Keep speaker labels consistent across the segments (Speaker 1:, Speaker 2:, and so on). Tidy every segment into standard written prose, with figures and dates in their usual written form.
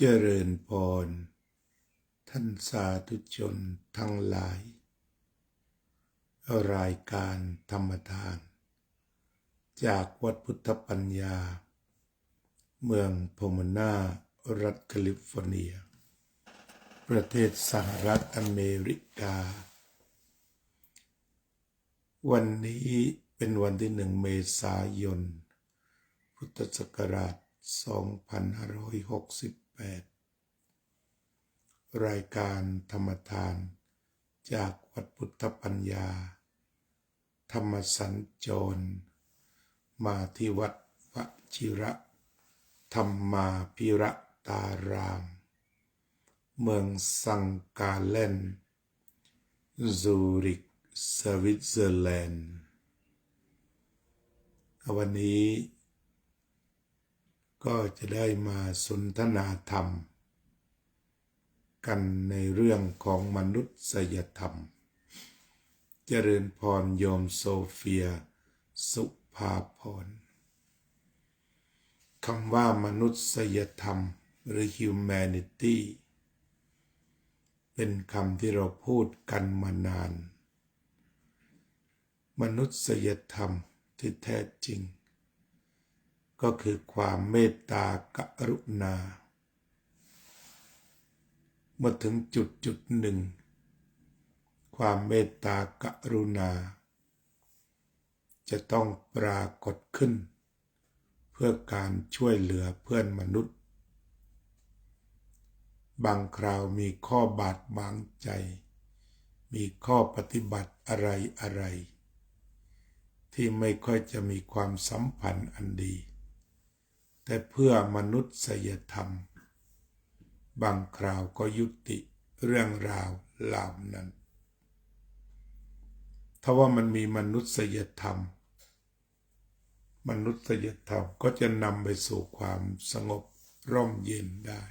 Speaker 1: เจริญพรท่านสาธุชนทั้งหลายรายการธรรมทานจากวัดพุทธปัญญาเมืองโพโมนารัฐแคลิฟอร์เนียประเทศสหรัฐอเมริกาวันนี้เป็นวันที่1 เมษายนพุทธศักราช2568รายการธรรมทานจากวัดพุทธปัญญาธรรมสัญจรมาที่วัดวชิระธรรมาภิระตารามเมืองซังกาเลนซูริกสวิตเซอร์แลนด์วันนี้ก็จะได้มาสนทนาธรรมกันในเรื่องของมนุษยธรรมเจริญพรโยมโซเฟียสุภาพรคำว่ามนุษยธรรมหรือ humanity เป็นคำที่เราพูดกันมานานมนุษยธรรมที่แท้จริงก็คือความเมตตากรุณาเมื่อถึงจุดหนึ่งความเมตตากรุณาจะต้องปรากฏขึ้นเพื่อการช่วยเหลือเพื่อนมนุษย์บางคราวมีข้อบาดหมางใจมีข้อปฏิบัติอะไรที่ไม่ค่อยจะมีความสัมพันธ์อันดีแต่เพื่อมนุษยธรรมบางคราวก็ยุติเรื่องราวเหล่านั้นถ้าว่ามันมีมนุษยธรรมก็จะนำไปสู่ความสงบร่มเย็นได้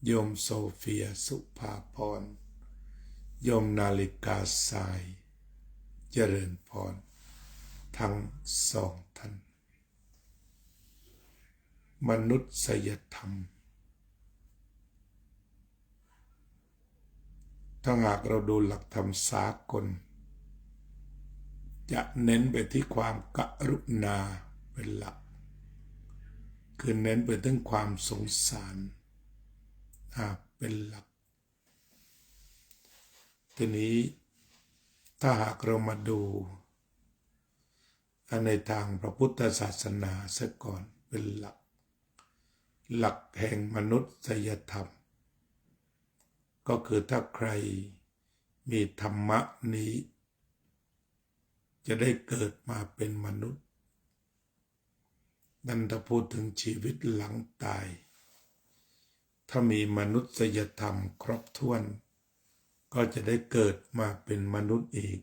Speaker 1: โยมโซเฟียสุภาพรโยมนาฬิกาทรายเจริญพรทั้งสองท่านมนุษยธรรมถ้าหากเราดูหลักธรรมสากลจะเน้นไปที่ความกรุณาเป็นหลักคือเน้นไปถึงความสงสารเป็นหลักทีนี้ถ้าหากเรามาดูในทางพระพุทธศาสนาซะก่อนเป็นหลักแห่งมนุษยธรรมก็คือถ้าใครมีธรรมะนี้จะได้เกิดมาเป็นมนุษย์นั่นถ้าพูดถึงชีวิตหลังตายถ้ามีมนุษยธรรมครบถ้วนก็จะได้เกิดมาเป็นมนุษย์อีก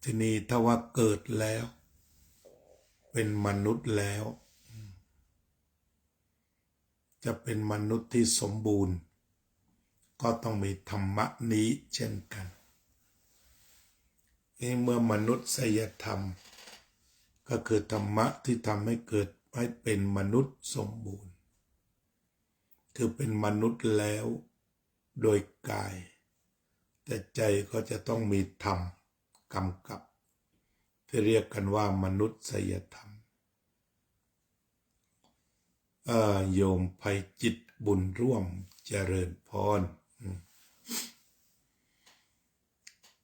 Speaker 1: ทีนี้ถ้าว่าเกิดแล้วเป็นมนุษย์แล้วจะเป็นมนุษย์ที่สมบูรณ์ก็ต้องมีธรรมะนี้เช่นกันเมื่อมนุษยธรรมก็คือธรรมะที่ทำให้เกิดให้เป็นมนุษย์สมบูรณ์คือเป็นมนุษย์แล้วโดยกายแต่ใจก็จะต้องมีธรรมกำกับที่เรียกกันว่ามนุษยธรรมโยมไพจิตบุญร่วมเจริญพร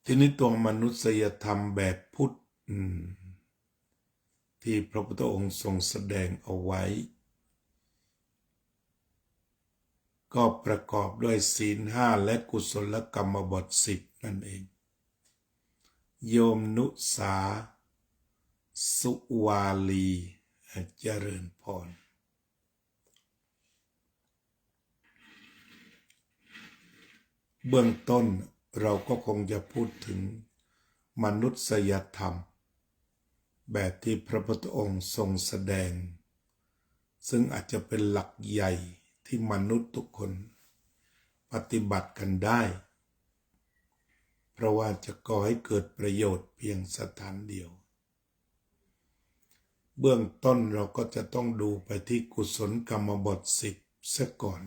Speaker 1: ทีนี้ตัวมนุษยธรรมแบบพุทธที่พระพุทธองค์ทรงแสดงเอาไว้ก็ประกอบด้วยศีล 5และกุศลกรรมบท 10นั่นเองโยมนุสาสุวาลีเจริญพรเบื้องต้นเราก็คงจะพูดถึงมนุษยธรรมแบบที่พระพุทธองค์ทรงแสดงซึ่งอาจจะเป็นหลักใหญ่ที่มนุษย์ทุกคนปฏิบัติกันได้เพราะว่าจะก่อให้เกิดประโยชน์เพียงสถานเดียว เบื้องต้นเราก็จะต้องดูไปที่กุศลกรรมบท10ซะก่อน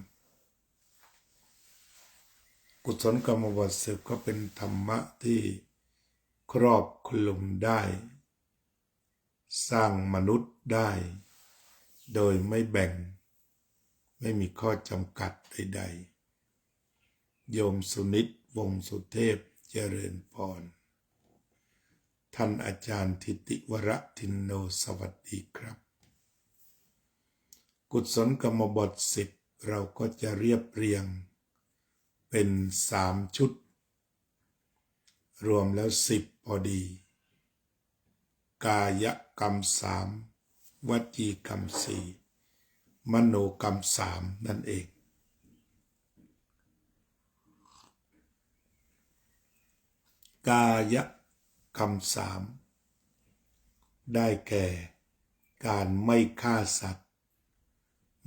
Speaker 1: กุศลกรรมบท10ก็เป็นธรรมะที่ครอบคลุมได้สร้างมนุษย์ได้โดยไม่แบ่งไม่มีข้อจำกัดใดๆโยมสุนิตวงศ์สุเทพเจริญพรท่านอาจารย์ทิติวรทินโนสวัสดีครับกุศลกรรมบท10เราก็จะเรียบเรียงเป็น3ชุดรวมแล้ว10พอดีกายกรรม3วจีกรรม4มโนกรรม3นั่นเองกายกรรม3ได้แก่การไม่ฆ่าสัตว์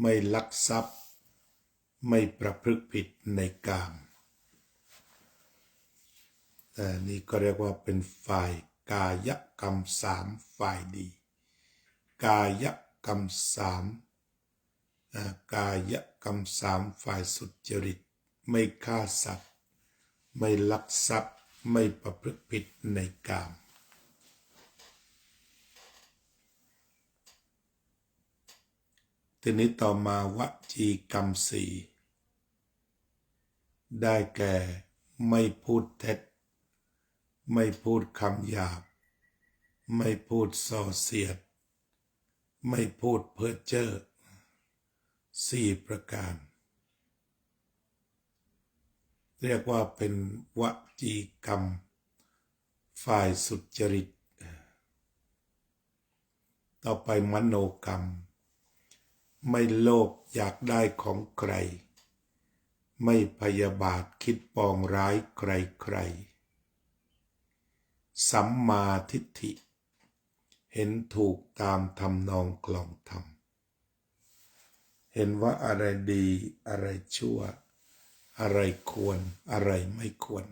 Speaker 1: ไม่ลักทรัพย์ไม่ประพฤติผิดในกามนี่ก็เรียกว่าเป็นฝ่ายกายกรรม3ฝ่ายดีกายกรรมกายกรรม3ฝ่ายสุจริตไม่ฆ่าสัตว์ไม่ลักทรัพย์ไม่ประพฤติผิดในกามทีนี้ต่อมาวจีกรรม4ได้แก่ไม่พูดเท็จไม่พูดคำหยาบไม่พูดส่อเสียดไม่พูดเพ้อเจ้อ4ประการเรียกว่าเป็นวจีกรรมฝ่ายสุจริตต่อไปมโนกรรมไม่โลภอยากได้ของใครไม่พยาบาทคิดปองร้ายใครสัมมาทิฏฐิเห็นถูกตามทำนองคลองธรรมเห็นว่าอะไรดีอะไรชั่วอะไรควรอะไรไม่ควร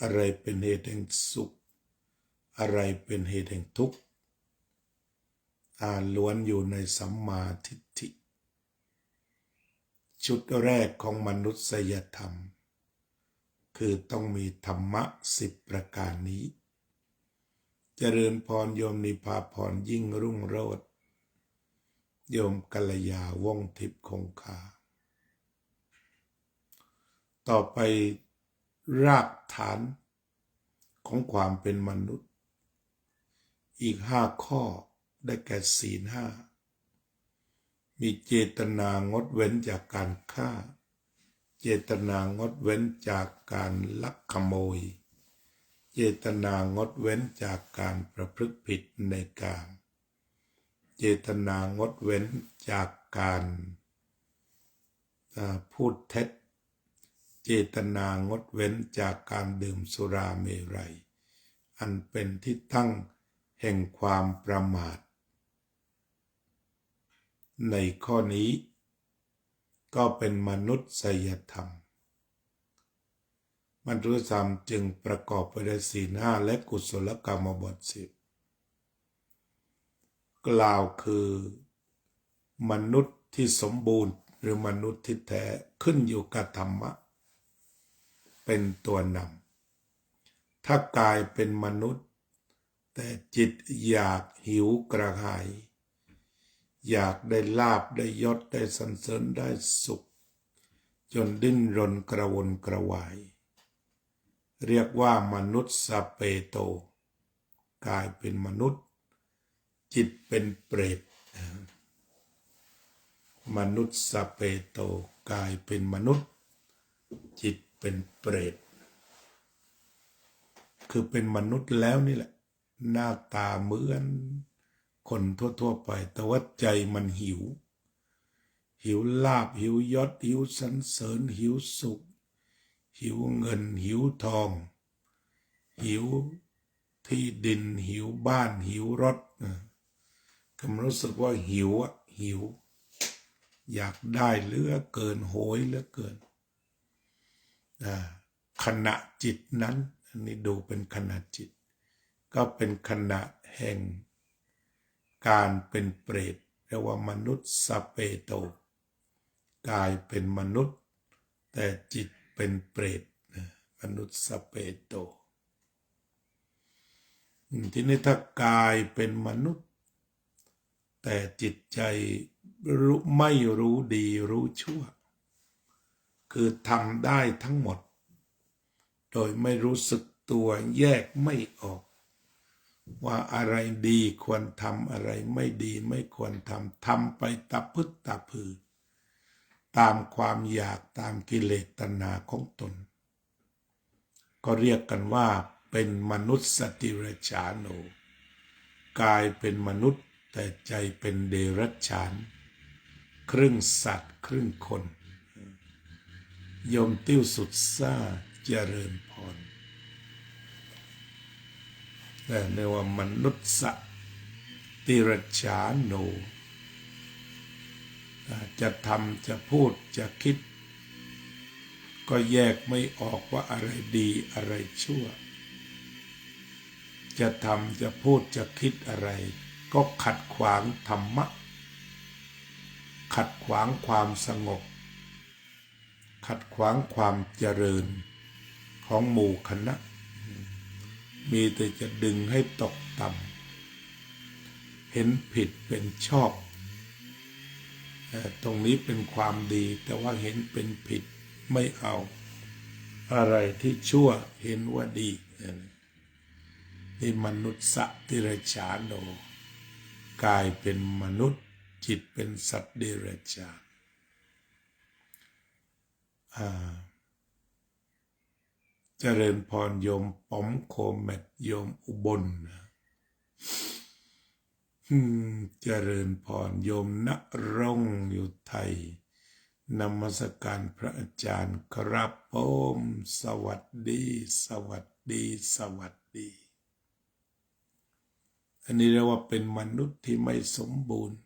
Speaker 1: อะไรเป็นเหตุแห่งสุขอะไรเป็นเหตุแห่งทุกข์ล้วนอยู่ในสัมมาทิฏฐิชุดแรกของมนุษยธรรมคือต้องมีธรรมะ10ประการนี้เจริญพรโยมนิพาพรยิ่งรุ่งโรจน์โยมกัลยาว่องทิพย์คงคาต่อไปรากฐานของความเป็นมนุษย์อีก5ข้อได้แก่ศีล5มีเจตนางดเว้นจากการฆ่าเจตนางดเว้นจากการลักขโมยเจตนางดเว้นจากการประพฤติผิดในกามเจตนางดเว้นจากการพูดเท็จเจตนางดเว้นจากการดื่มสุราเมรัยอันเป็นที่ตั้งแห่งความประมาทในข้อนี้ก็เป็นมนุษยธรรมมนุษยธรรมจึงประกอบไปด้วยศีล5และกุศลกรรมบท10กล่าวคือมนุษย์ที่สมบูรณ์หรือมนุษย์ที่แท้ขึ้นอยู่กับธรรมะเป็นตัวนำถ้ากายเป็นมนุษย์แต่จิตอยากหิวกระหายอยากได้ลาภได้ยศได้สรรเสริญได้สุขจนดิ้นรนกระวนกระวายเรียกว่ามนุษย์สเปโตกายเป็นมนุษย์จิตเป็นเปรตมนุษย์สเปโตกายเป็นมนุษย์จิตเป็นเปรตคือเป็นมนุษย์แล้วนี่แหละหน้าตาเหมือนคนทั่วๆไปแต่ว่าใจมันหิวลาภหิวยศหิวสรรเสริญหิวสุขหิวเงินหิวทองหิวที่ดินหิวบ้านหิวรถก็รู้สึกว่าหิวอยากได้เหลือเกินโหยเหลือเกินขณะจิตนั้นอันนี้ดูเป็นขณะจิต ก็เป็นขณะแห่งการเป็นเปรตเรียกว่ามนุษย์สเปโตกายเป็นมนุษย์แต่จิตเป็นเปรตมนุษย์สเปโตทีนี้ถ้ากายเป็นมนุษย์แต่จิตใจไม่รู้ดีรู้ชั่วคือทำได้ทั้งหมดโดยไม่รู้สึกตัวแยกไม่ออกว่าอะไรดีควรทำอะไรไม่ดีไม่ควรทำไปตะพึดตะพือตามความอยากตามกิเลสตัณหาของตนก็เรียกกันว่าเป็นมนุษย์สติรฉานโนกายเป็นมนุษย์แต่ใจเป็นเดรัจฉานครึ่งสัตว์ครึ่งคนโยมติ้วสุดซ่าเจริญพรแต่ในว่ามนุษย์สติรฉานโนจะทำจะพูดจะคิดก็แยกไม่ออกว่าอะไรดีอะไรชั่วจะทำจะพูดจะคิดอะไรก็ขัดขวางธรรมะขัดขวางความสงบขัดขวางความเจริญของหมู่คณะมีแต่จะดึงให้ตกต่ำเห็นผิดเป็นชอบตรงนี้เป็นความดีแต่ว่าเห็นเป็นผิดไม่เอาอะไรที่ชั่วเห็นว่าดีนี่มนุษย์สติรฉานโนกายเป็นมนุษย์จิตเป็นสัตว์เดรัจฉานเจริญพรโยมป๋อมโคแมทโยมอุบลเจริญพรโยมณรงค์อยู่ไทยนมัสการพระอาจารย์ครับผมสวัสดีสวัสดีสวัสดีอันนี้เรียกว่าเป็นมนุษย์ที่ไม่สมบูรณ์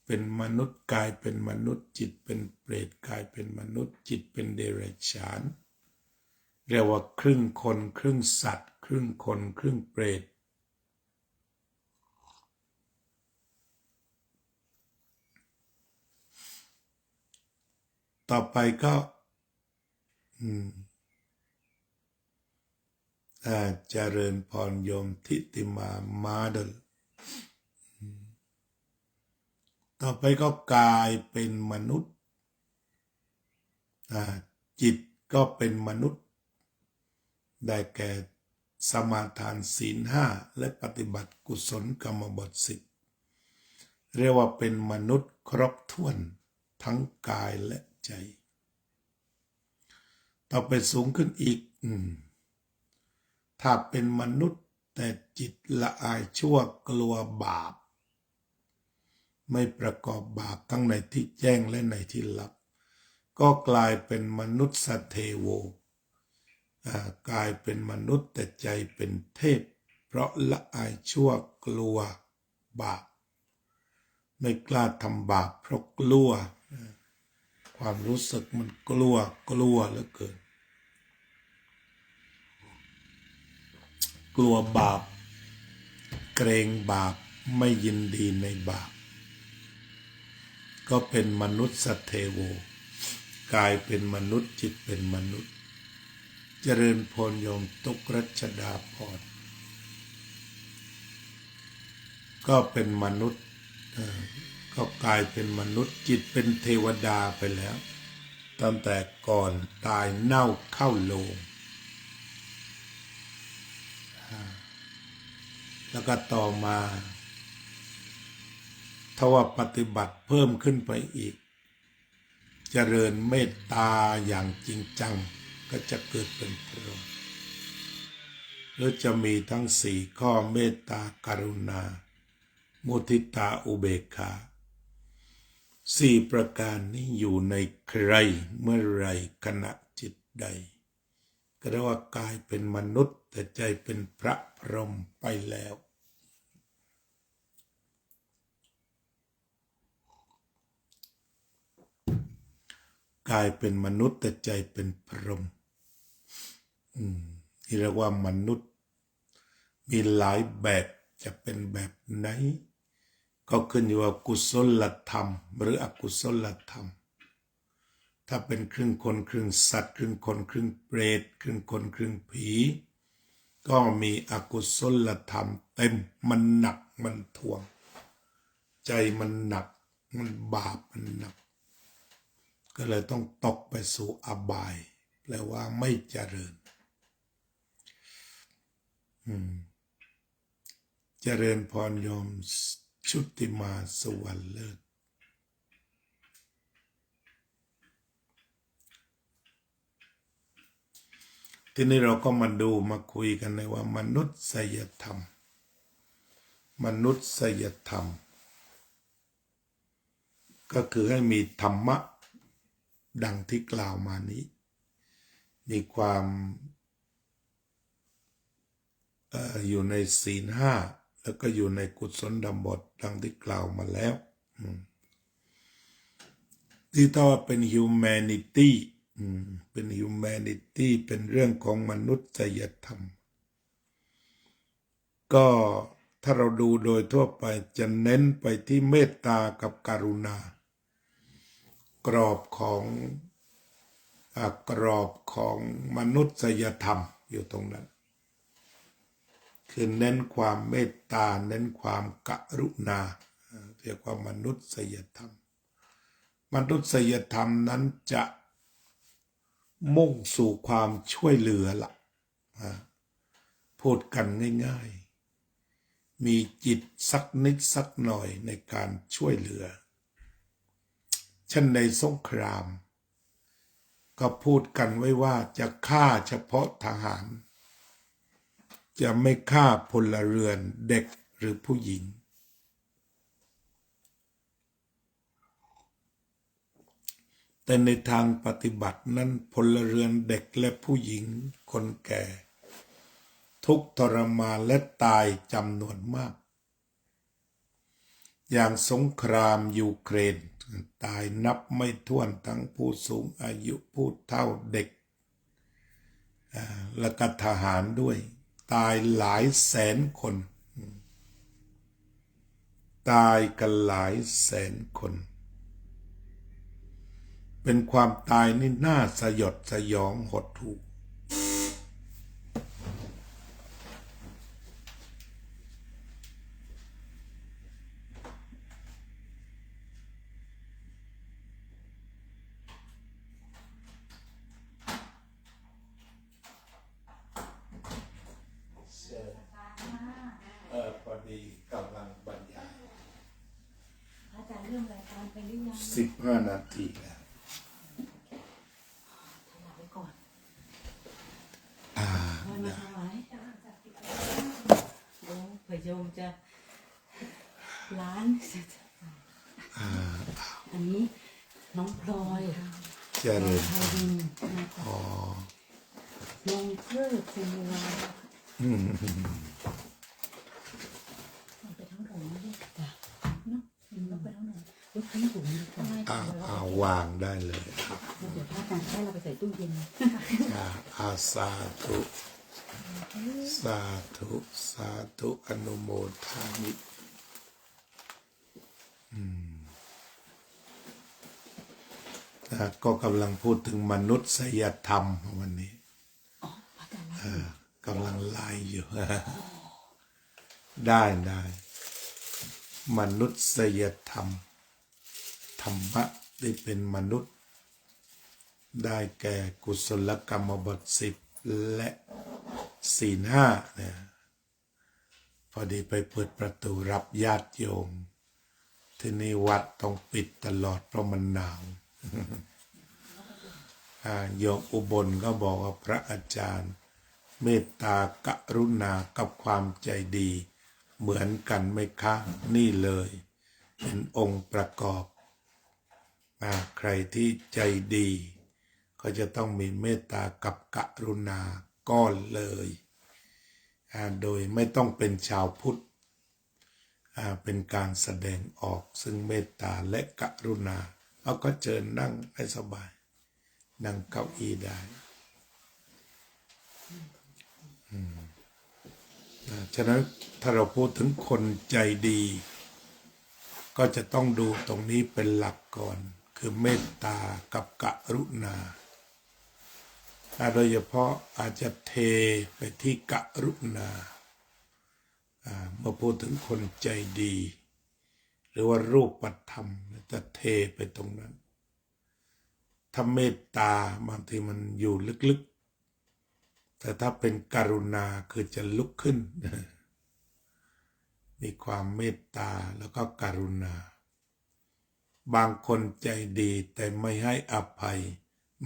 Speaker 1: เป็นมนุษย์กายเป็นมนุษย์จิตเป็นเปรตกายเป็นมนุษย์จิตเป็นเดรัจฉานเรียกว่าครึ่งคนครึ่งสัตว์ครึ่งคนครึ่งเปรตต่อไปก็เจริญพรโยมทิติมามาดลต่อไปก็กายเป็นมนุษย์จิตก็เป็นมนุษย์ได้แก่สมาทานศีลห้าและปฏิบัติกุศลกรรมบท10เรียกว่าเป็นมนุษย์ครบถ้วนทั้งกายและใจต่อไปสูงขึ้นอีกถ้าเป็นมนุษย์แต่จิตละอายชั่วกลัวบาปไม่ประกอบบาปทั้งในที่แจ้งและในที่ลับก็กลายเป็นมนุษย์สเทโวกลายเป็นมนุษย์แต่ใจเป็นเทพเพราะละอายชั่วกลัวบาปไม่กล้าทำบาปเพราะกลัวความรู้สึกมันกลัวเหลือเกินกลัวบาปเกรงบาปไม่ยินดีในบาปก็เป็นมนุษย์สเทโวกายเป็นมนุษย์จิตเป็นมนุษย์เจริญพรโยมตุกรัชดาพรก็เป็นมนุษย์ก็กลายเป็นมนุษย์จิตเป็นเทวดาไปแล้วตั้งแต่ก่อนตายเน่าเข้าโลงแล้วก็ต่อมาถ้าว่าปฏิบัติเพิ่มขึ้นไปอีกเจริญเมตตาอย่างจริงจังก็จะเกิดเป็นพรหมหรือจะมีทั้ง4ข้อเมตตากรุณามุทิตาอุเบกขา4ประการนี้อยู่ในใครเมื่อไรขณะจิตใดก็เรียกว่ากายเป็นมนุษย์แต่ใจเป็นพระพรหมไปแล้วกายเป็นมนุษย์แต่ใจเป็นพรหมที่เรียกว่ามนุษย์ มีหลายแบบจะเป็นแบบไหนก็ขึ้นอยู่ว่ากุศลธรรมหรืออกุศลธรรมถ้าเป็นครึ่งคนครึ่งสัตว์ครึ่งคนครึ่งเปรตครึ่งคนครึ่งผีก็มีอกุศลธรรมเต็มมันหนักมันท่วงใจมันหนักมันบาปมันหนักก็เลยต้องตกไปสู่อบายแปลว่าไม่เจริญเจริญพรโยมชุติมาสวรรค์เลิศทีนี้เราก็มาดูมาคุยกันในว่ามนุษยธรรมมนุษยธรรมก็คือให้มีธรรมะดังที่กล่าวมานี้มีความอยู่ในศีลห้าแล้วก็อยู่ในกุศลดำบทดังที่กล่าวมาแล้วที่ถ้าว่าเป็น humanity เป็น humanity เป็นเรื่องของมนุษยธรรมก็ถ้าเราดูโดยทั่วไปจะเน้นไปที่เมตตากับกรุณากรอบของมนุษยธรรมอยู่ตรงนั้นคือเน้นความเมตตาเน้นความกรุณาเรียกว่ามนุษยธรรมมนุษยธรรมนั้นจะมุ่งสู่ความช่วยเหลือละพูดกันง่ายๆมีจิตสักนิดสักหน่อยในการช่วยเหลือเช่นในสงครามก็พูดกันไว้ว่าจะฆ่าเฉพาะทหารจะไม่ฆ่าพลเรือนเด็กหรือผู้หญิงแต่ในทางปฏิบัตินั้นพลเรือนเด็กและผู้หญิงคนแก่ทุกข์ทรมานและตายจำนวนมากอย่างสงครามยูเครนตายนับไม่ถ้วนทั้งผู้สูงอายุผู้เฒ่าเด็กและก็ทหารด้วยตายหลายแสนคนตายกันหลายแสนคนเป็นความตายนี่น่าสยดสยองหดหู่พอดีกำลังบรรยาย
Speaker 2: อาจารย์เริ่มรายการไปหรือยัง
Speaker 1: 15 นาทีแล้ว
Speaker 2: ถวายไว้ก่อน
Speaker 1: มา
Speaker 2: ถวายโยมเผื่อโยมจะล้านอันนี้น้องพลอย
Speaker 1: เจริญ
Speaker 2: ไทยดินลงเพื่อเซนวาไปทั้งหมดเลยจ้ะเนาะเราไปทั้งหมดรถทั้งหมดเลย
Speaker 1: ค่ะวางได้เลย
Speaker 2: เดี๋ยวพระอาจารย์ให้เราไปใส่ตู้เย็น
Speaker 1: สาธุสาธุสาธุอนุโมทามิก็กำลังพูดถึงมนุษยธรรมวันนี้กำลังไล่อยู่ได้มนุษยธรรมธรรมะที่เป็นมนุษย์ได้แก่กุศลกรรมบท10และศีล5เนี่ยพอดีไปเปิดประตูรับญาติโยมที่นี่วัดต้องปิดตลอดเพราะมันหนาวโยมอุบลก็บอกว่าพระอาจารย์เมตตากรุณากับความใจดีเหมือนกันไหมคะนี่เลยเป็นองค์ประกอบใครที่ใจดีก็จะต้องมีเมตตากับกรุณาก้อนเลยโดยไม่ต้องเป็นชาวพุทธเป็นการแสดงออกซึ่งเมตตาและกรุณาเอาก็เชิญนั่งให้สบายนั่งเก้าอี้ได้ ฉะนั้นถ้าเราพูดถึงคนใจดี ก็จะต้องดูตรงนี้เป็นหลักก่อน คือเมตตากับกรุณาโดยเฉพาะอาจจะเทไปที่กรุณาเมื่อพูดถึงคนใจดี หรือว่ารูปธรรมจะเทไปตรงนั้น ถ้าเมตตาบางทีมันอยู่ลึกๆแต่ถ้าเป็นกรุณาคือจะลุกขึ้นมีความเมตตาแล้วก็กรุณาบางคนใจดีแต่ไม่ให้อภัย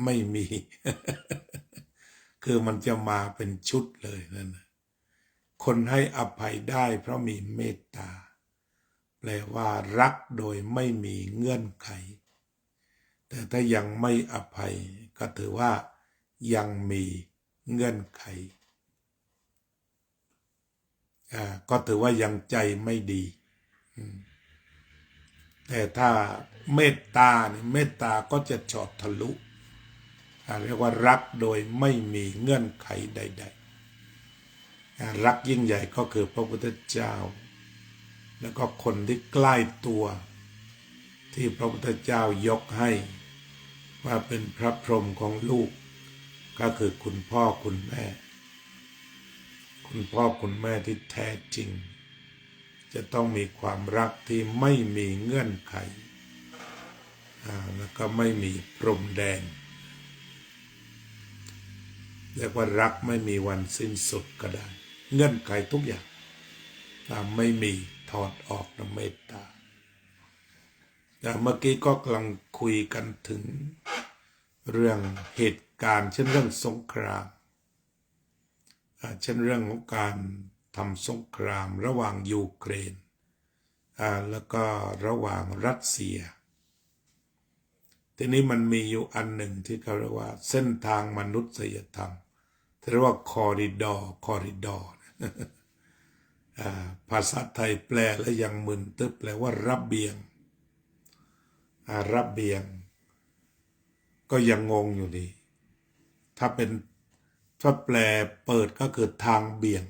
Speaker 1: ไม่มี คือมันจะมาเป็นชุดเลยนั่นนะคนให้อภัยได้เพราะมีเมตตาแปลว่ารักโดยไม่มีเงื่อนไขแต่ถ้ายังไม่อภัยก็ถือว่ายังมีเงื่อนไขก็ถือว่ายังใจไม่ดีแต่ถ้าเมตตาเนี่ยเมตตาก็จะเจาะทะลุเรียกว่ารักโดยไม่มีเงื่อนไขใดๆรักยิ่งใหญ่ก็คือพระพุทธเจ้าแล้วก็คนที่ใกล้ตัวที่พระพุทธเจ้ายกให้ว่าเป็นพระพรหมของลูกก็คือคุณพ่อคุณแม่คุณพ่อคุณแม่ที่แท้จริงจะต้องมีความรักที่ไม่มีเงื่อนไขแล้วก็ไม่มีพรมแดนเรียกว่ารักไม่มีวันสิ้นสุดก็ได้เงื่อนไขทุกอย่างถ้าไม่มีถอดออกนะเมตตาแต่เมื่อกี้ก็กำลังคุยกันถึงเรื่องเหตุการณ์เช่นเรื่องสงครามเช่นเรื่องของการทำสงครามระหว่างยูเครนแล้วก็ระหว่างรัสเซียทีนี้มันมีอยู่อันหนึ่งที่เขาเรียกว่าเส้นทางมนุษยธรรมเรียกว่าคอริดอร์ภาษาไทยแปลแล้วยังมึนตึ๊บแปลว่าระเบียงระเบียงก็ยังงงอยู่ดีถ้าแปลเปิดก็คือทางเบี่ยง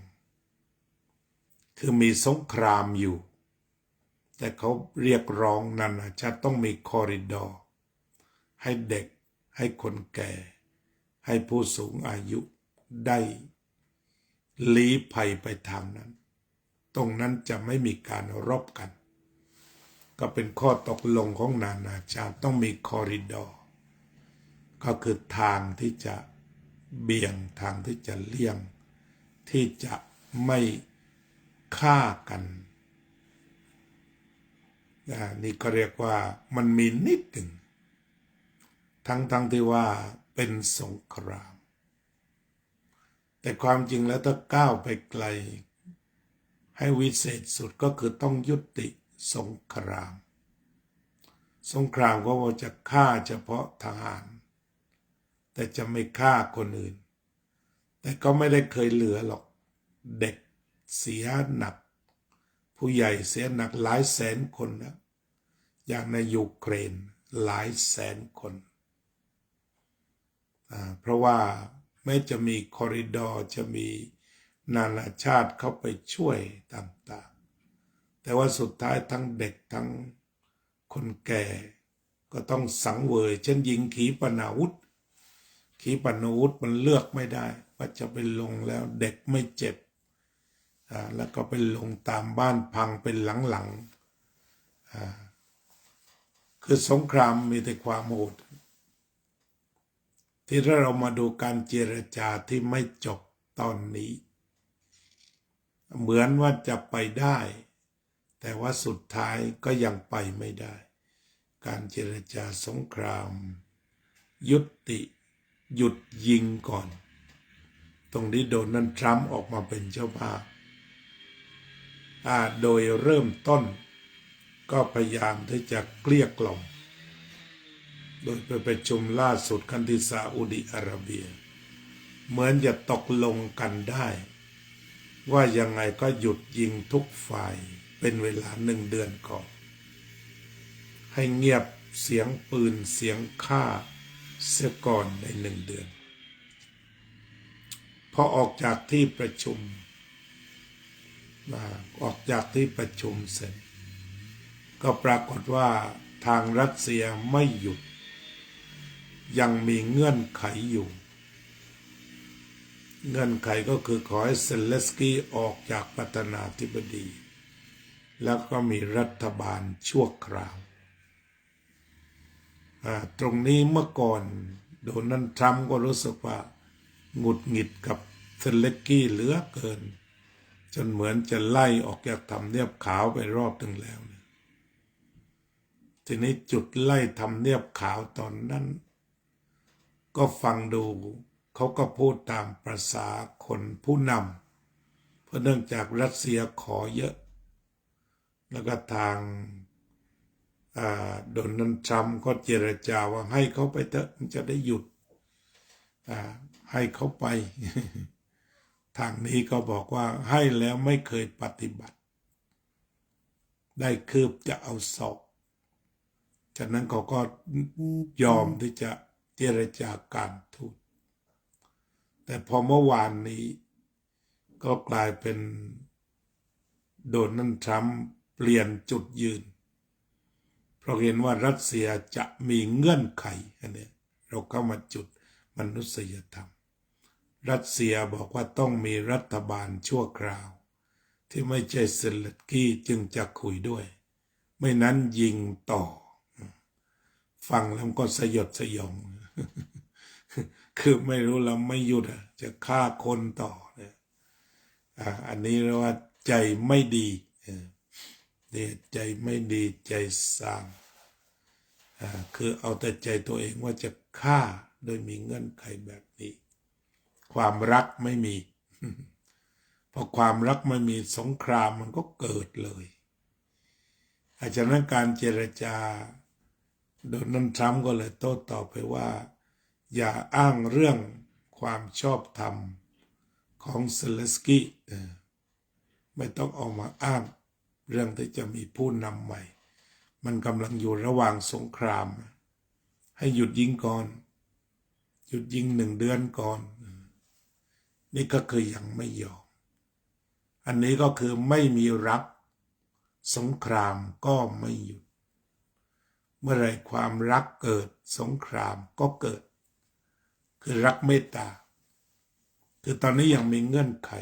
Speaker 1: คือมีสงครามอยู่แต่เขาเรียกร้องนานาชาติต้องมีคอริดอร์ให้เด็กให้คนแก่ให้ผู้สูงอายุได้ลี้ภัยไปทางนั้นตรงนั้นจะไม่มีการรบกันก็เป็นข้อตกลงของนานาชาติต้องมีคอริดอร์ก็คือทางที่จะเบี่ยงทางที่จะเลี่ยงที่จะไม่ฆ่ากันนี่ก็เรียกว่ามันมีนิดหนึ่งทั้งที่ว่าเป็นสงครามแต่ความจริงแล้วถ้าก้าวไปไกลให้วิเศษสุดก็คือต้องยุติสงครามก็ว่าจะฆ่าเฉพาะทหารแต่จะไม่ฆ่าคนอื่นแต่ก็ไม่ได้เคยเหลือหรอกเด็กเสียหนักผู้ใหญ่เสียหนักหลายแสนคนนะอย่างในยูเครนหลายแสนคนเพราะว่าแม้จะมีคอริดอร์จะมีนานาชาติเข้าไปช่วยต่างๆแต่ว่าสุดท้ายทั้งเด็กทั้งคนแก่ก็ต้องสังเวยเช่นยิงขีปนาวุธมันเลือกไม่ได้ว่าจะไปลงแล้วเด็กไม่เจ็บแล้วก็ไปลงตามบ้านพังเป็นหลังคือสงครามมีแต่ความโหดที่ถ้าเรามาดูการเจรจาที่ไม่จบตอนนี้เหมือนว่าจะไปได้แต่ว่าสุดท้ายก็ยังไปไม่ได้การเจรจาสงครามหยุดยิงก่อนตรงนี้โดนัลด์ทรัมป์ออกมาเป็นเจ้าภาพโดยเริ่มต้นก็พยายามที่จะเกลี้ยกล่อมโดยไปประชุมล่าสุดกันที่ซาอุดิอาระเบียเหมือนจะตกลงกันได้ว่ายังไงก็หยุดยิงทุกฝ่ายเป็นเวลา1 เดือนก่อนให้เงียบเสียงปืนเสียงฆ่าเสียก่อนใน1 เดือนพอออกจากที่ประชุม ออกจากที่ประชุมเสร็จก็ปรากฏว่าทางรัสเซียไม่หยุดยังมีเงื่อนไขอยู่เงื่อนไขก็คือขอให้เซเลนสกี้ออกจากประธานาธิบดีแล้วก็มีรัฐบาลชั่วคราวตรงนี้เมื่อก่อนโดนัลด์ทรัมป์ก็รู้สึกว่าหงุดหงิดกับเซเลนสกี้เหลือเกินจนเหมือนจะไล่ออกจากทำเนียบขาวไปรอบหนึ่งแล้วเนี่ยทีนี้จุดไล่ทำเนียบขาวตอนนั้นก็ฟังดูเขาก็พูดตามประษาคนผู้นำเพราะเนื่องจากรัสเซียขอเยอะแล้วก็ทางโดนัลด์ทรัมป์ก็เจรจาว่าให้เขาไปเถอะมันจะได้หยุดให้เขาไป ทางนี้ก็บอกว่าให้แล้วไม่เคยปฏิบัติได้คืบจะเอาศอกฉะนั้นเขาก็ยอมที่จะเจรจาการทูตแต่พอเมื่อวานนี้ก็กลายเป็นโดนัลด์ทรัมป์เปลี่ยนจุดยืนเพราะเห็นว่ารัสเซียจะมีเงื่อนไขอันนี้เราเข้ามาจุดมนุษยธรรมรัสเซียบอกว่าต้องมีรัฐบาลชั่วคราวที่ไม่ใช่เซเลนสกี้จึงจะคุยด้วยไม่นั้นยิงต่อฟังแล้วก็สยดสยอง คือไม่รู้แล้วไม่หยุดจะฆ่าคนต่อเนี่ยอันนี้เรียกว่าใจไม่ดีเนี่ยใจไม่ดีใจสร้างคือเอาแต่ใจตัวเองว่าจะฆ่าโดยมีเงื่อนไขแบบนี้ความรักไม่มี พอความรักไม่มีสงครามมันก็เกิดเลยฉะนั้นการเจรจาโดนัลด์ทรัมป์ก็เลยโต้ตอบไปว่าอย่าอ้างเรื่องความชอบธรรมของเซเลนสกี้ไม่ต้องเอามาอ้างเรื่องที่จะมีผู้นำใหม่มันกำลังอยู่ระหว่างสงครามให้หยุดยิงก่อนหยุดยิง1 เดือนก่อนนี่ก็คือยังไม่ยอมอันนี้ก็คือไม่มีรักสงครามก็ไม่หยุดเมื่อไรความรักเกิดสงครามก็เกิดคือรักเมตตาคือตอนนี้ยังมีเงื่อนไข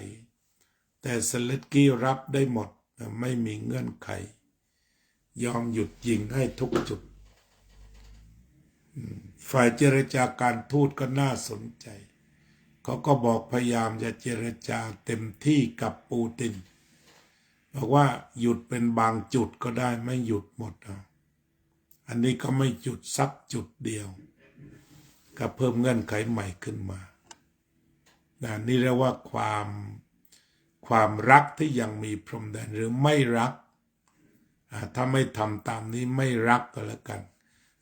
Speaker 1: แต่เซเลนสกี้รับได้หมดไม่มีเงื่อนไขยอมหยุดยิงให้ทุกจุดฝ่ายเจรจาการทูตก็น่าสนใจเขาก็บอกพยายามจะเจรจาเต็มที่กับปูตินบอกว่าหยุดเป็นบางจุดก็ได้ไม่หยุดหมดอันนี้ก็ไม่หยุดสักจุดเดียวก็เพิ่มเงื่อนไขใหม่ขึ้นมานี่เรียกว่าความรักที่ยังมีพรมแดนหรือไม่รักถ้าไม่ทำตามนี้ไม่รักก็แล้วกัน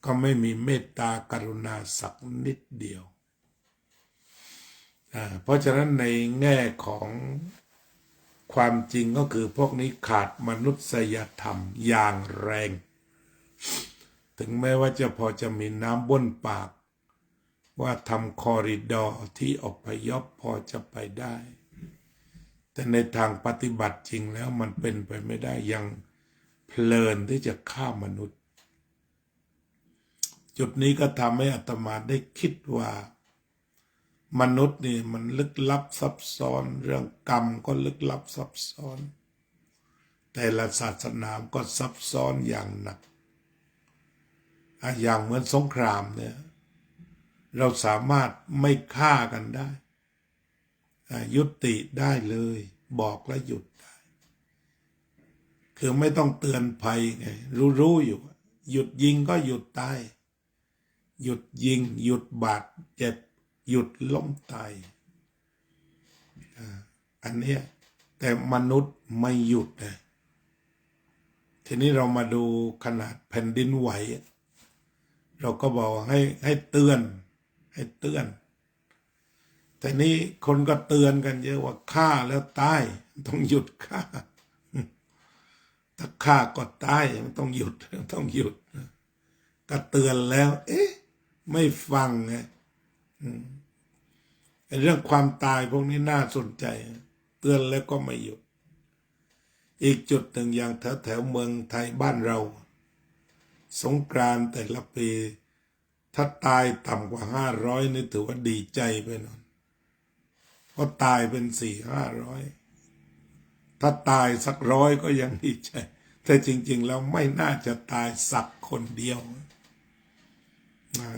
Speaker 1: ก็ไม่มีเมตตากรุณาสักนิดเดียวเพราะฉะนั้นในแง่ของความจริงก็คือพวกนี้ขาดมนุษยธรรมอย่างแรงถึงแม้ว่าพอจะมีน้ำบ้นปากว่าทำคอริดอร์ที่อพยพพอจะไปได้แต่ในทางปฏิบัติจริงแล้วมันเป็นไปไม่ได้ยังเพลินที่จะฆ่ามนุษย์จุดนี้ก็ทำให้อาตมาได้คิดว่ามนุษย์นี่มันลึกลับซับซ้อนเรื่องกรรมก็ลึกลับซับซ้อนแต่ละศาสนาก็ซับซ้อนอย่างหนักอย่างเหมือนสงครามเนี่ยเราสามารถไม่ฆ่ากันได้ยุติได้เลยบอกแล้วหยุดได้คือไม่ต้องเตือนภัยไงรู้อยู่หยุดยิงก็หยุดตายหยุดยิงหยุดบาดเจ็บหยุดล้มตายอันนี้แต่มนุษย์ไม่หยุดนะทีนี้เรามาดูขนาดแผ่นดินไหวเราก็บอกให้เตือนแต่นี้คนก็เตือนกันเยอะว่าฆ่าแล้วตายต้องหยุดฆ่าถ้าฆ่าก็ตายต้องหยุดก็เตือนแล้วไม่ฟังไงเรื่องความตายพวกนี้น่าสนใจเตือนแล้วก็ไม่หยุด อีกจุดหนึ่งอย่างแถวเมืองไทยบ้านเรา สงกรานต์แต่ละปีถ้าตายต่ำกว่า500นี่ถือว่าดีใจไปหน่อยเพราะตายเป็น400-500ถ้าตายสัก100ก็ยังดีใจแต่จริงๆแล้วไม่น่าจะตายสักคนเดียว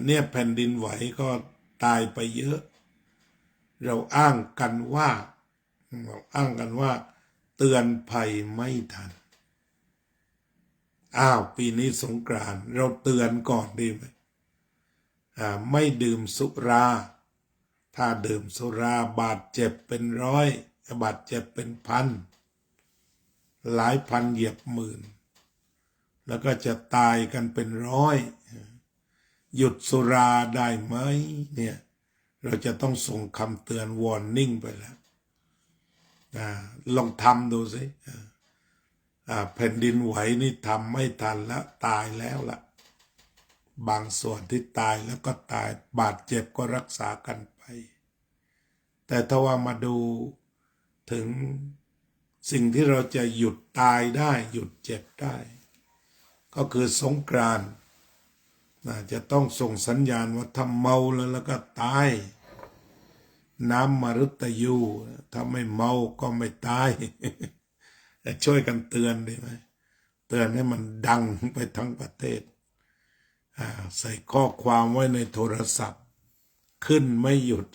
Speaker 1: เนี่ยแผ่นดินไหวก็ตายไปเยอะเราอ้างกันว่าเตือนภัยไม่ทันปีนี้สงกรานต์เราเตือนก่อนดีไหมไม่ดื่มสุราถ้าดื่มสุราบาดเจ็บเป็น100บาดเจ็บเป็นพันหลายพันเหยียบหมื่นแล้วก็จะตายกันเป็น100หยุดสุราได้ไหมเนี่ยเราจะต้องส่งคำเตือนวอร์นิ่งไปแล้วลองทำดูสิแผ่นดินไหวนี่ทำไม่ทันแล้วตายแล้วล่ะบางส่วนที่ตายแล้วก็ตายบาดเจ็บก็รักษากันไปแต่ถ้าว่ามาดูถึงสิ่งที่เราจะหยุดตายได้หยุดเจ็บได้ก็คือสงกรานต์จะต้องส่งสัญญาณว่าถ้าเมาแล้วก็ตายน้ำมฤตยูถ้าไม่เมาก็ไม่ตายช่วยกันเตือนได้ไหมเตือนให้มันดังไปทั้งประเทศใส่ข้อความไว้ในโทรศัพท์ขึ้นไม่หยุด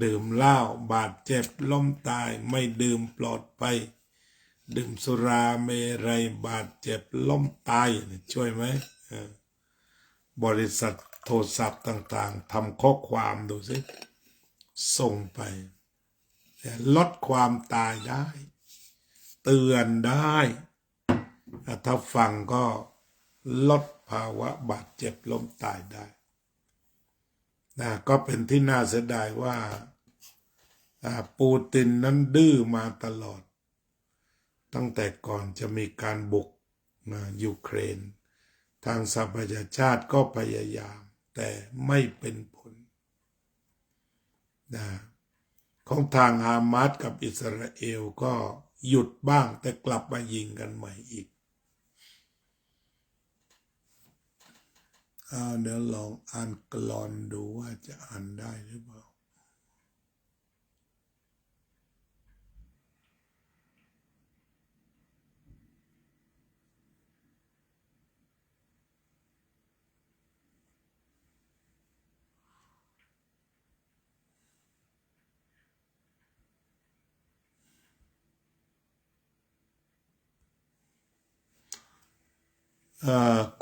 Speaker 1: ดื่มเหล้าบาดเจ็บล้มตายไม่ดื่มปลอดภัยดื่มสุราเมรัยบาดเจ็บล้มตายช่วยไหมบริษัทโทรศัพท์ต่างๆทำข้อความดูสิส่งไปลดความตายได้เตือนได้ถ้าฟังก็ลดภาวะบาดเจ็บล้มตายได้ก็เป็นที่น่าเสียดายว่าปูตินนั้นดื้อมาตลอดตั้งแต่ก่อนจะมีการบุกยูเครนทางสหประชาชาติก็พยายามแต่ไม่เป็นผลของทางฮามาสกับอิสราเอลก็หยุดบ้างแต่กลับมายิงกันใหม่อีกเดี๋ยวลองอ่านกลอนดูว่าจะอ่านได้หรือเปล่า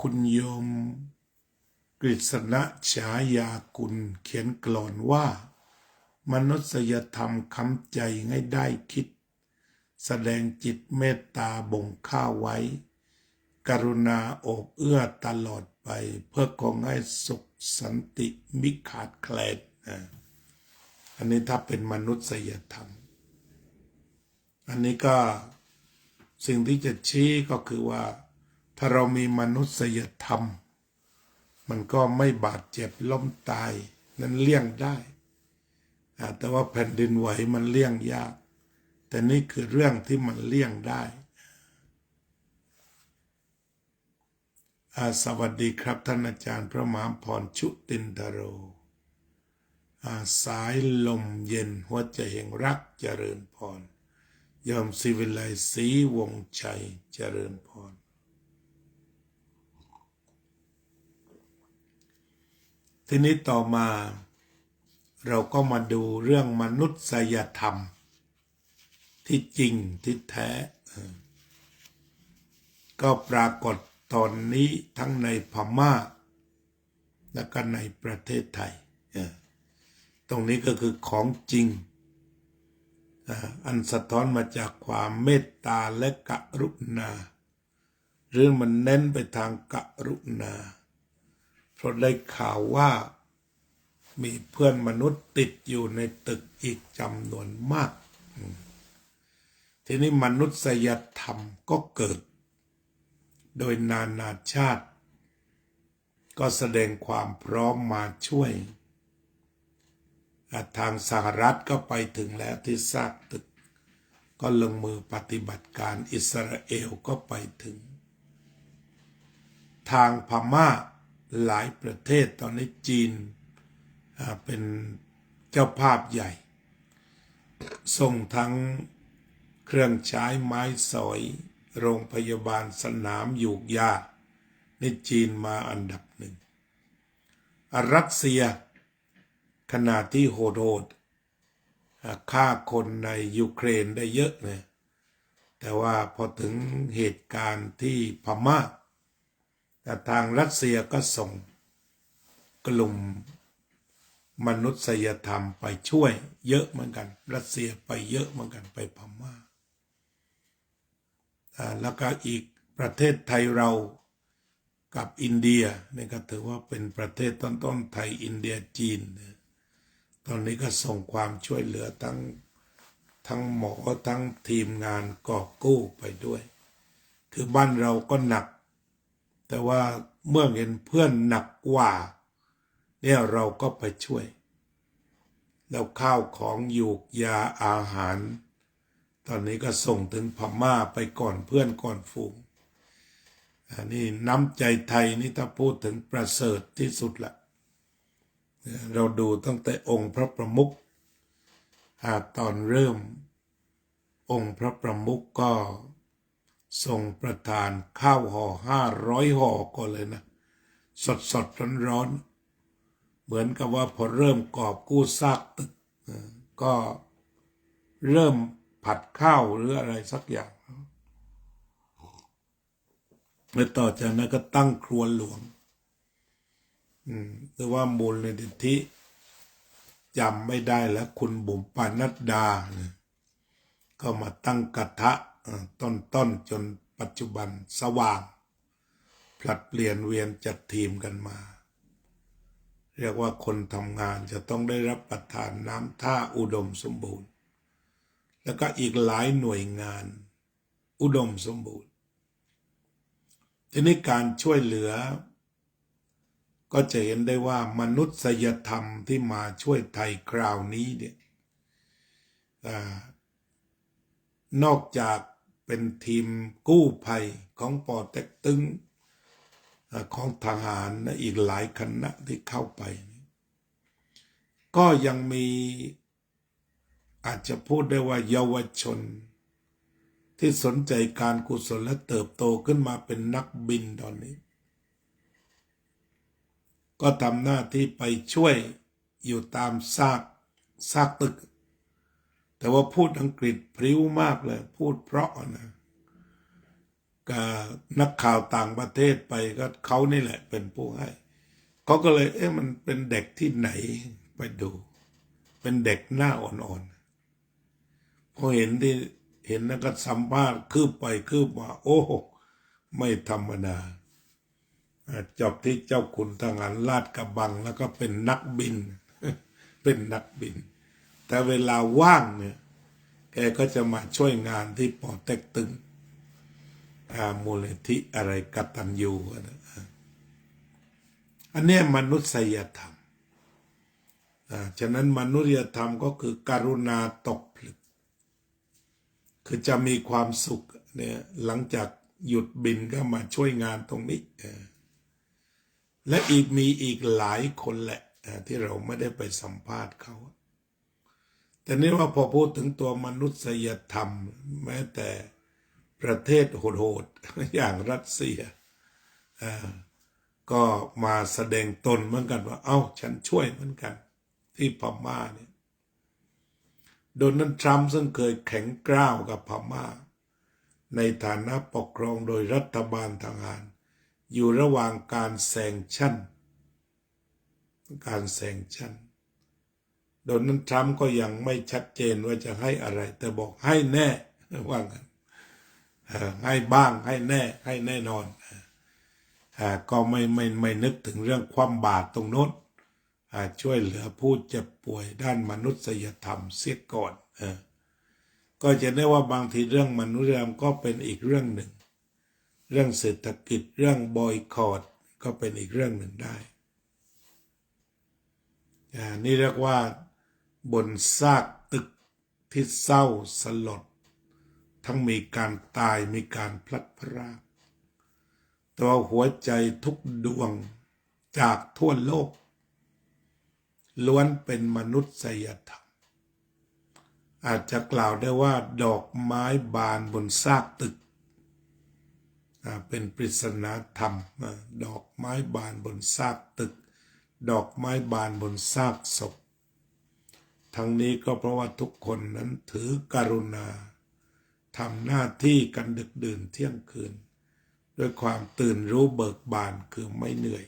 Speaker 1: คุณโยมกฤษณฉายากุลเขียนกลอนว่ามนุษยธรรมคำใจให้ได้คิดแสดงจิตเมตตาบ่งข้าวไว้กรุณาโอบเอื้อตลอดไปเพื่อคงให้สุขสันติมิขาดแคลนอันนี้ถ้าเป็นมนุษยธรรมอันนี้ก็สิ่งที่จะชี้ก็คือว่าถ้าเรามีมนุษยธรรมมันก็ไม่บาดเจ็บล้มตายนั้นเลี่ยงได้แต่ว่าแผ่นดินไหวมันเลี่ยงยากแต่นี่คือเรื่องที่มันเลี่ยงได้สวัสดีครับท่านอาจารย์พระมหาพรชุตินทโรสายลมเย็นหัวใจแห่งรักเจริญพรยอมศิวิไลศรีวงชัยเจริญพรทีนี้ต่อมาเราก็มาดูเรื่องมนุษยธรรมที่จริงที่แท้ก็ปรากฏตอนนี้ทั้งในพม่าและก็ในประเทศไทยตรงนี้ก็คือของจริงอันสะท้อนมาจากความเมตตาและกรุณาหรือมันเน้นไปทางกรุณาเพราะได้ข่าวว่ามีเพื่อนมนุษย์ติดอยู่ในตึกอีกจำนวนมากทีนี้มนุษยธรรมก็เกิดโดยนานาชาติก็แสดงความพร้อมมาช่วยทางสหรัฐก็ไปถึงแล้วที่ซากตึก ก็ลงมือปฏิบัติการอิสราเอลก็ไปถึง ทางพม่าหลายประเทศตอนนี้จีนเป็นเจ้าภาพใหญ่ ส่งทั้งเครื่องใช้ไม้สอยโรงพยาบาลสนามยูกยาในจีนมาอันดับหนึ่งรัสเซียขณะที่โหดฆ่าคนในยูเครนได้เยอะเลยแต่ว่าพอถึงเหตุการณ์ที่พม่าแต่ทางรัสเซียก็ส่งกลุ่มมนุษยธรรมไปช่วยเยอะเหมือนกันรัสเซียไปเยอะเหมือนกันไปพม่าแล้วก็อีกประเทศไทยเรากับอินเดียนี่ก็ถือว่าเป็นประเทศต้นๆไทยอินเดียจีนตอนนี้ก็ส่งความช่วยเหลือทั้งหมอทั้งทีมงานกอบกู้ไปด้วยคือบ้านเราก็หนักแต่ว่าเมื่อเห็นเพื่อนหนักกว่าเนี่ยเราก็ไปช่วยแล้วข้าวของยูกยาอาหารตอนนี้ก็ส่งถึงพม่าไปก่อนเพื่อนก่อนฝูงนี่น้ำใจไทยนี่ถ้าพูดถึงประเสริฐที่สุดละเราดูตั้งแต่องค์พระประมุขตอนเริ่มองค์พระประมุขก็ทรงประทานข้าวห่อ500 ห่อก็เลยนะสดร้อนเหมือนกับว่าพอเริ่มกอบกู้ซากตึกก็เริ่มผัดข้าวหรืออะไรสักอย่างแล้วต่อจากนั้นก็ตั้งครัวหลวงหรือว่ามูลนิธิจำไม่ได้แล้วคุณบุ๋มปานัดดาก็มาตั้งกระทะต้นจนปัจจุบันสว่างผลัดเปลี่ยนเวียนจัดทีมกันมาเรียกว่าคนทำงานจะต้องได้รับประทานน้ำท่าอุดมสมบูรณ์แล้วก็อีกหลายหน่วยงานอุดมสมบูรณ์ทีนี้การช่วยเหลือก็จะเห็นได้ว่ามนุษยธรรมที่มาช่วยไทยคราวนี้เนี่ยนอกจากเป็นทีมกู้ภัยของปอเต็กตึงของทหารนะอีกหลายคณะที่เข้าไปก็ยังมีอาจจะพูดได้ว่าเยาวชนที่สนใจการกุศลและเติบโตขึ้นมาเป็นนักบินตอนนี้ก็ทำหน้าที่ไปช่วยอยู่ตามซากตึกแต่ว่าพูดอังกฤษพริ้วมากเลยพูดเพราะนะกับนักข่าวต่างประเทศไปก็เขานี่แหละเป็นผู้ให้เขาก็เลยมันเป็นเด็กที่ไหนไปดูเป็นเด็กหน้าอ่อนๆพอเห็นแล้วก็สัมภาษณ์คืบไปคืบมาโอ้ไม่ธรรมดาจบที่เจ้าขุนทหารลาดกระบังแล้วก็เป็นนักบิน เป็นนักบินแต่เวลาว่างเนี่ยแกก็จะมาช่วยงานที่ปอเต็กตึงมูลนิธิอะไรกตัญญูอันนี้มนุษยธรรมฉะนั้นมนุษยธรรมก็คือกรุณาตกผลึกคือจะมีความสุขเนี่ยหลังจากหยุดบินก็มาช่วยงานตรงนี้และมีอีกหลายคนแหละที่เราไม่ได้ไปสัมภาษณ์เขาแต่นี่ว่าพอพูดถึงตัวมนุษยธรรมแม้แต่ประเทศโหดๆอย่างรัสเซียก็มาแสดงตนเหมือนกันว่าฉันช่วยเหมือนกันที่พม่าเนี่ยโดนัลด์ทรัมป์ซึ่งเคยแข็งกร้าวกับพม่าในฐานะปกครองโดยรัฐบาลทหารอยู่ระหว่างการแซงชั่นโดนัลด์ทรัมป์ก็ยังไม่ชัดเจนว่าจะให้อะไรแต่บอกให้แน่ว่างั้นให้บ้างให้แน่ให้แน่นอนก็ไม่นึกถึงเรื่องความบาปตรงโน้นช่วยเหลือผู้เจ็บป่วยด้านมนุษยธรรมเสียก่อนก็จะได้ว่าบางทีเรื่องมนุษยธรรมก็เป็นอีกเรื่องหนึ่งเรื่องเศรษฐกิจเรื่องบอยคอตก็เป็นอีกเรื่องหนึ่งได้นี่เรียกว่าบนซากตึกที่เศร้าสลด ทั้งมีการตายมีการพลัดพรากแต่ว่าหัวใจทุกดวงจากทั่วโลกล้วนเป็นมนุษยธรรมอาจจะกล่าวได้ว่าดอกไม้บานบนซากตึกเป็นปริศนาธรรมดอกไม้บานบนซากตึกดอกไม้บานบนซากศพทั้งนี้ก็เพราะว่าทุกคนนั้นถือกรุณาทำหน้าที่กันดึกดื่นเที่ยงคืนด้วยความตื่นรู้เบิกบานคือไม่เหนื่อย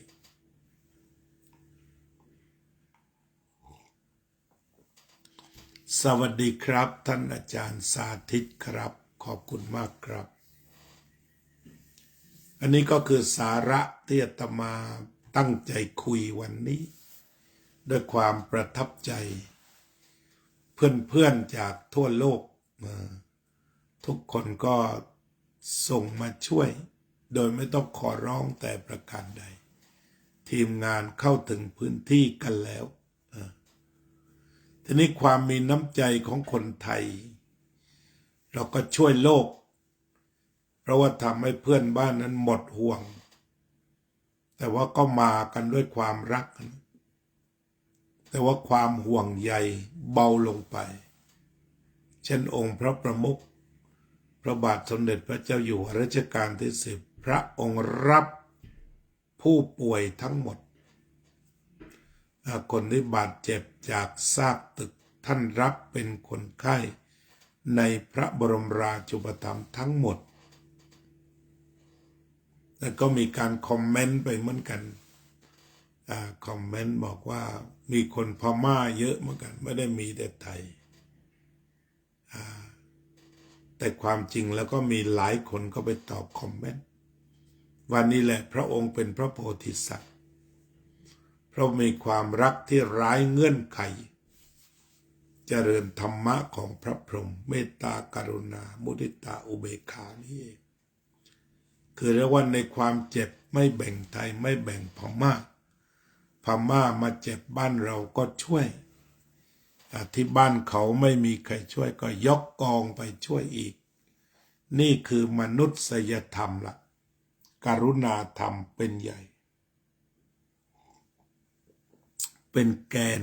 Speaker 1: สวัสดีครับท่านอาจารย์สาธิตครับขอบคุณมากครับอันนี้ก็คือสาระที่อาตมาตั้งใจคุยวันนี้ด้วยความประทับใจเพื่อนๆจากทั่วโลกทุกคนก็ส่งมาช่วยโดยไม่ต้องขอร้องแต่ประการใดทีมงานเข้าถึงพื้นที่กันแล้วทีนี้ความมีน้ำใจของคนไทยเราก็ช่วยโลกเพราะว่าทำให้เพื่อนบ้านนั้นหมดห่วงแต่ว่าก็มากันด้วยความรักแต่ว่าความห่วงใยเบาลงไปเช่นองค์พระประมุขพระบาทสมเด็จพระเจ้าอยู่หัวรัชกาลที่10พระองค์รับผู้ป่วยทั้งหมดคนที่บาดเจ็บจากซากตึกท่านรับเป็นคนไข้ในพระบรมราชูปถัมภ์ทั้งหมดแล้วก็มีการคอมเมนต์ไปเหมือนกันคอมเมนต์บอกว่ามีคนพม่าเยอะเหมือนกันไม่ได้มีแต่ไทยแต่ความจริงแล้วก็มีหลายคนก็ไปตอบคอมเมนต์วันนี้แหละพระองค์เป็นพระโพธิสัตว์เพราะมีความรักที่ไร้เงื่อนไขเจริญธรรมะของพระพรหมเมตตากรุณามุทิตาอุเบกขานี่เองคือเรียกว่าในความเจ็บไม่แบ่งไทยไม่แบ่งพม่ามาเจ็บบ้านเราก็ช่วยที่บ้านเขาไม่มีใครช่วยก็ยกกองไปช่วยอีกนี่คือมนุษยธรรมละกรุณาธรรมเป็นใหญ่เป็นแกน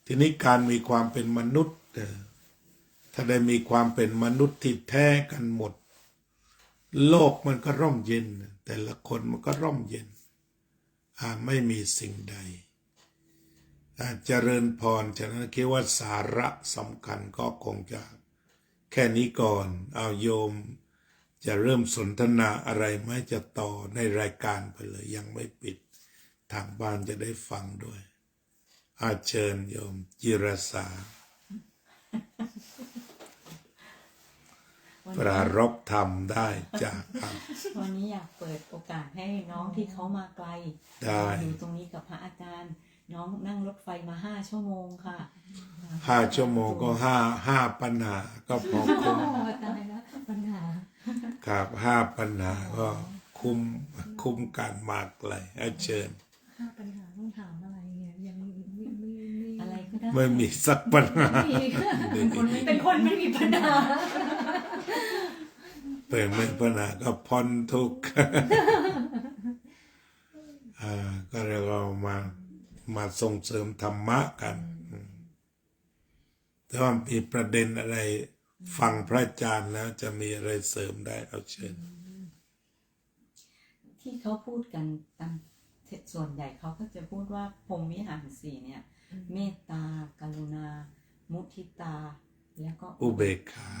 Speaker 1: ทีนี้การมีความเป็นมนุษย์ถ้าได้มีความเป็นมนุษย์ที่แท้กันหมดโลกมันก็ร่มเย็นแต่ละคนมันก็ร่มเย็นไม่มีสิ่งใดเจริญพรฉะนั้นคิดว่าสาระสำคัญก็คงจะแค่นี้ก่อนเอาโยมจะเริ่มสนทนาอะไรไหมจะต่อในรายการไปเลยยังไม่ปิดทางบ้านจะได้ฟังด้วยเชิญโยมจิรสาปรารภธรรมได้จาก
Speaker 2: วันนี้อยากเปิดโอกาสให้น้องที่เขามาไกลอยู่ตรงนี้กับพระอาจารย์น้องนั่งรถไฟมา5 ชั่วโมงค่ะ
Speaker 1: 5 ชั่วโมงก็ห้าปัญหาก็พอคุ้ม
Speaker 3: ตายแล้วปัญหา
Speaker 1: ครับ5 ปัญหาก็คุ้มการมาไกลเชิญ
Speaker 3: 5 ปัญหาต้องถามอะไรเนี่ยยัง
Speaker 2: อะไรก็ได้
Speaker 1: ไม่มีสักปัญหา
Speaker 3: เป็นคนไม่มีปัญหา
Speaker 1: เป็นไม่ปัญหาก็พ้นทุกข์ก็เรามาส่งเสริมธรรมะกันถ้าว่ามีประเด็นอะไรฟังพระอาจารย์แล้วจะมีอะไรเสริมได้เอาเชิญ
Speaker 2: ที่เขาพูดกันตามส่วนใหญ่เขาก็จะพูดว่าพรหมวิหาร4เนี่ยเมตตากรุณามุทิตาแล้วก็
Speaker 1: อุเบกขา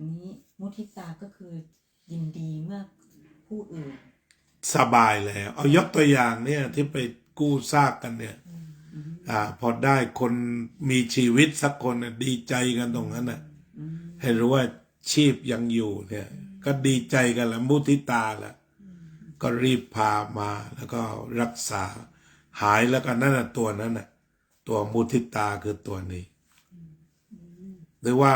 Speaker 2: นี้มุทิตาก็คือยินดีเมื่อผู้อื่น
Speaker 1: สบายแล้วเอายกตัวอย่างเนี่ยที่ไปกู้ซากกันเนี่ยพอได้คนมีชีวิตสักคนดีใจกันตรงนั้นน่ะให้รู้ว่าชีพยังอยู่เนี่ยก็ดีใจกันแล้วมุทิตาแล้วก็รีบพามาแล้วก็รักษาหายแล้วก็นั่นน่ะตัวนั้นน่ะตัวมุทิตาคือตัวนี้หรือว่า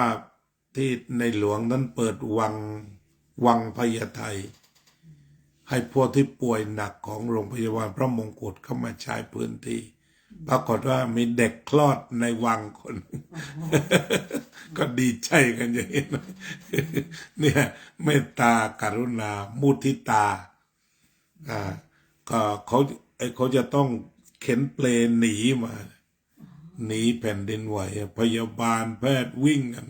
Speaker 1: ที่ในหลวงนั้นเปิดวังพญาไทให้พวกที่ป่วยหนักของโรงพยาบาลพระมงกุฎเข้ามาใช้พื้นที่ปรากฏว่ามีเด็กคลอดในวังคน ก็ดีใจกันอย่างนี้นะเนี่ยเมตตากรุณามุทิตาก็เขาจะต้องเข็นเปลหนีมาหนีแผ่นดินไหวพยาบาลแพทย์วิ่งกัน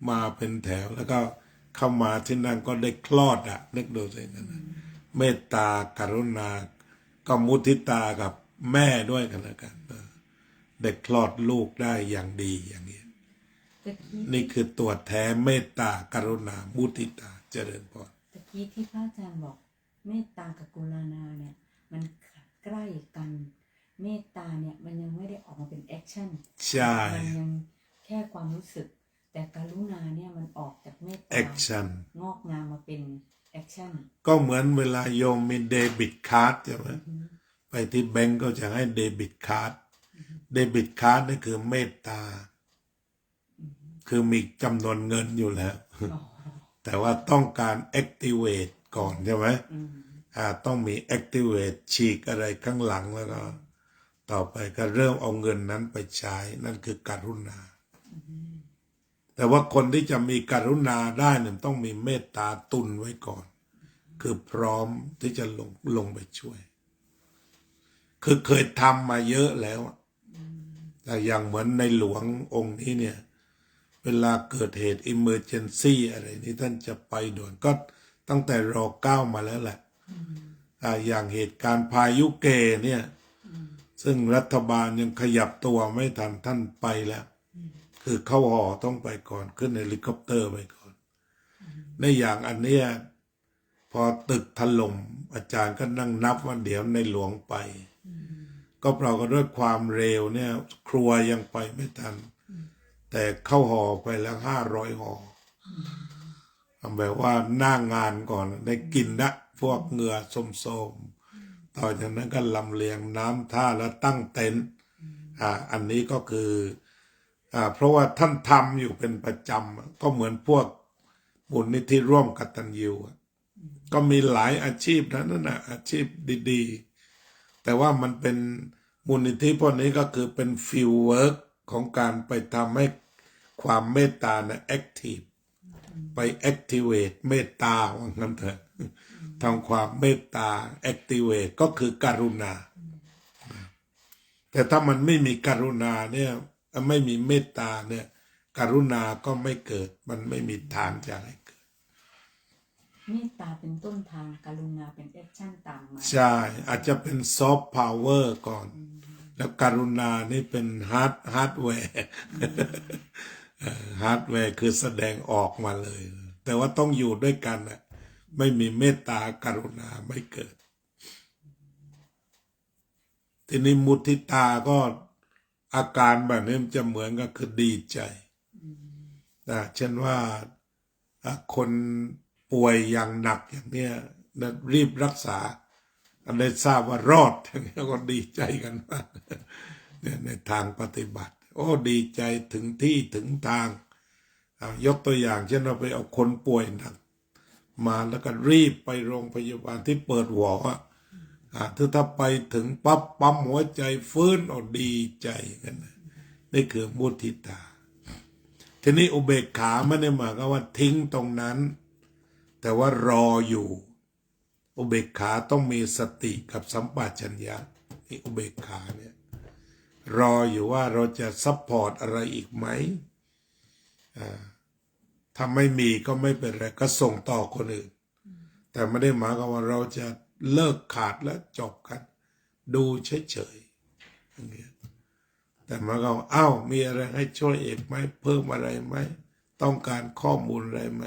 Speaker 1: มาเป็นแถวแล้วก็เข้ามาที่นั่นก็ได้คลอดนึกดูสิกันนะเมตตากรุณาก็มุทิตากับแม่ด้วยกันแล้วกันได้คลอดลูกได้อย่างดีอย่างนี้นี่คือตัวแท้เมตตากรุณามุทิตาเจริญพร
Speaker 2: ตะกี้ที่พระอาจารย์บอกเมตตากับกรุณาเนี่ยมันใกล้กันเมตตาเนี่ยมันยังไม่ได้ออกมาเป็นแอคชั่น
Speaker 1: ใช่
Speaker 2: มันยังแค่ความรู้สึกแต่กรุณาเนี่ยมันออกจากเมตตา
Speaker 1: แอคชั่น
Speaker 2: งอกงามมาเป็นแอคชั่น
Speaker 1: ก็เหมือนเวลาโยมมีเดบิตคาร์ดใช่ไหมไปที่แบงก์ก็จะให้เดบิตคาร์ดเดบิตคาร์ดนี่คือเมตตาคือมีจำนวนเงินอยู่แล้วแต่ว่าต้องการ activate ก่อนใช่ไหมต้องมี activate ฉีกอะไรข้างหลังแล้วก็ต่อไปก็เริ่มเอาเงินนั้นไปใช้นั่นคือกรุณาแต่ว่าคนที่จะมีกรุณาได้เนี่ยต้องมีเมตตาตุนไว้ก่อนคือพร้อมที่จะลงไปช่วยคือเคยทำมาเยอะแล้วแต่อย่างเหมือนในหลวงองค์นี้เนี่ยเวลาเกิดเหตุ emergency อะไรนี่ท่านจะไปด่วนก็ตั้งแต่ร.9 มาแล้วแหละอย่างเหตุการณ์พายุเกเนี่ยซึ่งรัฐบาลยังขยับตัวไม่ทันท่านไปแล้วคือเข้าหอต้องไปก่อนขึ้นเฮลิคอปเตอร์ไปก่อนในอย่างอันเนี้ยพอตึกถล่มอาจารย์ก็นั่งนับว่าเดี๋ยวในหลวงไปก็เราก็ด้วยความเร็วเนี่ยครัวยังไปไม่ทันแต่เข้าหอไปแล้ว500 หอแบบว่าหน้างานก่อนได้กินนะพวกเหงื่อส้มๆต่อจากนั้นก็ลำเลียงน้ำท่าแล้วตั้งเต็นท์อันนี้ก็คือเพราะว่าท่านทำอยู่เป็นประจำก็เหมือนพวกบุญนิธิร่วมกตัญญูก็มีหลายอาชีพนั่นนะอาชีพดีๆแต่ว่ามันเป็นบุญนิธิพวกนี้ก็คือเป็นฟิลเวิร์กของการไปทำให้ความเมตตานะแอคทีฟไปแอคทีเวตเมตตาว่างั้นเถอะทำความเมตตาแอคทีเวตก็คือกรุณาแต่ถ้ามันไม่มีกรุณาเนี่ยไม่มีเมตตาเนี่ยกรุณาก็ไม่เกิดมันไม่มีทางจะให้เกิด
Speaker 2: เมตตาเป็นต้นทางกรุณาเป็นแอคชั่นตามมา
Speaker 1: ใช่อาจจะเป็นซอฟต์พาวเวอร์ก่อนแล้วกรุณานี่เป็นฮาร์ดแวร์ฮาร์ดแวร์คือแสดงออกมาเลยแต่ว่าต้องอยู่ด้วยกันนะไม่มีเมตตากรุณาไม่เกิดทีนี้มุทิตาก็อาการแบบนี้มันจะเหมือนก็คือดีใจเช่นว่าคนป่วยอย่างหนักอย่างเนี้ยรีบรักษาได้ทราบว่ารอดอย่างนี้ก็ดีใจกันมากเนี่ยในทางปฏิบัติโอ้ดีใจถึงที่ถึงทางยกตัวอย่างเช่นเราไปเอาคนป่วยหนักมาแล้วก็รีบไปโรงพยาบาลที่เปิดหัวถ้าไปถึงปั๊บปั๊มหัวใจฟื้นดีใจกันนี่คือมุทิตาทีนี้อุเบกขาไม่ได้หมายความว่าทิ้งตรงนั้นแต่ว่ารออยู่อุเบกขาต้องมีสติกับสัมปชัญญะนี่อุเบกขาเนี่ยรออยู่ว่าเราจะซัพพอร์ตอะไรอีกไหมถ้าไม่มีก็ไม่เป็นไรก็ส่งต่อคนอื่นแต่ไม่ได้หมายความว่าเราจะเลิกขาดและจบกันดูเฉยๆอย่างเงี้ยแต่หมายความว่ามีอะไรให้ช่วยเอกไหมเพิ่มอะไรไหมต้องการข้อมูลอะไรไหม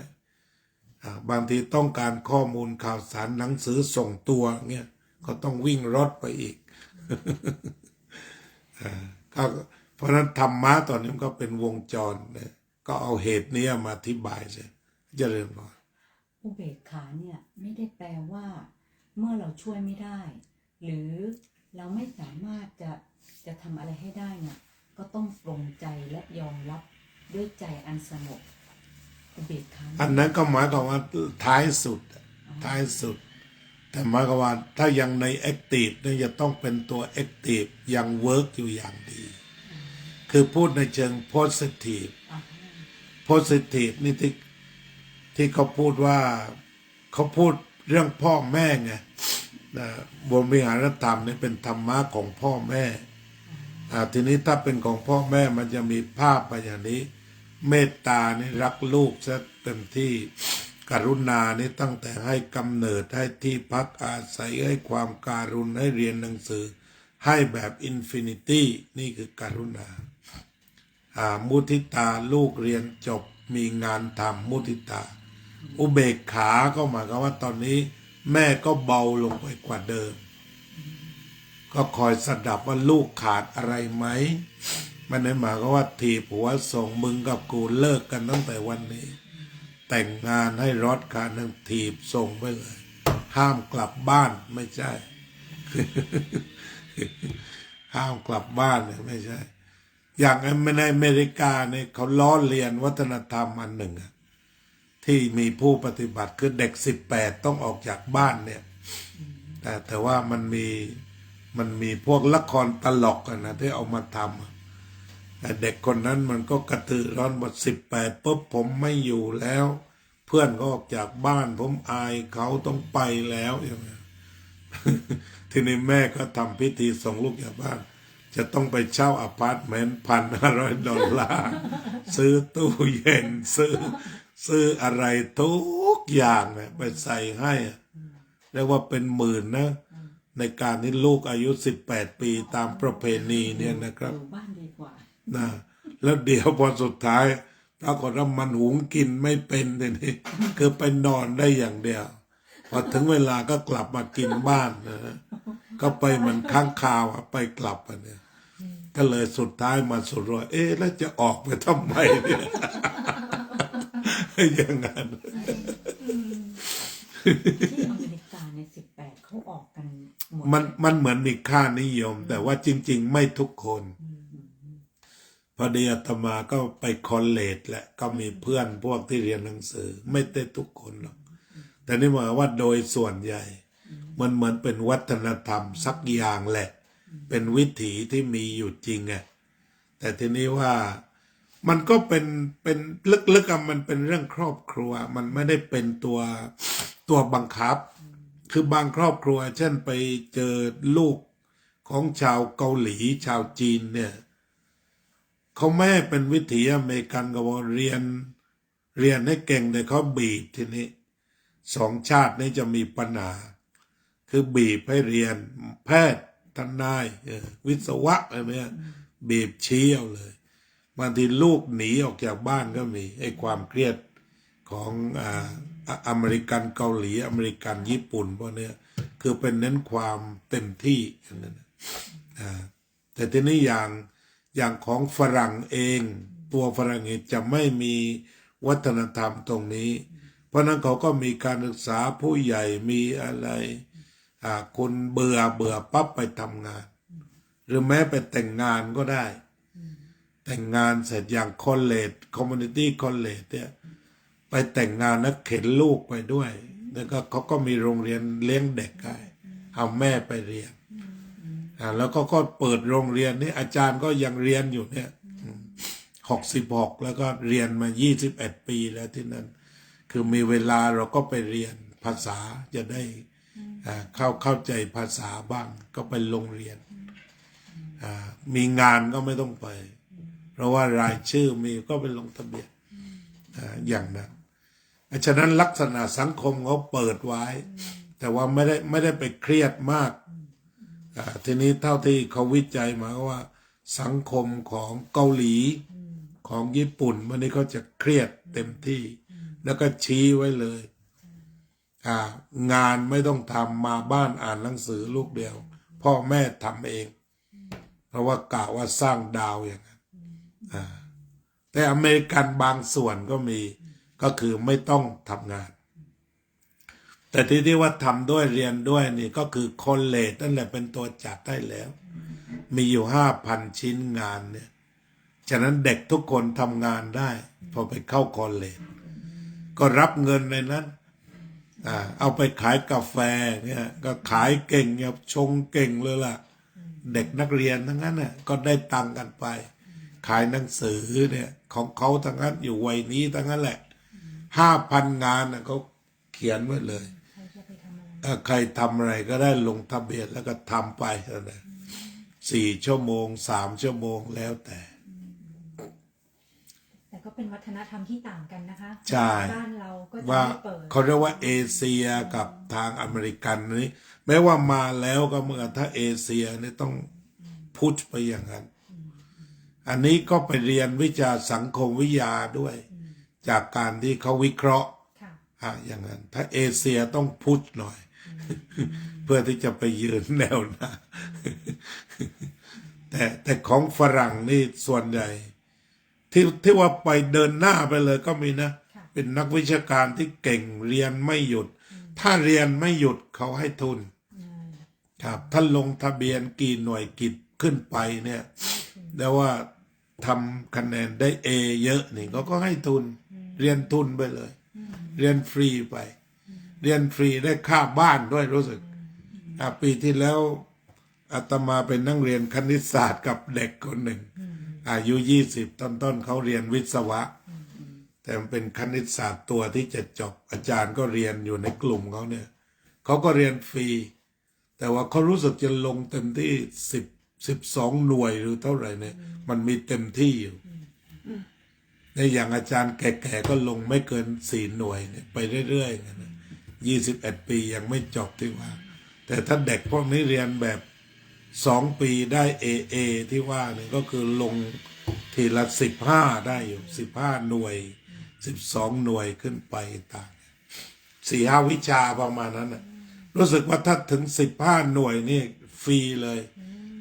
Speaker 1: บางทีต้องการข้อมูลข่าวสารหนังสือส่งตัวเงี้ยก็ต้องวิ่งรถไปอีก เพราะนั้นธรรมะตอนนี้ก็เป็นวงจรเนี่ยก็เอาเหตุนี้มาอธิบายใช่เจริญพร
Speaker 2: อุเบกขาเนี่ยไม่ได้แปลว่าเมื่อเราช่วยไม่ได้หรือเราไม่สามารถจะทำอะไรให้ได้เนี่ยก็ต้องปรงใจและยอมรับด้วยใจอันสงบอุเบกขา
Speaker 1: อันนั้นก็หมายความว่าท้ายสุดแต่หมายความว่าถ้ายังในแอคทีฟเนี่ยจะต้องเป็นตัวแอคทีฟยังเวิร์กอยู่อย่างดีคือพูดในเชิงโพสิทีฟ positive นี่ที่เขาพูดว่าเขาพูดเรื่องพ่อแม่ไงนะบทวิหารธรรมนี่เป็นธรรมะของพ่อแม่ทีนี้ถ้าเป็นของพ่อแม่มันจะมีภาพไปอย่างนี้ เมตตานี่รักลูกซะเต็มที่กรุณานี่ตั้งแต่ให้กำเนิดให้ที่พักอาศัยให้ความการุณให้เรียนหนังสือให้แบบอินฟินิตี้นี่คือกรุณามุทิตาลูกเรียนจบมีงานทำมุทิตาอุเบกขาก็หมายความว่าตอนนี้แม่ก็เบาลงไปกว่าเดิมก็คอยสดับว่าลูกขาดอะไรไหมมันไม่หมายความว่าถีบหัวส่งมึงกับกูเลิกกันตั้งแต่วันนี้แต่งงานให้รอดขานั่งถีบส่งไปเลยห้ามกลับบ้านไม่ใช่ ห้ามกลับบ้านเนี่ยไม่ใช่ อย่างในอเมริกาเนี่ยเขาล้อเลียนวัฒนธรรมอันหนึ่งที่มีผู้ปฏิบัติคือเด็ก18ต้องออกจากบ้านเนี่ยแต่ว่ามันมีพวกละครตลกกันนะที่เอามาทำแต่เด็กคนนั้นมันก็กระตือร้นหมด18ปุ๊บผมไม่อยู่แล้ว เพื่อนก็ออกจากบ้านผมอายเขาต้องไปแล้วอย่างเงี้ย ทีนี้แม่ก็ทำพิธีส่งลูกจากบ้านจะต้องไปเช่าอพาร์ตเมนต์$1,500ซื้อตู้เย็นซื้ออะไรทุกอย่างเนี่ยไปใส่ให้เรียกว่าเป็นหมื่นนะในการที่ลูกอายุ18ปีตามประเพณีเนี่ยนะครับ
Speaker 2: อยู่บ้านดีกว่า
Speaker 1: นะแล้วเดี๋ยวพอสุดท้ายปรากฏว่ามันหุงกินไม่เป็นเลยนี่คือไปนอนได้อย่างเดียวพอถึงเวลาก็กลับมากินบ้านนะก็ไปเหมือนค้างคาวไปกลับเนี่ยก็เลยสุดท้ายมาสุดว่าแล้วจะออกไปทำไมเนี่ยอย่างนั้น
Speaker 2: ที่อเมริกาใน18เขาออกกันหมด
Speaker 1: มันเหมือนมีค่านิยมแต่ว่าจริงๆไม่ทุกคนพอดีอาตมาก็ไปคอลเลจแหละก็มีเพื่อนพวกที่เรียนหนังสือไม่ได้ทุกคนหรอกแต่นี่หมายว่าโดยส่วนใหญ่มันเหมือนเป็นวัฒนธรรมสักอย่างแหละเป็นวิถีที่มีอยู่จริงไงแต่ทีนี้ว่ามันก็เป็นลึกๆมันเป็นเรื่องครอบครัวมันไม่ได้เป็นตัวบังคับคือบางครอบครัวเช่นไปเจอลูกของชาวเกาหลีชาวจีนเนี่ยเขาแม่เป็นวิถีอเมริกันก็บอกเรียนให้เก่งแต่เขาบีบทีนี้สองชาตินี้จะมีปัญหาคือบีบให้เรียนแพทย์ทนายวิศวะอะไรเนี่ยบีบชี้เอาเลยบางทีลูกหนีออกจากบ้านก็มีไอ้ความเครียดของอเมริกันเกาหลีอเมริกันญี่ปุ่นพวกนี้คือเป็นเน้นความเต็มที่อย่างนั้นแต่ทีนี้อย่างของฝรั่งเองตัวฝรั่งเองจะไม่มีวัฒนธรรมตรงนี้เพราะนั้นเขาก็มีการศึกษาผู้ใหญ่มีอะไรคนเบื่อปั๊บไปทำงานหรือแม้ไปแต่งงานก็ได้แต่งงานเสร็จอย่างคอลเลจคอมมูนิตี้คอลเลจเนี่ยไปแต่งงานแล้วเข็นลูกไปด้วยแล้วก็เขาก็มีโรงเรียนเลี้ยงเด็กให้เอาแม่ไปเรียนแล้วก็เปิดโรงเรียนนี่อาจารย์ก็ยังเรียนอยู่เนี่ย66แล้วก็เรียนมา21ปีแล้วที่นั่นคือมีเวลาเราก็ไปเรียนภาษาจะได้เข้าใจภาษาบ้างก็ไปโรงเรียนมีงานก็ไม่ต้องไปเพราะว่ารายชื่อมีก็ไปลงทะเบียนอย่างนั้นฉะนั้นลักษณะสังคมเขาเปิดไว้แต่ว่าไม่ได้ไปเครียดมากทีนี้เท่าที่เขาวิจัยมาว่าสังคมของเกาหลีของญี่ปุ่นวันนี้เขาจะเครียดเต็มที่แล้วก็ชี้ไว้เลยงานไม่ต้องทำมาบ้านอ่านหนังสือลูกเดียวพ่อแม่ทำเองเพราะว่ากะว่าสร้างดาวอย่างนั้นแต่อเมริกันบางส่วนก็มีก็คือไม่ต้องทำงานแต่ที่ว่าทำด้วยเรียนด้วยนี่ก็คือคอลเลจนั่นแหละเป็นตัวจัดได้แล้วมีอยู่ 5,000 ชิ้นงานเนี่ยฉะนั้นเด็กทุกคนทำงานได้พอไปเข้าคอลเลจก็รับเงินในนั้นเอาไปขายกาแฟเนี่ยก็ขายเก่งเนี่ยชงเก่งเลยล่ะเด็กนักเรียนทั้งนั้นน่ะก็ได้ตังค์กันไป ขายหนังสือเนี่ยของเขาทั้งนั้นอยู่วัยนี้ทั้งนั้นแหละ5,000 งานนะเขาเขียนไว้เลย
Speaker 3: ใครจะไปทำอะไร
Speaker 1: ใครทำอะไรก็ได้ลงทะเบียนแล้วก็ทำไปนะ4 ชั่วโมง 3 ชั่วโมงแล้วแต่
Speaker 3: แต่ก็เป็นวัฒนธรรมที่ต่างกันนะคะ
Speaker 1: ใช่
Speaker 3: บ้านเราก็จะ
Speaker 1: ว่า
Speaker 3: ไม่เปิด
Speaker 1: เขาเรียกว่าเอเชียกับทางอเมริกันนี้แม้ว่ามาแล้วก็เหมื่อนถ้าเอเชียนี่ต้องพุชไปอย่างนั้น อันนี้ก็ไปเรียนวิชาสังคมวิทยาด้วย จากการที่เขาวิเคราะห์
Speaker 3: ค่ะ
Speaker 1: อย่างนั้น ถ้าเอเชียต้องพุชหน่อย เพื่อที่จะไปยืนแนวหน้า แต่ของฝรั่งนี่ส่วนใหญ่ ที่ว่าไปเดินหน้าไปเลยก็มีนะ
Speaker 3: ค่ะ
Speaker 1: เป็นนักวิชาการที่เก่งเรียนไม่หยุด ถ้าเรียนไม่หยุดเขาให้ทุน
Speaker 3: อืม
Speaker 1: ครับถ้าลงทะเบียนกี่หน่วยกิจขึ้นไปเนี่ยแล้วว่าทำคะแนนได้เอเยอะนี่เขาก็ให้ทุน เรียนทุนไปเลย เรียนฟรีไป เรียนฟรีได้ค่าบ้านด้วยรู้สึกปีที่แล้วอาตมาเป็นนักเรียนคณิตศาสตร์กับเด็กคนหนึ่ง อายุ20 ต้นๆเขาเรียนวิศวะ แต่มันเป็นคณิตศาสตร์ตัวที่จะจบ อาจารย์ก็เรียนอยู่ในกลุ่มเขาเนี่ยเขาก็เรียนฟรี แต่ว่าเขารู้สึกจะลงเต็มที่12 หน่วยหรือเท่าไหร่เนี่ย มันมีเต็มที่อยู่ในอย่างอาจารย์แก่ๆก็ลงไม่เกิน4 หน่วยเนี่ยไปเรื่อยๆนะ21 ปียังไม่จบที่ว่า แต่ถ้าเด็กพวกนี้เรียนแบบ2 ปีได้เอที่ว่าเนี่ยก็คือลงทีละ15ได้อยู่15 หน่วย12 หน่วยขึ้นไปต่าง4-5 วิชาประมาณนั้นนะรู้สึกว่าถ้าถึง15 หน่วยนี่ฟรีเลย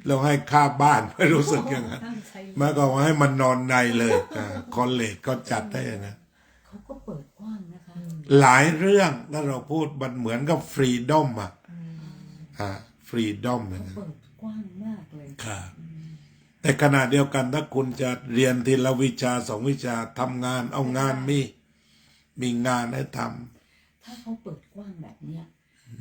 Speaker 1: แล้วให้ค่าบ้านไม่รู้สึกอย่างนั้น
Speaker 3: ตั้งใจ
Speaker 1: แม้ก็ว่าให้มันนอนในเลยคอลเลจก็จัดได้อย่างนั้น
Speaker 2: เขาก็เปิดกว้างนะคะ
Speaker 1: หลายเรื่องถ้าเราพูดมันเหมือนกับฟรีดอมฟรีดอมอย่างนั้น
Speaker 2: เปิดกว้างมากเลย
Speaker 1: ครับแต่ขณะเดียวกันถ้าคุณจะเรียนทีละวิชา2 วิชาทำงานเอางานมีงานให้ท
Speaker 2: ถ้าเขาเปิดกว้างแบบเนี้ย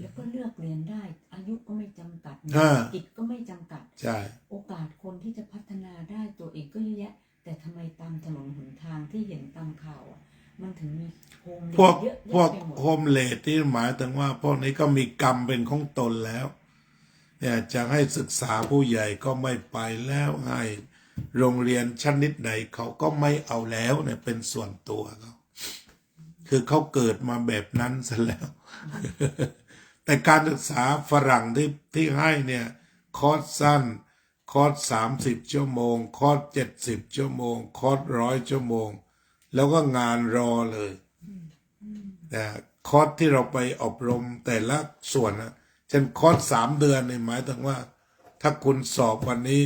Speaker 2: แล้วก็เลือกเรียนได้ อายุก็ไม่จำกัด
Speaker 1: อ่า
Speaker 2: กิจก็ไม่จำกัด
Speaker 1: ำใช่
Speaker 2: โอกาสคนที่จะพัฒนาได้ตัวเองก็เยอะแยะ แต่ทำไมตามถนนหนทางที่เห็นตามข่าวอ่ะ มันถึงมีโฮม
Speaker 1: พวก
Speaker 2: เยอะ
Speaker 1: พวก
Speaker 2: แยะไปหมด
Speaker 1: โฮมเลดที่หมายถึงว่าพวกนี้ก็มีกรรมเป็นของตนแล้วเนี่ยจะให้ศึกษาผู้ใหญ่ก็ไม่ไปแล้วให้โรงเรียนชนิดไหนเขาก็ไม่เอาแล้วเนี่ยเป็นส่วนตัวเขาคือเขาเกิดมาแบบนั้นซะแล้ว แต่การศึกษาฝรั่งที่ให้เนี่ยคอร์สสั้นคอร์ส30 ชั่วโมงคอร์ส70 ชั่วโมงคอร์ส100 ชั่วโมง แล้วก็งานรอเลยแต่คอร์สที่เราไปอบรมแต่ละส่วนนะเช่นคอร์ส3 เดือนเนี่ยหมายถึงว่า ถ้าคุณสอบวันนี้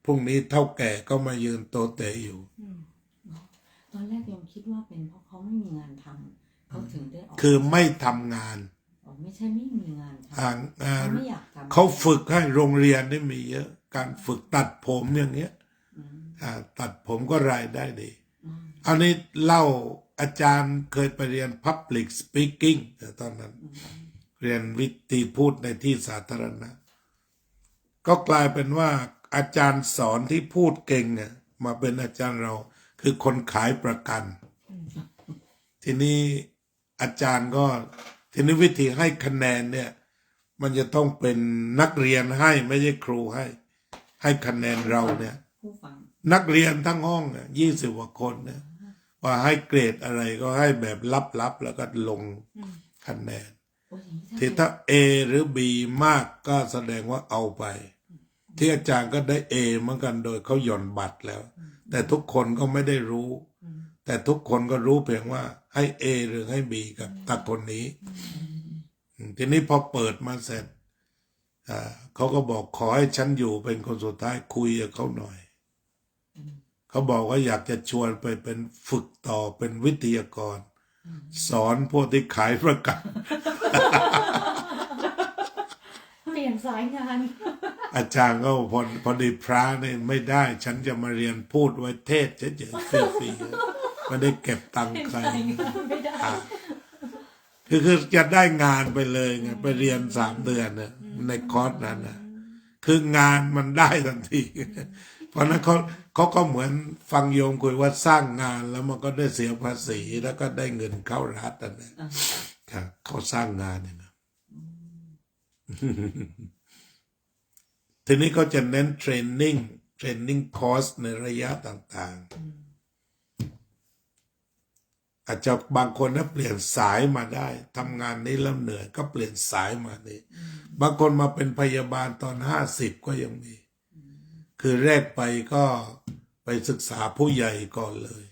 Speaker 1: พรุ่งนี้เท่าแก่ก็มายืนโตเตะอยู่
Speaker 2: ตอนแรกยังคิดว่าเป็นเพราะเขาไม่มีงานทำเขาถึงได้ออก
Speaker 1: คือไม่ทำงาน
Speaker 2: ไม่ใช่ไม่มีงานทำ
Speaker 1: อ่างงาน
Speaker 2: เขาไม่อยากทำ
Speaker 1: เขาฝึกให้โรงเรียนนี่มีเยอะ การฝึกตัดผมอย่างเงี้ยตัดผมก็รายได้ดีอันนี้เล่าอาจารย์เคยไปเรียน Public Speaking แต่ตอนนั้น เรียนวิธีพูดในที่สาธารณะ ก็กลายเป็นว่าอาจารย์สอนที่พูดเก่งเนี่ยมาเป็นอาจารย์เราคือคนขายประกัน ทีนี้อาจารย์ก็ทีนี้วิธีให้คะแนนเนี่ยมันจะต้องเป็นนักเรียนให้ไม่ใช่ครูให้คะแนนเราเนี่ย
Speaker 2: ผู้ฟัง
Speaker 1: นักเรียนทั้งห้องเนี่ย20 กว่าคนเนี่ยว่าให้เกรดอะไรก็ให้แบบลับๆแล้วก็ลงคะแนน
Speaker 2: โอ้ยอย่างนี้
Speaker 1: ที่ถ้า A หรือ B มากก็แสดงว่าเอาไป ที่อาจารย์ก็ได้ A เหมือนกันโดยเขาหย่อนบัตรแล้ว แต่ทุกคนก็ไม่ได้รู้ แต่ทุกคนก็รู้เพียงว่าให้ A หรือให้ B กับตาคนนี้ ทีนี้พอเปิดมาเสร็จเขาก็บอกขอให้ฉันอยู่เป็นคนสุดท้ายคุยกับเขาหน่อย เขาบอกว่าอยากจะชวนไปเป็นฝึกต่อเป็นวิทยากร สอนพวกที่ขายประกัน
Speaker 3: เปลี่ยนสายงาน
Speaker 1: อาจารย์ก็พอดีพระเนี่ยไม่ได้ ฉันจะมาเรียนพูดไว้เทศเฉยๆฟรีๆไม่ได้เก็บตังค์ใคร
Speaker 3: ไม่ได้
Speaker 1: คือจะได้งานไปเลยไงไปเรียน3 เดือนเนี่ยในคอร์สนั้นนะคืองานมันได้ทันที พ เพราะนั้นเขาก็เหมือนฟังโยมคุยว่าสร้างงานแล้วมันก็ได้เสียภาษีแล้วก็ได้เงินเข้ารัฐนั่นแหละ
Speaker 2: อ่า
Speaker 1: ครับเขาสร้างงานเนี่ยนะ ทีนี้เขาจะเน้นเทรนนิ่งคอร์สในระยะต่างๆ อาจจะบางคนนะเปลี่ยนสายมาได้ทำงานนี้แล้วเหนื่อยก็เปลี่ยนสายมานี่บางคนมาเป็นพยาบาลตอน50ก็ยังมี คือแรกไปก็ไปศึกษาผู้ใหญ่ก่อนเลย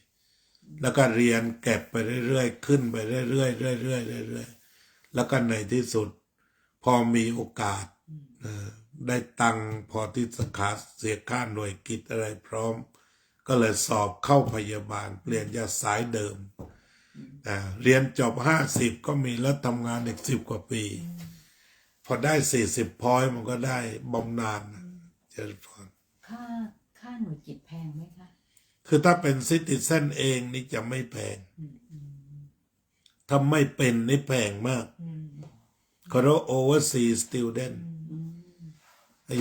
Speaker 1: แล้วก็เรียนเก็บไปเรื่อยๆขึ้นไปเรื่อยๆเรื่อยๆเรื่อยๆแล้วก็ในที่สุด พอมีโอกาสได้ตังค์พอที่จะขาเสียค่าหน่วยกิจอะไรพร้อม ก็เลยสอบเข้าพยาบาลเปลี่ยนจากสายเดิมเรียนจบ50ก็มีแล้วทำงานอีก10 กว่าปี พอได้40 พอยต์มันก็ได้บำนาญเจริญพร
Speaker 2: ค่าหน่วยกิจแพงไหมคะ
Speaker 1: คือถ้าเป็นซิติเซนเองนี่จะไม่แพง ถ้าไม่เป็นนี่แพงมากเขาเรียก overseas student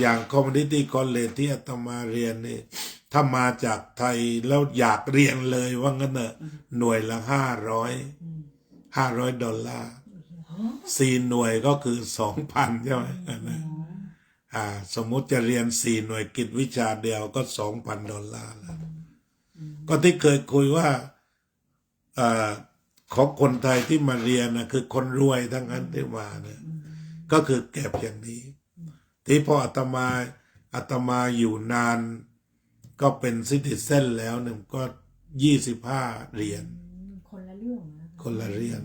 Speaker 1: อย่าง community college ที่อาตมาเรียนนี่ ถ้ามาจากไทยแล้วอยากเรียนเลยว่างั้นเนอะหน่วยละ$500 4 หน่วยก็คือ 2,000 ใช่ไหมสมมุติจะเรียน4 หน่วยกิจวิชาเดียวก็$2,000แล้วก็ที่เคยคุยว่าของคนไทยที่มาเรียนนะคือคนรวยทั้งนั้นที่มาเนี่ยก็คือเก็บอย่างนี้ ที่พออาตมาอยู่นานก็เป็นซิติเซนแล้วเนี่ยก็25 เหรียญ
Speaker 3: คนละเรื่องนะ
Speaker 1: คนละเรียน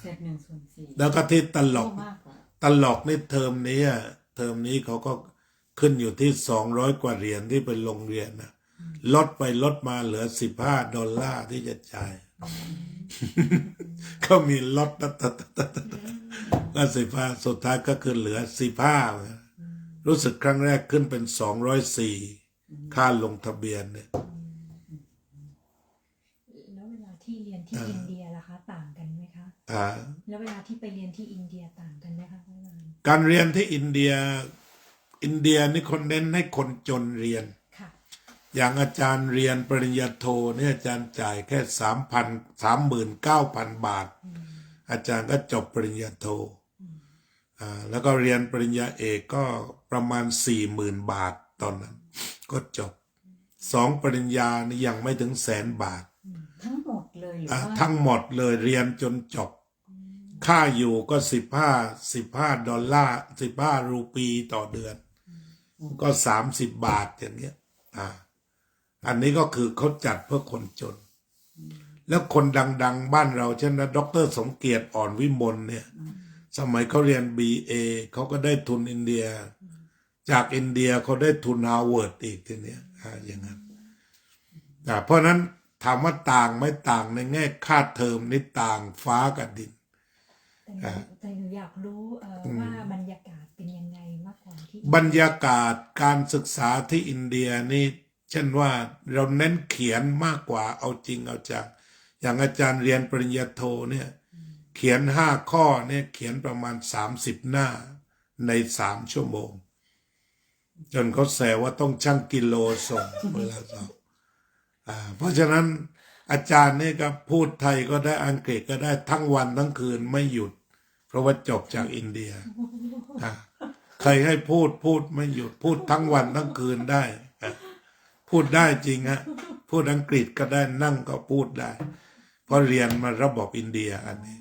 Speaker 2: เศษ1/4
Speaker 1: แล้วก็ที่ตลก
Speaker 2: มากกว่า
Speaker 1: ตลกนี่เทอมนี้เขาก็ขึ้นอยู่ที่200 กว่าเหรียญที่เป็นโรงเรียนนะลดไปลดมาเหลือ$15ที่จะจ่าย ก็มีลดก็15สุดท้ายก็คือเหลือ15รู้สึกครั้งแรกขึ้นเป็น204ค่าลงทะเบียนเนี่ย
Speaker 3: แล้วเวลาที่เรียนที่อินเดียล่ะคะต่างกันไหมคะแล้วเวลาที่ไปเรียนที่อินเดียต่างกันไหมคะพระอาจารย์
Speaker 1: การเรียนที่อินเดียนี่คนเน้นให้คนจนเรียน
Speaker 3: ค่ะ
Speaker 1: อย่างอาจารย์เรียนปริญญาโทเนี่ยอาจารย์จ่ายแค่39,000 บาท อาจารย์ก็จบปริญญาโทแล้วก็เรียนปริญญาเอกก็ประมาณ40,000 บาทตอนนั้น ก็จบ2 ปริญญานี่ยังไม่ถึง100,000 บาท
Speaker 2: ทั้งหมดเลยหรือว่า
Speaker 1: ทั้งหมดเลยเรียนจนจบ ค่าอยู่ก็$15 15 รูปีต่อเดือน ก็30 บาทอย่างเงี้ยอันนี้ก็คือเขาจัดเพื่อคนจน แล้วคนดังๆบ้านเราเช่นนะดร.สมเกียรติอ่อนวิมลเนี่ย สมัยเขาเรียน BA เขาก็ได้ทุนอินเดีย จากอินเดียเขาได้ทุนฮาร์วาร์ดอีกทีเนี้ยอย่างนั้นเพราะนั้นถามว่าต่างไม่ต่างในแง่ค่าเทอมนี่ต่างฟ้ากับดิน
Speaker 3: แต่หนูอยากรู้ว่าบรรยากาศเป็นยังไงมากกว่าที่
Speaker 1: บรรยากาศการศึกษาที่อินเดียนี่เช่นว่าเราเน้นเขียนมากกว่าเอาจริงเอาจังอย่างอาจารย์เรียนปริญญาโทเนี่ยเขียน5 ข้อเนี่ยเขียนประมาณ30 หน้าใน3 ชั่วโมง จนเขาแซวว่าต้องชั่งกิโลส่งเวลาสอบเพราะฉะนั้นอาจารย์นี่ก็พูดไทยก็ได้อังกฤษก็ได้ทั้งวันทั้งคืนไม่หยุด เพราะว่าจบจากอินเดียใครให้พูดไม่หยุดพูดทั้งวันทั้งคืนได้พูดได้จริงฮะพูดอังกฤษก็ได้นั่งก็พูดได้เพราะเรียนมาระบบอินเดียอันนี้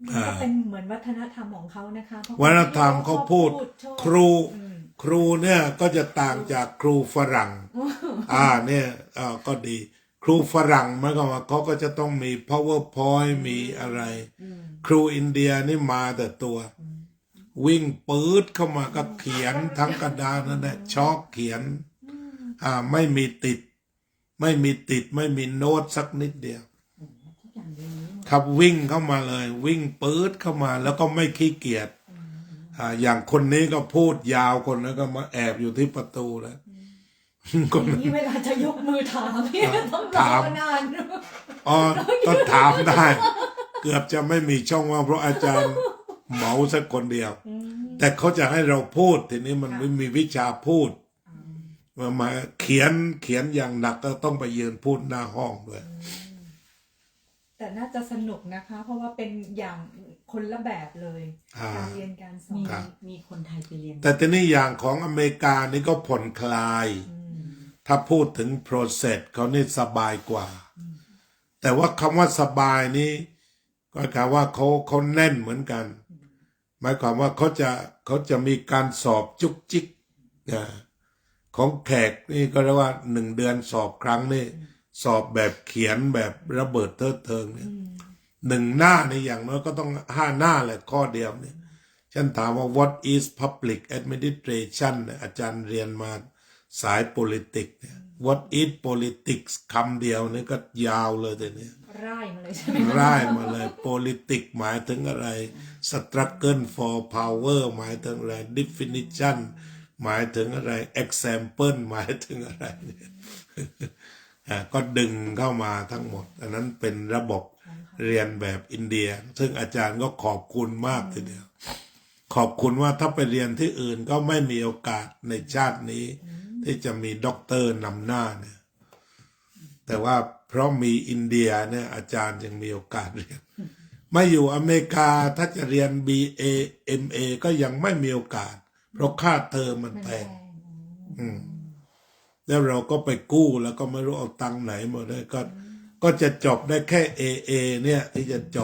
Speaker 3: มันก็เป็นเหมือนวัฒนธรรมของเขานะคะ
Speaker 1: วัฒนธรรมเขาพูดครูเนี่ยก็จะต่างจากครูฝรั่งเนี่ยก็ดีครูฝรั่งหมายความว่าเขาก็จะต้องมี powerpoint มีอะไรครูอินเดียนี่มาแต่ตัววิ่งปื๊ดเข้ามาก็เขียนทั้งกระดานนั่นแหละช็อกเขียนไม่มีติดไม่มีโน้ตสักนิดเดียวครับวิ่งเข้ามาเลยวิ่งปื๊ดเข้ามาแล้วก็ไม่ขี้เกียจอย่างคนนี้ก็พูดยาวคนนั้นก็มาแอบอยู่ที่ประตูแล้ว
Speaker 3: คนนี้เวลาจะยกมือถามเนี่ยต้องรอนาน
Speaker 1: ต้องถามได้เกือบจะไม่มีช่องว่างเพราะอาจารย์เหมาสักคนเดียวแต่เขาจะให้เราพูดทีนี้มันไม่มีวิชาพูด มาเขียนอย่างหนักก็ต้องไปยืนพูดหน้าห้องด้วย
Speaker 3: แต่น่าจะสนุกนะคะ เพราะว่าเป็นอย่างคนละแบบเลย การเรียนการสอน
Speaker 2: มีคนไทยไปเรียน
Speaker 1: แต่ทีนี้อย่างของอเมริกานี่ก็ผ่อนคลาย ถ้าพูดถึง process เขานี่สบายกว่า แต่ว่าคำว่าสบายนี้ก็กล่าวว่าเขาแน่นเหมือนกัน หมายความว่าเขาจะมีการสอบจุกจิกของแขกนี่ก็เรียกว่า1 เดือนสอบครั้งนี่สอบแบบเขียนแบบระเบิดเถิดเทิงเนี่ย1 หน้านี่อย่างน้อยก็ต้อง5 หน้าแหละข้อเดียวเนี่ยฉันถามว่า what is public administration เนี่ยอาจารย์เรียนมาสาย politics เนี่ย what is politics คำเดียวนี่ก็ยาวเลยแต่เนี่ย
Speaker 3: ร่ายมาเลยใช่ไหม
Speaker 1: ร่ายมาเลย politics หมายถึงอะไร struggle for power หมายถึงอะไร definition หมายถึงอะไร example หมายถึงอะไรเนี่ยก็ดึงเข้ามาทั้งหมดอันนั้นเป็นระบบเรียนแบบอินเดียซึ่งอาจารย์ก็ขอบคุณมากทีเดียวขอบคุณว่าถ้าไปเรียนที่อื่นก็ไม่มีโอกาสในชาตินี้ที่จะมีด็อกเตอร์นำหน้าเนี่ยแต่ว่าเพราะมีอินเดียเนี่ยอาจารย์ยังมีโอกาสเรียนไม่อยู่อเมริกาถ้าจะเรียน BA MA ก็ยังไม่มีโอกาสเพราะค่าเทอมมันแพงแล้วเราก็ไปกู้แล้วก็ไม่รู้เอาตังค์ไหนมาได้ก็จะจบได้แค่ AA เนี่ยที่จะจ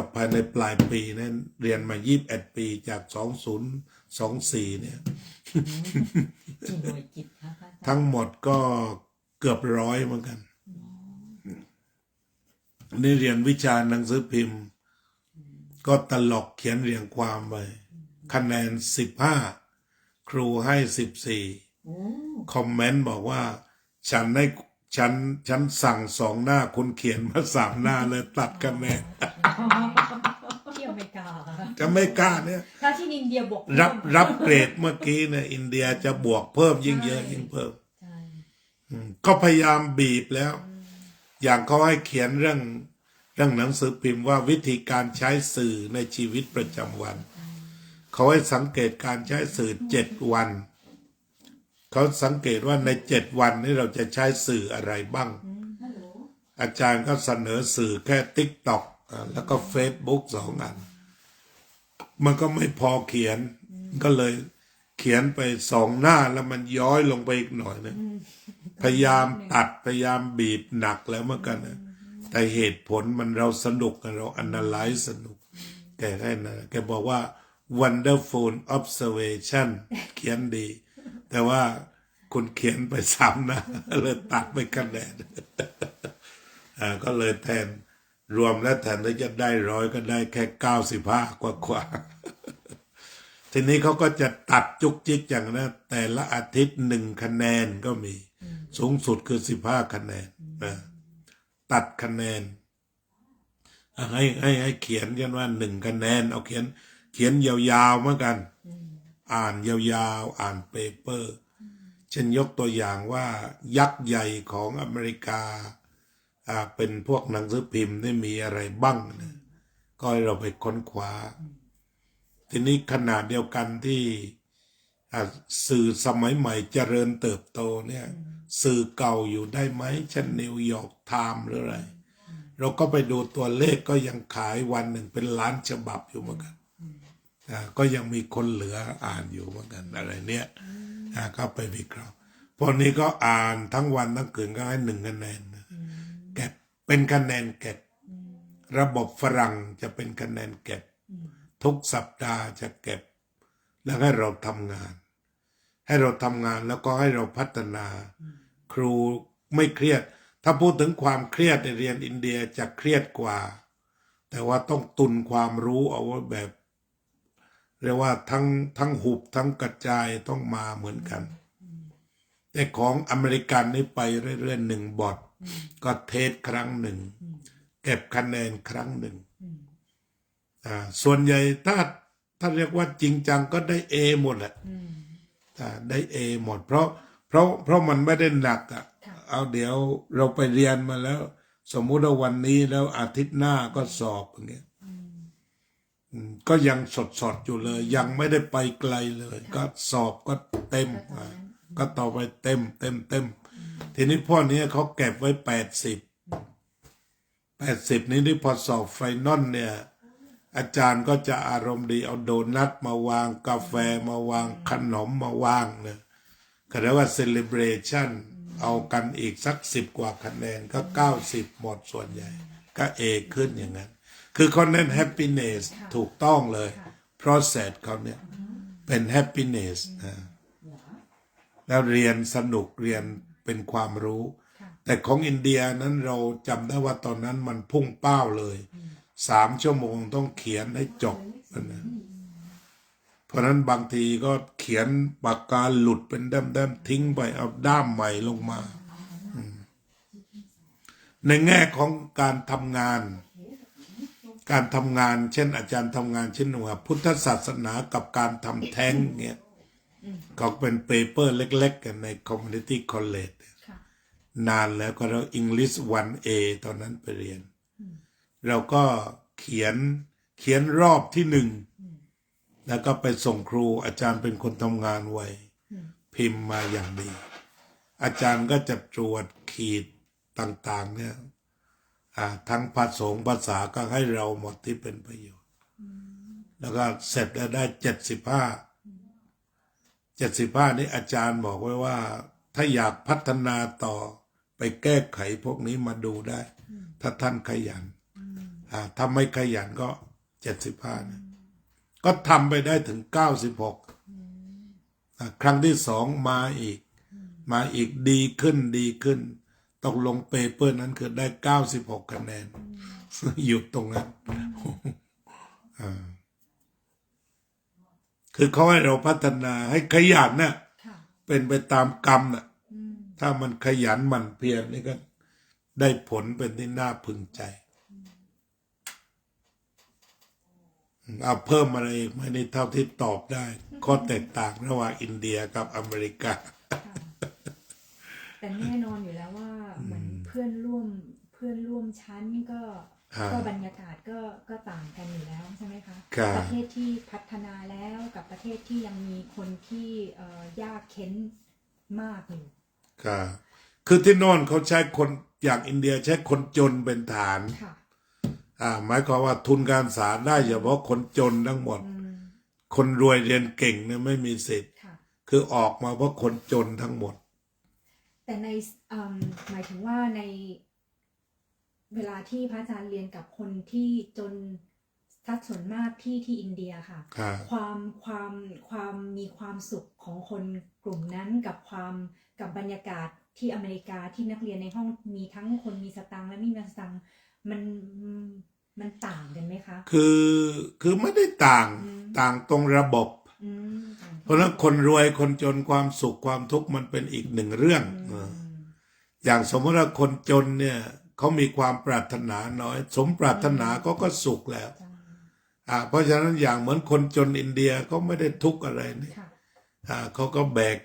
Speaker 1: บภายในปลายปีนั้นเรียนมา21 ปีจาก2024เนี่ย
Speaker 2: กี่หน่วยกิตคะพระอาจารย์
Speaker 1: ทั้งหมดก็เกือบ100เหมือนกันนี่เรียนวิชาหนังสือพิมพ์ ก็ตลกเขียนเรียงความไปคะแนน15ครูให้14คอมเมนต์บอกว่าฉันสั่ง2 หน้าคุณเขียนมา3 หน้าเลยตัดคะแนน
Speaker 3: ที่อเมริกาค่ะ
Speaker 1: จะไม่กล้าเนี่ย
Speaker 3: ถ้าที่อินเดียบวก
Speaker 1: รับเกรดเมื่อกี้เนี่ยอินเดียจะบวกเพิ่มยิ่งเยอะยิ่งเพิ่ม
Speaker 3: ใช่
Speaker 1: ก็พยายามบีบแล้ว อย่างเขาให้เขียนเรื่องหนังสือพิมพ์ว่าวิธีการใช้สื่อในชีวิตประจำวัน เขาให้สังเกตการใช้สื่อ7 วัน เขาสังเกตว่าใน7 วันนี้เราจะใช้สื่ออะไรบ้าง อาจารย์ก็เสนอสื่อแค่ TikTok แล้วก็ Facebook 2 อัน มันก็ไม่พอเขียน ก็เลยเขียนไป2 หน้าแล้วมันย้อยลงไปอีกหน่อยนึงพยายามตัดพยายามบีบหนักแล้วเหมือนกันนะแต่เหตุผลมันเราสนุกเรา analyze สนุกแกให้นะแกบอกว่า wonderful observation เขียนดี แต่ว่าคุณเขียนไป3 หน้าเลยตัดไปคะแนนก็เลยแทนรวมแล้วแทนที่จะได้100ก็ได้แค่95กว่าทีนี้เขาก็จะตัดจุกจิกอย่างนั้นแต่ละอาทิตย์1 คะแนนก็มีสูงสุดคือ15 คะแนนตัดคะแนนให้เขียนกันว่า1 คะแนนเอาเขียนยาวๆเหมือนกันอ่านยาวๆอ่านเปเปอร์เช่นยกตัวอย่างว่ายักษ์ใหญ่ของอเมริกาเป็นพวกหนังสือพิมพ์ได้มีอะไรบ้างนะก็ให้เราไปค้นคว้าทีนี้ขนาดเดียวกันที่สื่อสมัยใหม่เจริญเติบโตเนี่ยสื่อเก่าอยู่ได้ไหมเช่นนิวยอร์กไทม์หรืออะไรเราก็ไปดูตัวเลขก็ยังขายวันหนึ่งเป็นล้านฉบับอยู่เหมือนกันก็ยังมีคนเหลืออ่านอยู่เหมือนกันอะไรเนี่ยก็ไปวิเคราะห์พวกนี้ก็อ่านทั้งวันทั้งคืนก็ให้1 คะแนนเก็บเป็นคะแนนเก็บระบบฝรั่งจะเป็นคะแนนเก็บทุกสัปดาห์จะเก็บแล้วให้เราทำงานแล้วก็ให้เราพัฒนาครูไม่เครียดถ้าพูดถึงความเครียดในเรียนอินเดียจะเครียดกว่าแต่ว่าต้องตุนความรู้เอาไว้แบบเรียกว่าทั้งหุบทั้งกระจายต้องมาเหมือนกันแต่ของอเมริกันนี่ไปเรื่อยๆ1 บทก็เทสครั้ง 1เก็บคะแนนครั้ง 1ส่วนใหญ่ถ้าเรียกว่าจริงจังก็ได้ A หมดแหละได้ A หมดเพราะมันไม่ได้หนักเอาเดี๋ยวเราไปเรียนมาแล้วสมมุติว่าวันนี้แล้วอาทิตย์หน้าก็สอบอย่างเงี้ยก็ยังสดอยู่เลยยังไม่ได้ไปไกลเลยก็สอบก็เต็ม ก็ต่อไปเต็มทีนี้พวกนี้เขาเก็บไว้80นี้ที่พอสอบไฟนอลเนี่ยอาจารย์ก็จะอารมณ์ดีเอาโดนัทมาวางกาแฟมาวางขนมมาวางเนี่ยก็เรียกว่าเซเลบรชันเอากันอีกสัก10 กว่าคะแนนก็90หมดส่วนใหญ่ ก็เอขึ้นอย่างนั้น คือเขาเน้น happiness ถูกต้องเลย process เขาเนี่ยเป็น happiness นะแล้วเรียนสนุกเรียนเป็นความรู้ แต่ของอินเดียนั้นเราจำได้ว่าตอนนั้นมันพุ่งเป้าเลย3 ชั่วโมงต้องเขียนให้จบนะเพราะนั้นบางทีก็เขียนปากกาหลุดเป็นด้ามๆทิ้งไปเอาด้ามใหม่ลงมาในแง่ของการทำงาน เช่นอาจารย์ทำงานเช่นว่าพุทธศาสนากับการทำแท้งเนี่ยก็เป็นเปเปอร์เล็กๆกันใน Community College นานแล้วก็เรา English 1A ตอนนั้นไปเรียนเราก็เขียนรอบที่1แล้วก็ไปส่งครูอาจารย์เป็นคนทำงานไวพิมพ์มาอย่างดีอาจารย์ก็จะตรวจขีดต่างๆเนี่ยทั้งภาษาก็ให้เราหมดที่เป็นประโยชน์แล้วก็เสร็จแล้วได้75นี่อาจารย์บอกไว้ว่าถ้าอยากพัฒนาต่อไปแก้ไขพวกนี้มาดูได้ถ้าท่านขยันถ้าไม่ขยันก็75นะก็ทำไปได้ถึง96ครั้งที่2มาอีกดีขึ้นตกลงเปเปอร์นั้นคือได้96คะแนนหยุดตรงนั้นคือเขาให้เราพัฒนาให้ขยันน่ะเป็นไปตามกรรมน่ะถ้ามันขยันหมั่นเพียรนี่ก็ได้ผลเป็นที่น่าพึงใจเอาเพิ่มอะไรอีกไหมในเท่าที่ตอบได้ข้อแตกต่างระหว่างอินเดียกับอเมริกา
Speaker 3: แต่แน่นอนอยู่แล้วว่าเหมือนเพื่อนร่วมชั้นก็บรรยากาศก็ต่างกันอยู่แล้วใช่ไหมคะประเทศที่พัฒนาแล้วกับประเทศที่ยังมีคนที่ยากเข็นมากอยู่
Speaker 1: คือที่โน่นเขาใช้คนอย่างอินเดียใช้คนจนเป็นฐานหมายความว่าทุนการศึกษาได้เฉพาะคนจนทั้งหมดคนรวยเรียนเก่งเนี่ยไม่มีสิทธิ์คือออกมาเพราะคนจนทั้งหมด
Speaker 3: แต่ในหมายถึงว่าในเวลาที่พระอาจารย์เรียนกับคนที่จนสัดส่วนมากที่อินเดียค่ะความมีความสุขของคนกลุ่มนั้นกับบรรยากาศที่อเมริกาที่นักเรียนในห้องมีทั้งคนมีสตังค์และไม่มีสตังค์มันต่างกันไหมคะ
Speaker 1: คือไม่ได้ต่างตรงระบบเพราะฉะนั้นคนรวยคนจนความสุขความทุกข์มันเป็นอีกหนึ่งเรื่องอย่างสมมติว่าคนจนเนี่ยเขามีความปรารถนาน้อยสมปรารถนาก็สุขแล้วเพราะฉะนั้นอย่างเหมือนคนจนอินเดียเขาไม่ได้ทุกข์อะไรนี่เขาก็แบก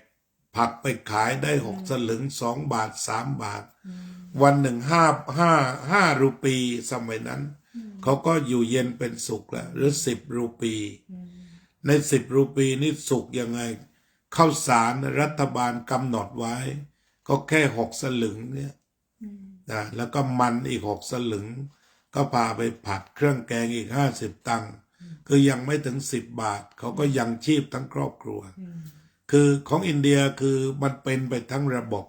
Speaker 1: ผักไปขายได้6 สลึง2 บาท3 บาทวันหนึ่ง5 รูปีสมัยนั้นเขาก็อยู่เย็นเป็นสุขแล้วหรือ10 รูปีใน10 รูปีนี่สุขยังไงข้าวสารรัฐบาลกำหนดไว้ก็แค่6 สลึงเนี่ยแล้วก็มันอีก6 สลึงก็พาไปผัดเครื่องแกงอีก50 ตังค์คือยังไม่ถึง10 บาทเขาก็ยังชีพทั้งครอบครัวคือของอินเดียคือมันเป็นไปทั้งระบบ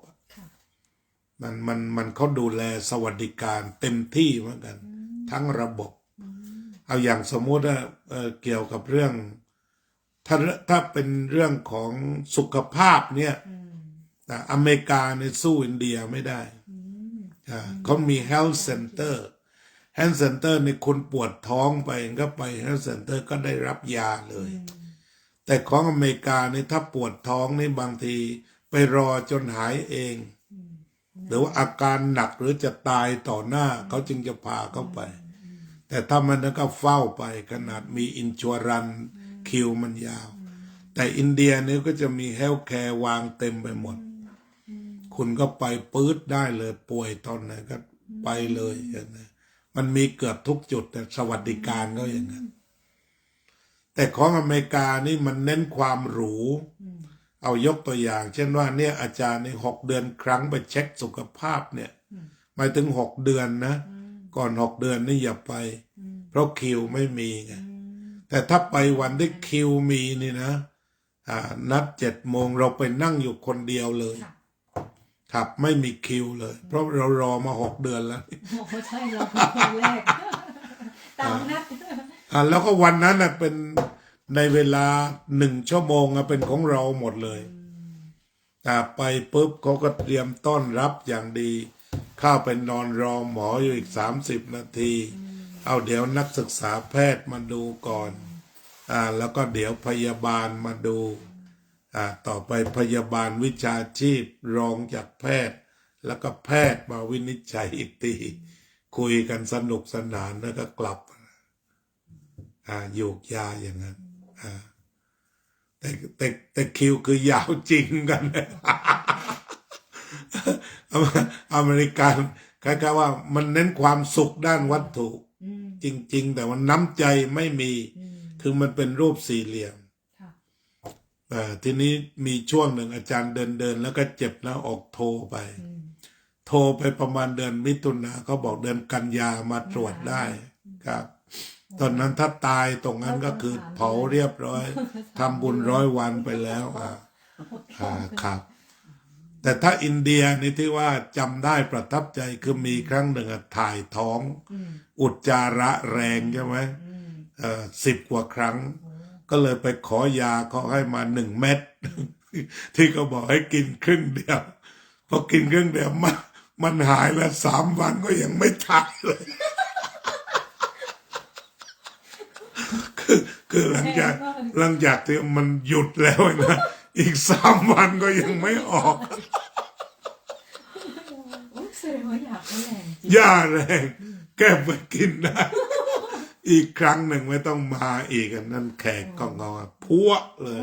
Speaker 1: มันเขาดูแลสวัสดิการเต็มที่เหมือนกันทั้งระบบเอาอย่างสมมติว่าเกี่ยวกับเรื่องถ้าเป็นเรื่องของสุขภาพเนี่ยอเมริกาเนี่ยสู้อินเดียไม่ได้เขามี health center ในคนปวดท้องไปก็ไป health center ก็ได้รับยาเลยแต่ของอเมริกาเนี่ยถ้าปวดท้องนี่บางทีไปรอจนหายเองหรือว่าอาการหนักหรือจะตายต่อหน้าเขาจึงจะพาเข้าไปแต่ถ้ามันก็เฝ้าไปขนาดมีอินชัวรันคิวมันยาวแต่อินเดียเนี่ยก็จะมีเฮลท์แคร์วางเต็มไปหมดคุณก็ไปปื๊ดได้เลยป่วยตอนไหนก็ไปเลยอย่างนั้นมันมีเกือบทุกจุดแต่สวัสดิการก็อย่างนั้นแต่ของอเมริกานี่มันเน้นความหรู เอายกตัวอย่าง เช่นว่าเนี่ยอาจารย์ใน6 เดือนครั้งไปเช็คสุขภาพเนี่ยหมายถึง6 เดือนนะก่อน6 เดือนนี่อย่าไปเพราะคิวไม่มีไงแต่ถ้าไปวันที่คิวมีนี่นะนัด7 โมงเราไปนั่งอยู่คนเดียวเลยครับไม่มีคิวเลย เพราะเรารอมา6 เดือนแล้ว
Speaker 3: โอ้ใช่เราเป็นคนแรกตามนัด
Speaker 1: แล้วก็วันนั้นเป็นในเวลา1 ชั่วโมงเป็นของเราหมดเลยไปปุ๊บเขาก็เตรียมต้อนรับอย่างดีเข้าไปนอนรอหมออยู่อีก30 นาทีเอาเดี๋ยวนักศึกษาแพทย์มาดูก่อนแล้วก็เดี๋ยวพยาบาลมาดูต่อไปพยาบาลวิชาชีพรองจากแพทย์แล้วก็แพทย์มาวินิจฉัยอีกทีคุยกันสนุกสนานแล้วก็กลับยูกยาอย่างนั้นแต่คิวคือยาวจริงกัน อเมริกันคล้ายๆว่ามันเน้นความสุขด้านวัตถุจริงๆแต่ว่าน้ำใจไม่มีคือมันเป็นรูปสี่เหลี่ยมทีนี้มีช่วงหนึ่งอาจารย์เดินแล้วก็เจ็บแล้วออกโทรไปประมาณเดือนมิถุนาเขาบอกเดือนกันยามาตรวจได้ครับตอนนั้นถ้าตายตรงนั้นก็คือเผาเรียบร้อยทำบุญ100 วันไปแล้วครับแต่ถ้าอินเดียนี่ที่ว่าจำได้ประทับใจคือมีครั้งหนึ่งถ่ายท้องอุจจาระแรงใช่ไหม10 กว่าครั้งก็เลยไปขอยาเขาให้มา1 เม็ด ที่เขาบอกให้กินครึ่งเดียวพอกินครึ่งเดียวมันหายแล้ว3 วันก็ยังไม่ถ่ายเลย คือหลังจากที่มันหยุดแล้วนะอีก3 วันก็ยังไม่ออก
Speaker 2: แสดงว่าอยากให้แรงจริง
Speaker 1: ยาแรงแก้ไปกินได้ อีกครั้งหนึ่งไม่ต้องมาอีกนั่นแขกก็งอพัวเลย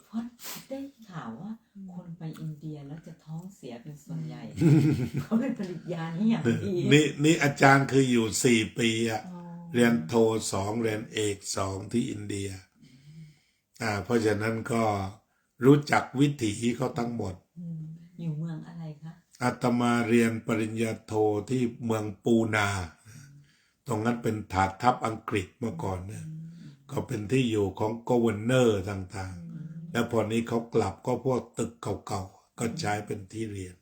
Speaker 2: เพราะได้ข่าวว่าคนไปอินเดียแล้วจะท้องเสียเป็นส่วนใหญ่ เขาเลยผลิตยานี้อย่างดี
Speaker 1: นี่อาจารย์คืออยู่4 ปีเรียนโท 2เรียนเอก2ที่อินเดียเพราะฉะนั้นก็รู้จักวิถีเขาทั้งหมด
Speaker 2: อยู่เมืองอะไรคะ
Speaker 1: อาตมาเรียนปริญญาโทที่เมืองปูนาตรงนั้นเป็นฐานทัพอังกฤษเมื่อก่อนเนี่ยก็เป็นที่อยู่ของกเวเนอร์ต่างๆแล้วพอนี้เขากลับก็พวกตึกเก่าๆก็ใช้เป็นที่เรียน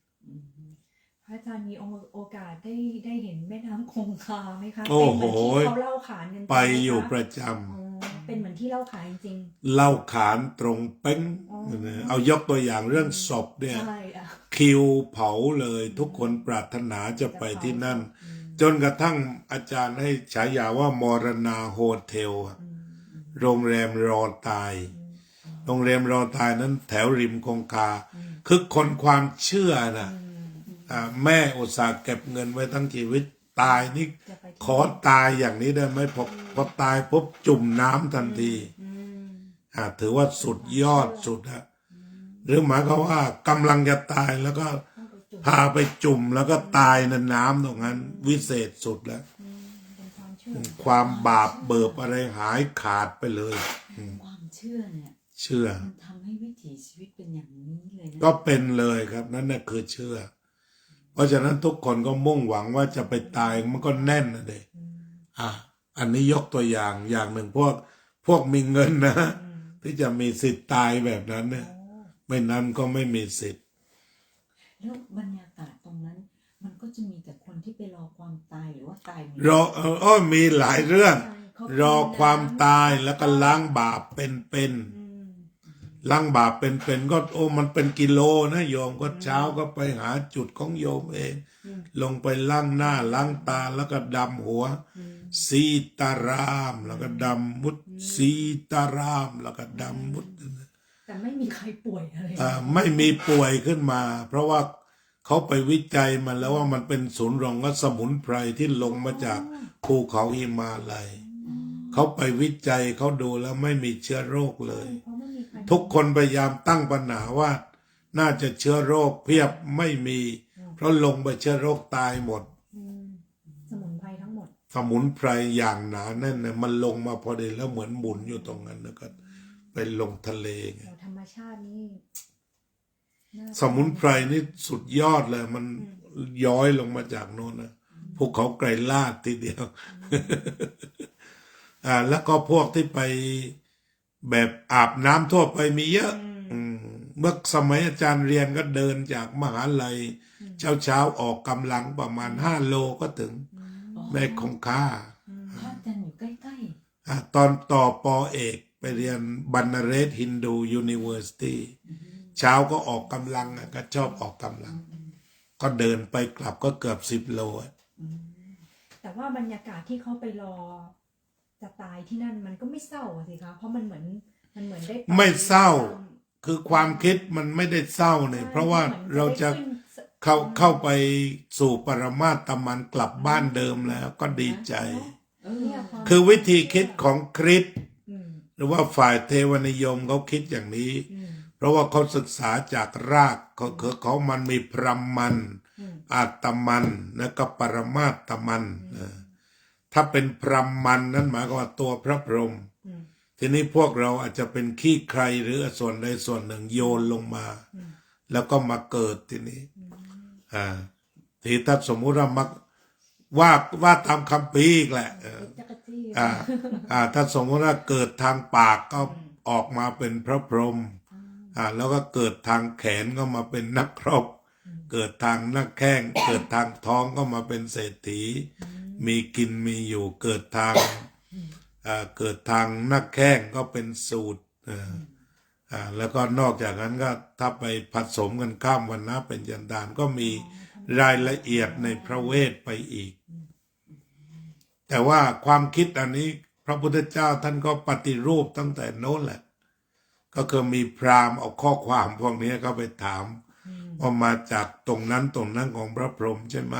Speaker 3: พระอาจารย์มีโอกาสได้เห็นแม่น้ำคงคาไหมคะ
Speaker 1: โอ้โห
Speaker 3: เป็นเหมือนที่เขาเล่าขานกัน
Speaker 1: ไปอยู่ประจ
Speaker 3: ำเป็นเหมือนที่เล่าขานจริง
Speaker 1: เล่าขานตรงเป้งเอายกตัวอย่างเรื่องศพเนี่ยคิวเผาเลยทุกคนปรารถนาจะไปที่นั่นจนกระทั่งอาจารย์ให้ฉายาว่ามรณาโฮเทลโรงแรมรอตายโรงแรมรอตายนั้นแถวริมคงคาคือคนความเชื่อนะแม่อุตส่าห์เก็บเงินไว้ทั้งชีวิตตายนี่ขอตายอย่างนี้ได้ไหมพอตายปุ๊บจุ่มน้ำทันทีถือว่าสุดยอดสุดหรือหมายความว่ากำลังจะตายแล้วก็พาไปจุ่มแล้วก็ตายในน้ำตรงนั้นวิเศษสุดแล้วความบาปเบิบอะไรหายขาดไปเลย
Speaker 2: ความเชื่อเนี่ยมันทำให้วิถีชีวิตเป็นอย่างนี้เลยนะ
Speaker 1: ก็เป็นเลยครับนั่นน่ะคือเชื่อเพราะฉะนั้นทุกคนก็มุ่งหวังว่าจะไปตายมันก็แน่นนะเด็กอันนี้ยกตัวอย่างหนึ่งพวกมีเงินนะที่จะมีสิทธิ์ตายแบบนั้นเนี่ยไม่นั้นก็ไม่มีสิทธิ์
Speaker 2: แล้วบรรยากาศตรงนั้นมันก็จะมีแต่คนที่ไปรอความตายหรือว่าตาย
Speaker 1: มีหลายเรื่องรอความตายแล้วก็ล้างบาปเป็นล้างบาปเป็นก็มันเป็นกิโลนะโยมก็เช้าก็ไปหาจุดของโยมเองลงไปล้างหน้าล้างตาแล้วก็ดำหัวซีตารามแล้วก็ดำมุดซีตารามแล้วก็ดำมุด
Speaker 3: แต่ไม่มีใครป่วยอะไร
Speaker 1: ไม่มีป่วยขึ้นมาเพราะว่าเขาไปวิจัยมาแล้วว่ามันเป็นศูนย์รวมสมุนไพรที่ลงมาจากภูเขาหิมาลัยเขาไปวิจัยเขาดูแล้วไม่มีเชื้อโรคเลยทุกคนพยายามตั้งปัญหาว่าน่าจะเชื้อโรคเพียบไม่มีเพราะลงไปเชื้อโรคตายหมด
Speaker 3: สมุนไพรทั้งหมด
Speaker 1: สมุนไพรอย่างหนาแน่นเนี่ยมันลงมาพอดีแล้วเหมือนหมุนอยู่ตรงนั้นแล้วก็ไปลงทะเลไง
Speaker 3: ธรรม ชาตินี่น่า
Speaker 1: สมุนไพรนี่สุดยอดเลย มันย้อยลงมาจากโน้นนะภูเขาไกรลาดทีเดียว แล้วก็พวกที่ไปแบบอาบน้ำทั่วไปมีเยอะเมื่อสมัยอาจารย์เรียนก็เดินจากมหาลัยเช้าออกกำลังประมาณ5 โลก็ถึงแม่คงคา
Speaker 2: พระอาจารย์อยู่ใกล้
Speaker 1: ตอนต่อปอเอกไปเรียนบันนาเรสฮินดูยูนิเวอร์ซิตี้เช้าก็ออกกำลังก็ชอบออกกำลัง ก็เดินไปกลับก็เกือบ10 โล
Speaker 3: แต่ว่าบรรยากาศที่เขาไปรอจะตายที่นั่นมันก็ไม่เศร้าอะสิคะเพราะมันเหมือนได้ป
Speaker 1: ไม่เศร้า คือความคิดมันไม่ได้เศร้าเนี่ย
Speaker 3: ใช่
Speaker 1: เพราะว่า
Speaker 3: หมือน
Speaker 1: เราจะ
Speaker 3: ได้ขึ้น
Speaker 1: เข้าไปสู่ปรมาตมันกลับบ้านเดิมแล้วก็ดีใจ
Speaker 2: ๆเออ
Speaker 3: เนี่ยความ
Speaker 1: คือวิธีคิดของคริสต์
Speaker 3: อืม
Speaker 1: หรือว่าฝ่ายเทวนิยมเขาคิดอย่างนี้
Speaker 3: อืม
Speaker 1: เพราะว่าเขาศึกษาจากรากเขามันมีพรหมมัน
Speaker 3: อืม
Speaker 1: อาตมันแล้วก็ปรมาตมันถ้าเป็นพรหมมันนั้นหมายความว่าตัวพระพรหม
Speaker 3: อืม
Speaker 1: ทีนี้พวกเราอาจจะเป็นขี้ใครหรือส่วนใดส่วนหนึ่งโยนลงมา แล้วก็มาเกิดทีนี้ทีถ้าสมมุติว่าตามคำพีอีกแหละ
Speaker 3: จักรจี้
Speaker 1: ถ้าสมมติว่าเกิดทางปากก็ออกมาเป็นพระพรหมแล้วก็เกิดทางแขนก็มาเป็นนักรบเกิดทางหน้าแข้งเกิดทางท้องก็มาเป็นเศรษฐีมีกินมีอยู่เกิดทางหน้าแข้งก็เป็นสูตรแล้วก็นอกจากนั้นก็ถ้าไปผสมกันข้ามวรรณะเป็นยันดานก็มีรายละเอียดในพระเวทไปอีก แต่ว่าความคิดอันนี้พระพุทธเจ้าท่านก็ปฏิรูปตั้งแต่โน้นแหละ ก็คือมีพราหมณ์เอาข้อความพวกนี้ก็ไปถามว่ามาจากตรงนั้นของพระพรหมใช่ไหม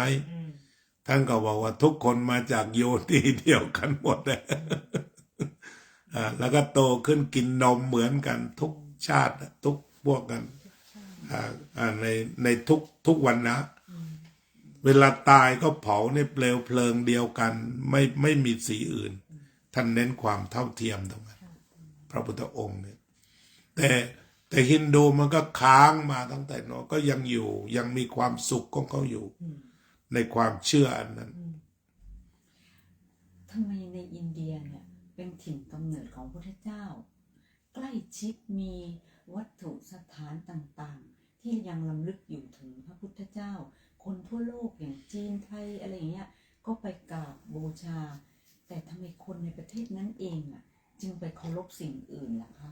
Speaker 1: ท่านก็บอกว่าทุกคนมาจากโยนีเดียวกันหมดเลย แล้วก็โตขึ้นกินนมเหมือนกันทุกชาติทุกพวกกันในทุกวันนะ เวลาตายก็เผาในเปลวเพลิงเดียวกันไม่มีสีอื่น ท่านเน้นความเท่าเทียมตรงนั้นพระพุทธองค์เนี่ยแต่ฮินดูมันก็ค้างมาตั้งแต่โน้นก็ยังอยู่ยังมีความสุขของเขาอยู่ในความเชื่ออันนั้น
Speaker 2: ทำไมในอินเดียเนี่ยเป็นถิ่นกำเนิดของพระพุทธเจ้า ใกล้ชิดมีวัตถุสถานต่างๆ ที่ยังรำลึกอยู่ถึงพระพุทธเจ้า คนทั่วโลกอย่างจีนไทยอะไรอย่างเงี้ยก็ไปกราบบูชา แต่ทำไมคนในประเทศนั้นเองอ่ะจึงไปเคารพสิ่งอื่นล่ะคะ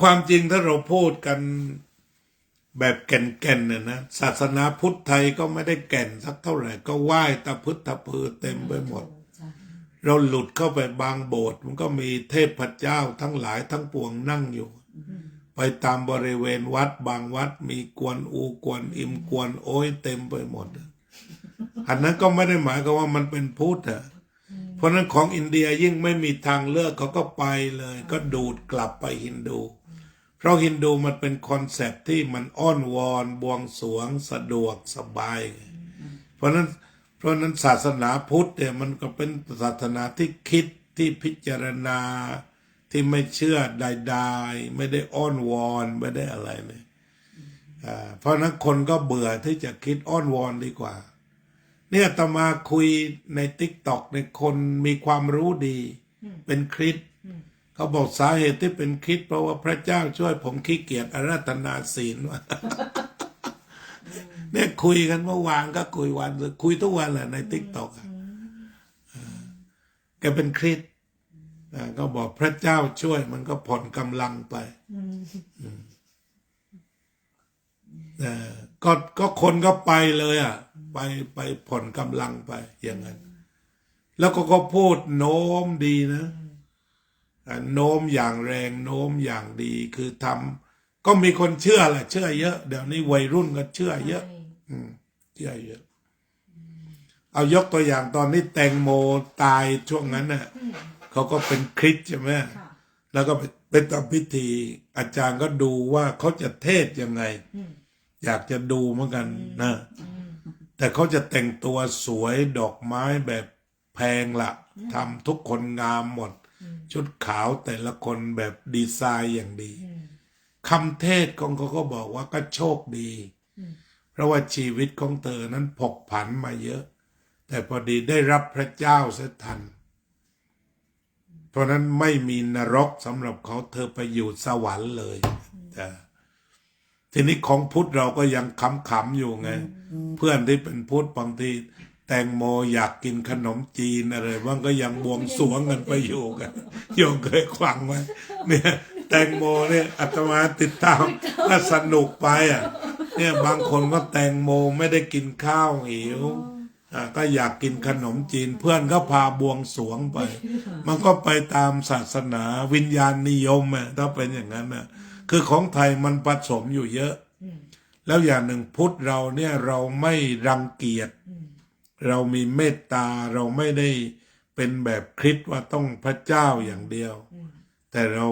Speaker 1: ความจริงถ้าเราพูดกันแบบแก่นๆเนี่ยนะศาสนาพุทธไทยก็ไม่ได้แก่นสักเท่าไหร่ก็ไหว้ตะพึดตะพือเต็มไปหมด
Speaker 2: ใช่
Speaker 1: เราหลุดเข้าไปบางโบสถ์มันก็มีเทพเจ้าทั้งหลายทั้งปวงนั่งอยู่ ไปตามบริเวณวัดบางวัดมีกวนอูกวนอิมกวนโอ้ยเต็มไปหมด อันนั้นก็ไม่ได้หมายความว่ามันเป็นพุทธอะเพราะนั้นของอินเดียยิ่งไม่มีทางเลือกเขาก็ไปเลย ก็ดูดกลับไปฮินดู เพราะฮินดูมันเป็นคอนเซปต์ที่มันอ้อนวอนบวงสรวงสะดวกสบายเพราะนั้นศาสนาพุทธเนี่ยมันก็เป็นศาสนาที่คิดที่พิจารณาที่ไม่เชื่อใดๆไม่ได้อ้อนวอนไม่ได้อะไรเลยเพราะนั้นคนก็เบื่อที่จะคิดอ้อนวอนดีกว่าเนี่ยอาตมาคุยในTikTokในคนมีความรู้ดีเป็นคริสต์เขาบอกสาเหตุที่เป็นคริสต์เพราะว่าพระเจ้าช่วยผมขี้เกียจอาราธนาศีลว่า เนี่ยคุยกันเมื่อวานก็คุยทุกวันแหละในTikTok แกเป็นคริสต์ก็บอกพระเจ้าช่วยมันก็ผ่อนกำลังไปก็คนก็ไปเลยอ่ะไปผ่อนกำลังไปอย่างนั้นแล้วก็พูดโน้มดีนะโน้มอย่างแรงโน้มอย่างดีคือทำก็มีคนเชื่อแหละเชื่อเยอะเดี๋ยวนี้วัยรุ่นก็เชื่อเยอะเชื่อเยอะเอายกตัวอย่างตอนนี้แตงโมตายช่วงนั้นน่ะเขาก็เป็นคริสต์ใช่ไหมแล้วก็ไปทำพิธีอาจารย์ก็ดูว่าเขาจะเทศยังไงอยากจะดูเหมือนกันนะแต่เขาจะแต่งตัวสวยดอกไม้แบบแพงละทำทุกคนงามหมด ชุดขาวแต่ละคนแบบดีไซน์อย่างดีคำเทศของเขาก็บอกว่าก็โชคดีเพราะว่าชีวิตของเธอนั้นผกผันมาเยอะแต่พอดีได้รับพระเจ้าเสียทันเพราะนั้นไม่มีนรกสำหรับเขาเธอไปอยู่สวรรค์เลยแต่ทีนี้ของพุทธเราก็ยังขำๆอยู่ไงเพื่อนที่เป็นพุทธบางทีแตงโมอยากกินขนมจีนอะไรบ้างก็ยังบวงสรวงกันไปอยู่กันโยมเคยฟังไหมเนี่ยแตงโมเนี่ยอาตมาติดตามก็สนุกไปอ่ะเนี่ยบางคนก็แตงโมไม่ได้กินข้าวหิวก็อยากกินขนมจีนเพื่อนก็พาบวงสรวงไปมันก็ไปตามศาสนาวิญญาณนิยมอ่ะถ้าเป็นอย่างนั้นน่ะคือของไทยมันผสมอยู่เยอะแล้วอย่างหนึ่งพุทธเราเนี่ยเราไม่รังเกียจเรามีเมตตาเราไม่ได้เป็นแบบคริสต์ว่าต้องพระเจ้าอย่างเดียวแต่เรา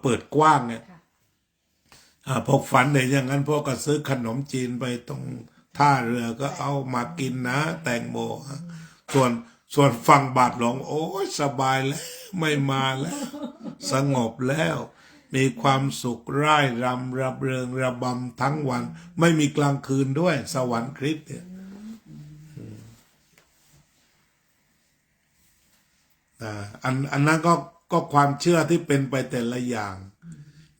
Speaker 1: เปิดกว้างไงพวกฝันเห็นอย่างนั้นพวกก็ซื้อขนมจีนไปตรงท่าเรือก็เอามากินนะแตงโมส่วนฝั่งบาทหลวงโอ้ยสบายแล้วไม่มาแล้วสงบแล้วมีความสุขร่ายรำระเริงระบำทั้งวันไม่มีกลางคืนด้วยสวรรค์คริสต์เนี่ยอันนั้นก็ความเชื่อที่เป็นไปแต่ละอย่าง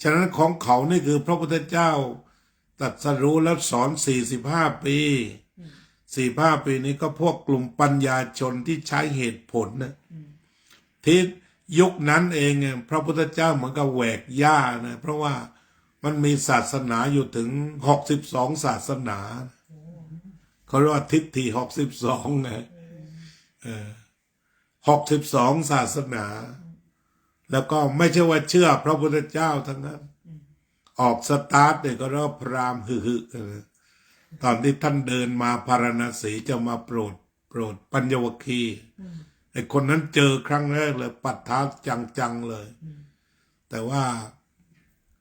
Speaker 1: ฉะนั้นของเขานี่คือพระพุทธเจ้าตรัสรู้แล้วสอน45 ปี45 ปีนี้ก็พวกกลุ่มปัญญาชนที่ใช้เหตุผลนะที่ยุคนั้นเองพระพุทธเจ้าเหมือนกับแหวกหญ้านะเพราะว่ามันมีศาสนาอยู่ถึง62ศาสนาเขาเรียกว่าทิฏฐิ62ไง62ศาสนาแล้วก็ไม่ใช่ว่าเชื่อพระพุทธเจ้าทั้งนั้นออกสตาร์ทเนี่ยก็เรียกว่าพราหมณ์หึตอนที่ท่านเดินมาพาราณสีจะมาโปรดปัญญวคีไอ้คนนั้นเจอครั้งแรกเลยปัดท้าจังๆเลยแต่ว่า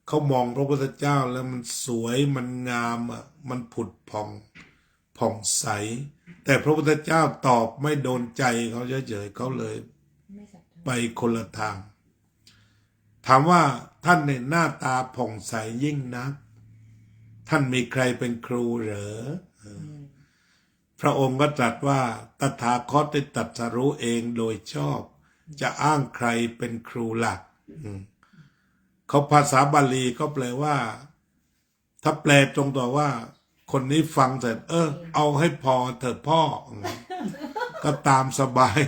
Speaker 1: เขามองพระพุทธเจ้าแล้วมันสวยมันงามอ่ะมันผุดผ่องใสแต่พระพุทธเจ้าตอบไม่โดนใจเขาเฉยๆเขาเลยไปคนละทางถามว่าท่านในหน้าตาผ่องใสยิ่งนักท่านมีใครเป็นครูเหรอพระองค์ก็ตรัสว่าตถาคตได้ตรัสรู้เองโดยชอบจะอ้างใครเป็นครูหลักเขาภาษาบาลีก็แปลว่าถ้าแปลตรงตัวว่าคนนี้ฟังเสร็จเอาให้พอเถิดพ่อก็ตามสบาย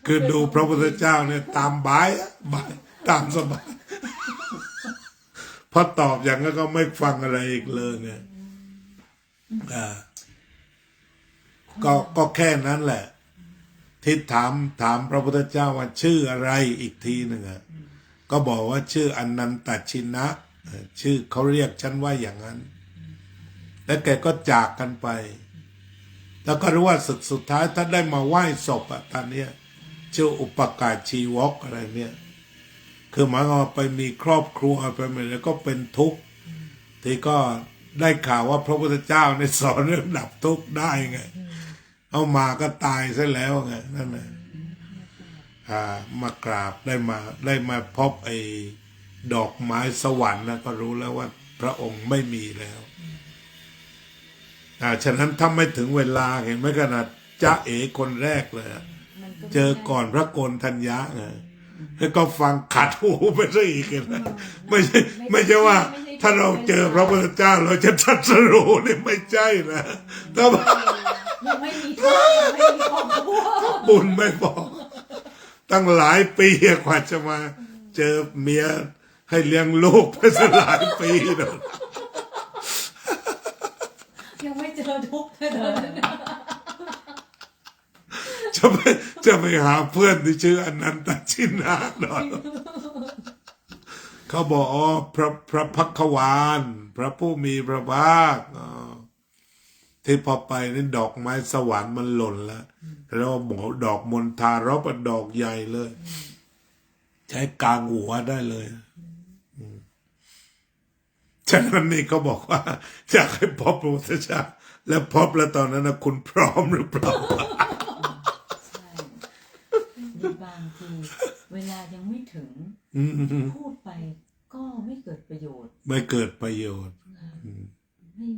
Speaker 1: คือดูพระพุทธเจ้าเนี่ยตามบายตามสบายพอตอบอย่างนั้นก็ไม่ฟังอะไรอีกเลยไงก็แค่นั้นแหละที่ถามพระพุทธเจ้าว่าชื่ออะไรอีกทีหนึ่งก็บอกว่าชื่ออนันตชินะชื่อเขาเรียกฉันว่าอย่างนั้นแล้วแกก็จากกันไปแล้วก็รู้ว่าสุดท้ายท่านได้มาไหว้ศพตอนนี้ชื่ออุปการชีวกอะไรเนี่ยคือหมายความว่าไปมีครอบครัวไปหมดแล้วก็เป็นทุกข์ที่ก็ได้ข่าวว่าพระพุทธเจ้าในสอนเรื่องดับทุกข์ได้ไงเอามาก็ตายซะแล้วไงนั่นแหละมากราบได้มาพบไอ้ดอกไม้สวรรค์นะก็รู้แล้วว่าพระองค์ไม่มีแล้วฉะนั้นถ้าไม่ถึงเวลาเห็นไหมขนาดจ๊ะเอ๋คนแรกเลยเจอก่อนพระโกนทัญญะไงแล้วก็ฟังขัดหูไปซะอีกนะไม่ใช่ว่าถ้าเราเจอพระพุทธเจ้าเราจะตรัสรู้นี่ไม่ใช่นะถ้า
Speaker 3: ไม่มีทางไม่มีของ
Speaker 1: บุญไม่พอตั้งหลายปีกว่าจะมาเจอเมียให้เลี้ยงลูกไปสักหลายปีเนาะ
Speaker 3: ยังไม่เจอทุกข์เลย
Speaker 1: จะไปหาเพื่อนที่ชื่ออนันตชินะหน่อยเขาบอกพระพักขวานพระผู้มีพระภาคที่พอไปนี่ดอกไม้สวรรค์มันหล่นแล้วบอกดอกมณฑารบดอกใหญ่เลยใช้กลางหัวได้เลยฉะนั้นนี่เขาบอกว่าอยากให้พบพระพุทธเจ้าแล้วพบแล้วตอนนั้นนะคุณพร้อมหรือเปล่า
Speaker 2: ใช่บางที ายังไม่ถึง
Speaker 1: อืม
Speaker 2: พูดไปก็ไม่เกิดประโยชน์
Speaker 1: ไม่เกิดประโยชน์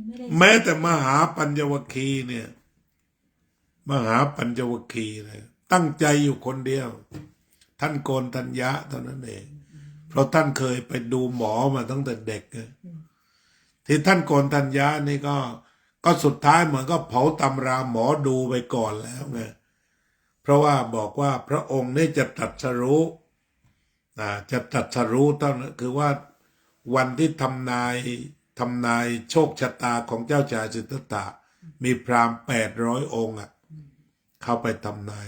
Speaker 2: ไม่ได้
Speaker 1: แม้แต่มหาปัญจวัคคีย์เนี่ย มหาปัญจวัคคีย์เนี่ยตั้งใจอยู่คนเดียว ท่านโกณฑัญญะเท่านั้นเอง เพราะท่านเคยไปดูหมอมาตั้งแต่เด็กไงที่ท่านโกณฑัญญะนี่ก็สุดท้ายเหมือนก็เผาตำราหมอดูไปก่อนแล้วไงเพราะว่าบอกว่าพระองค์นี่จะตรัสรู้จะตรัสรู้เท่านั้นคือว่าวันที่ทำนายโชคชะตาของเจ้าชายสิทธัตถะมีพราหมณ์800 องค์เข้าไปทำนาย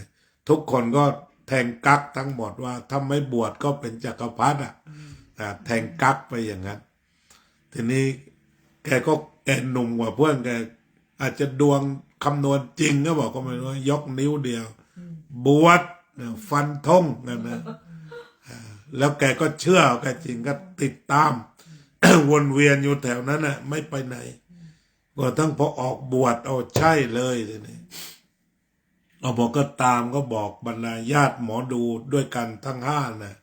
Speaker 1: ทุกคนก็แทงกักทั้งหมดว่าถ้าไม่บวชก็เป็นจักรพรรดิแทงกักไปอย่างนั้นทีนี้แกหนุ่มกว่าเพื่อนแกอาจจะดวงคำนวณจริงก็บอกก็ไม่รู้ยกนิ้วเดียว บวชฟันธงนั่นนะแล้วแกก็เชื่อแกจริงก็ติดตาม วนเวียนอยู่แถวนั้นน่ะไม่ไปไหนก็ทั้งพอออกบวชเอาใช่เลยทีนี้เอาบอกก็ตามก็บอกบรรดาญาติหมอดูด้วยกันทั้ง5นะ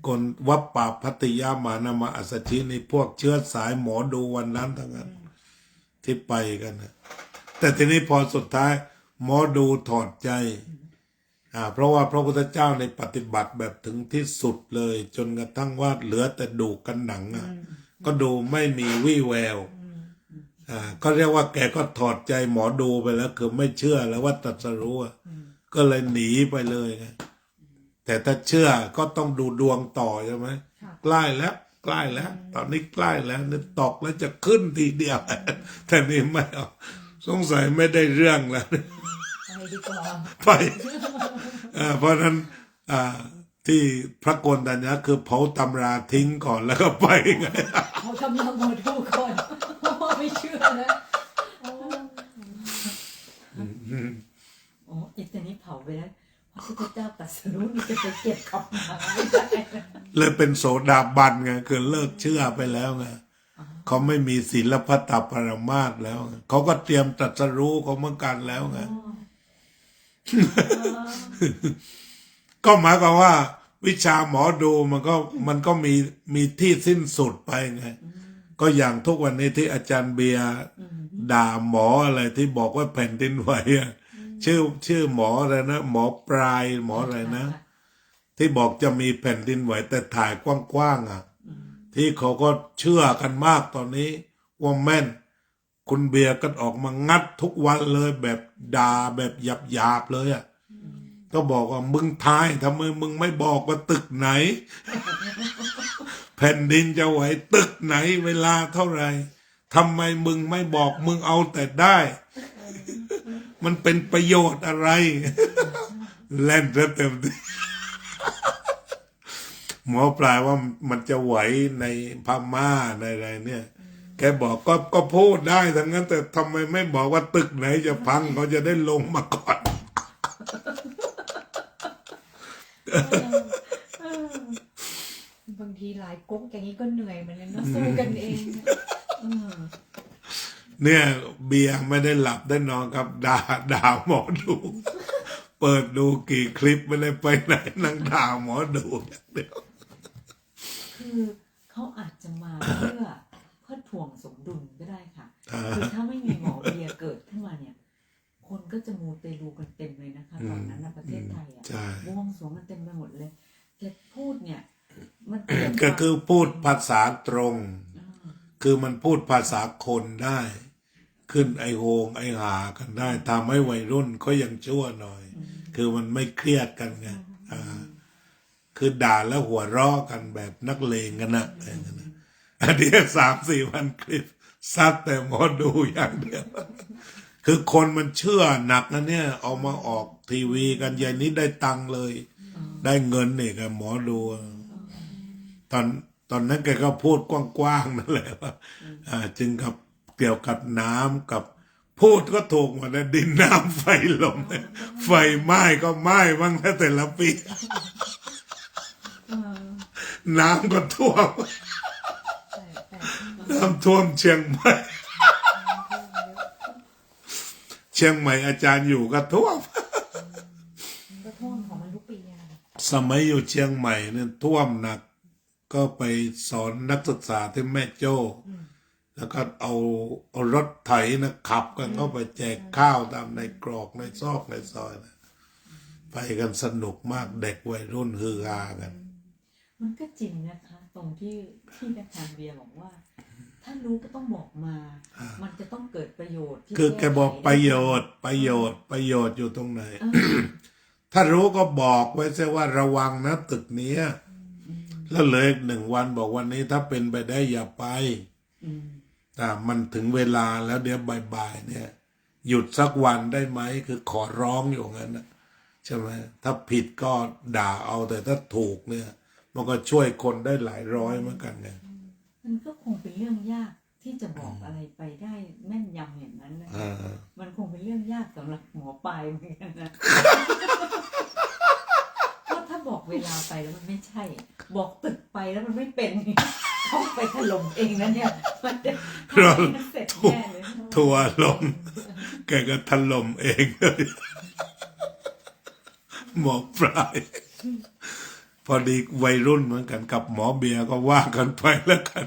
Speaker 1: คนวัปปะพัตยามานามะอัสสชินี่พวกเชื้อสายหมอดูวันนั้นทั้งนั้นที่ไปกันนะแต่ทีนี้พอสุดท้ายหมอดูถอดใจเพราะว่าพระพุทธเจ้าในปฏิบัติแบบถึงที่สุดเลยจนกระทั่งว่าเหลือแต่ดูกันหนังก็ดูไม่มีวี่แววก็เรียกว่าแกก็ถอดใจหมอดูไปแล้วคือไม่เชื่อแล้วว่าตรัสรู้ก็เลยหนีไปเลยไงแต่ถ้าเชื่อก็ต้องดูดวงต่อใช่ไหมใกล้แล้วตอนนี้ใกล้แล้วนี่ตกแล้วจะขึ้นทีเดียวแต่นี่ไม่เอาสงสัยไม่ได้เรื่องแล้ว
Speaker 2: ไปดีกว่า
Speaker 1: ไปเพราะนั้นที่พระโกณฑัญญะคือเผาตำราทิ้งก่อนแล้วก็ไปไง
Speaker 2: เขาทำนำหมอดูก่อนเพราะว่าไม่เชื่อนะอีกแต่นี้เผาไปแล้วพระพุทธเจ้าตรัสรู้นี่จะไปเก็บกลับมาไม่ได้
Speaker 1: เลยเป็นโสดาบันไงคือเลิกเชื่อไปแล้วไงเขาไม่มีศีลพัตตปรมาสแล้วเขาก็เตรียมตรัสรู้เขาเหมือนกันแล้วไงก็หมายความว่าวิชาหมอดูมันก็มีที่สิ้นสุดไปไงก็อย่างทุกวันนี้ที่อาจารย์เบียร์ด่าหมออะไรที่บอกว่าแผ่นดินไหวชื่อหมออะไรนะหมอปลายหมออะไรนะที่บอกจะมีแผ่นดินไหวแต่ถ่ายกว้างๆที่เขาก็เชื่อกันมากตอนนี้ว่าแม่นคุณเบียร์ก็ออกมางัดทุกวันเลยแบบด่าแบบหยาบๆเลยก็บอกว่ามึงทายทำไมมึงไม่บอกว่าตึกไหน แผ่นดินจะไหวตึกไหนเวลาเท่าไหร่ทำไมมึงไม่บอกมึงเอาแต่ได้ มันเป็นประโยชน์อะไร เล่นซะเต็มที่หมอปลายว่ามันจะไหวในพม่าในอะไรเนี่ยแกบอกก็พูดได้ทั้งนั้นแต่ทำไมไม่บอกว่าตึกไหนจะพังเขาจะได้ลงมาก่อน
Speaker 3: บางทีหลายก๊กอย่างนี้ก็เหนื่อยเหมือนกันนะสู้กันเอง
Speaker 1: เนี่ยเบียร์ไม่ได้หลับได้นอนครับด่าหมอดูเปิดดูกี่คลิปไม่ได้ไปไหนนั่งด่าหมอดูอย่างเดียว
Speaker 2: คือเขาอาจจะมาเพื่อถ่วงสมดุลก็ได้ค่ะคือถ้าไม่มีหมอเบียร์เกิดขึ้นมาเนี่ยคนก็จะมูเตลูกันเต็มเลยนะคะตอนนั้นในประเทศไทยบวงสรวงกันเต็มไปหมดเลยแต่พูดเนี่ยมัน
Speaker 1: ก็คือพูดภาษาตรงคือมันพูดภาษาคนได้ขึ้นไอโฮงไอหากันได้ทำให้วัยรุ่นก็ยังชั่วหน่อยคือมันไม่เครียดกันไงคือด่าแล้วหัวเราะกันแบบนักเลงกันนะอันนี้3-4 วันคลิปซัดแต่หมอดูอย่างเดียวคือคนมันเชื่อหนักนะเนี่ยเอามาออกทีวีกันอย่างนี้ได้ตังค์เลยได้เงินเนี่ยกับหมอดูตอนนั้นแกก็พูดกว้างๆนั่นแหละว่าจึงกับเกี่ยวกับน้ำกับพูดก็ถูกหมดนะดินน้ำไฟลมไฟไหม้ก็ไหม้บ้างแต่ละปีน้ำก็ท่วมน้ำท่วมเชียงใหม่อาจารย์อยู่ก็ท่วม
Speaker 3: ก็ท่วมของมันทุกปี
Speaker 1: สมัยอยู่เชียงใหม่เนี่ยท่วมหนักก็ไปสอนนักศึกษาที่แม่โจ้แล้วก็เอารถไถนะขับกันเข้าไปแจกข้าวตามในกรอกในซอกในซอยนะไปกันสนุกมากเด็กวัยรุ่นฮือฮากัน
Speaker 2: มันก็จริงนะคะ ตรงที่นักทานเบียร์บอกว่า ถ้ารู้ก็ต้องบอกมา มันจะต้องเกิดประโยชน์ที่
Speaker 1: คือแกบอกประโยชน์อยู่ตรงไหน ถ้ารู้ก็บอกไว้ซะว่าระวังนะตึกเนี้ยแล้วเหลย1 วันบอกวันนี้ถ้าเป็นไปได้อย่าไปมันถึงเวลาแล้วเดี๋ยวบ่ายๆเนี่ย หยุดสักวันได้ไหมคือขอร้องอยู่งั้นนะใช่ไหมถ้าผิดก็ด่าเอาแต่ถ้าถูกเนี่ย มันก็ช่วยคนได้หลายร้อยเหมือนกันไง
Speaker 2: มันก็คงเป็นเรื่องยากที่จะบอกอะไรไปได้แม่นยำอย่างนั้นนะมันคงเป็นเรื่องยากสำหรับหมอปลายเหมือนกันนะ เพราะถ้าบอกเวลาไปแล้วมันไม่ใช่ บอกตึกไปแล้วมันไม่เป็นเขาไปถล่มเองนะเนี่ยมันจะเสร็จแน่เลย
Speaker 1: ทัวร์ลงแกก็ถล่มเองเลยหมอปลายพอดีวัยรุ่นเหมือนกันกับหมอเบียร์ก็ว่ากันไปแล้วกัน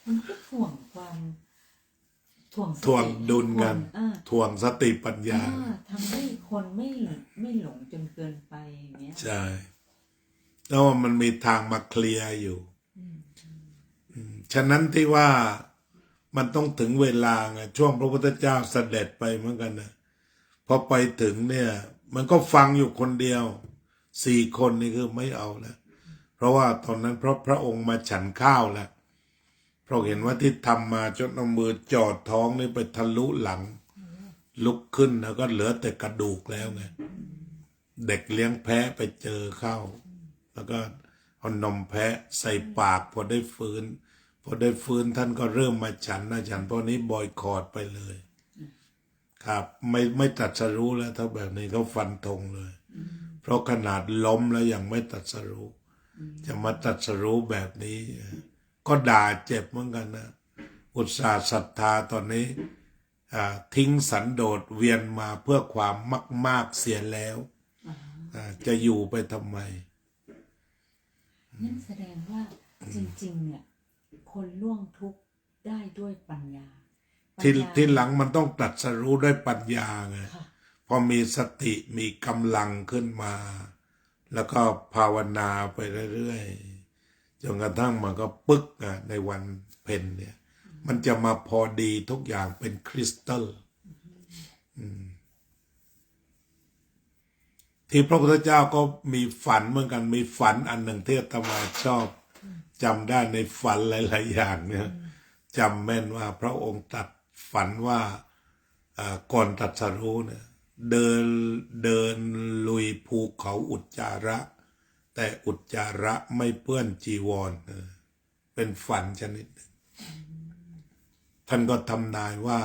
Speaker 2: มันก็ถ่วงความ
Speaker 1: ถ่วงดุลกัน ถ่วงสติปัญญา
Speaker 2: ทำให้คนไม่หลงจนเกินไปอย่างเงี้ย
Speaker 1: ใช่แล้วมันมีทางมาเคลียร์อยู่ฉะนั้นที่ว่ามันต้องถึงเวลาไงช่วงพระพุทธเจ้าเสด็จไปเหมือนกันนะพอไปถึงเนี่ย มันก็ฟังอยู่คนเดียว4 คนนี่คือไม่เอาแล้วเพราะว่าตอนนั้นเพราะพระองค์มาฉันข้าวแล้วเพราะเห็นว่าที่ทำมาจนเอามือจอดท้องนี่ไปทะลุหลังลุกขึ้นแล้วก็เหลือแต่กระดูกแล้วไงเด็กเลี้ยงแพะไปเจอเข้าแล้วก็เอานมแพะใส่ปากพอได้ฟื้นท่านก็เริ่มมาฉันเพราะนี้บอยคอรดไปเลยครับไม่ตรัสรู้แล้วถ้าแบบนี้เขาฟันธงเลยเพราะขนาดล้มแล้วยังไม่ตรัสรู้จะมาตรัสรู้แบบนี้ก็ด่าเจ็บเหมือนกันนะอุตส่าห์ศรัทธาตอนนี้ทิ้งสันโดษเวียนมาเพื่อความมากๆเสียแล้วจะอยู่ไปทำไม
Speaker 2: นั่นแสดงว่าจริงๆเนี่ยคนล่วงทุกข์ได้ด้วยปัญญา
Speaker 1: ที่หลังมันต้องตรัสรู้ด้วยปัญญาไงพอมีสติมีกำลังขึ้นมา แล้วก็ภาวนาไปเรื่อยๆจนกระทั่งมันก็ปึ๊กในวันเพ็ญเนี่ย มันจะมาพอดีทุกอย่างเป็นคริสตัลที่พระพุทธเจ้าก็มีฝันเหมือนกันมีฝันอันหนึ่งที่อาตมาชอบจำได้ในฝันหลายๆอย่างเนี่ยจำแม่นว่าพระองค์ตรัสฝันว่าก่อนตรัสรู้เนี่ยเดินลุยภูเขาอุจจาระแต่อุจจาระไม่เปื้อนจีวรเป็นฝันชนิดหนึ่งท่านก็ทำนายว่า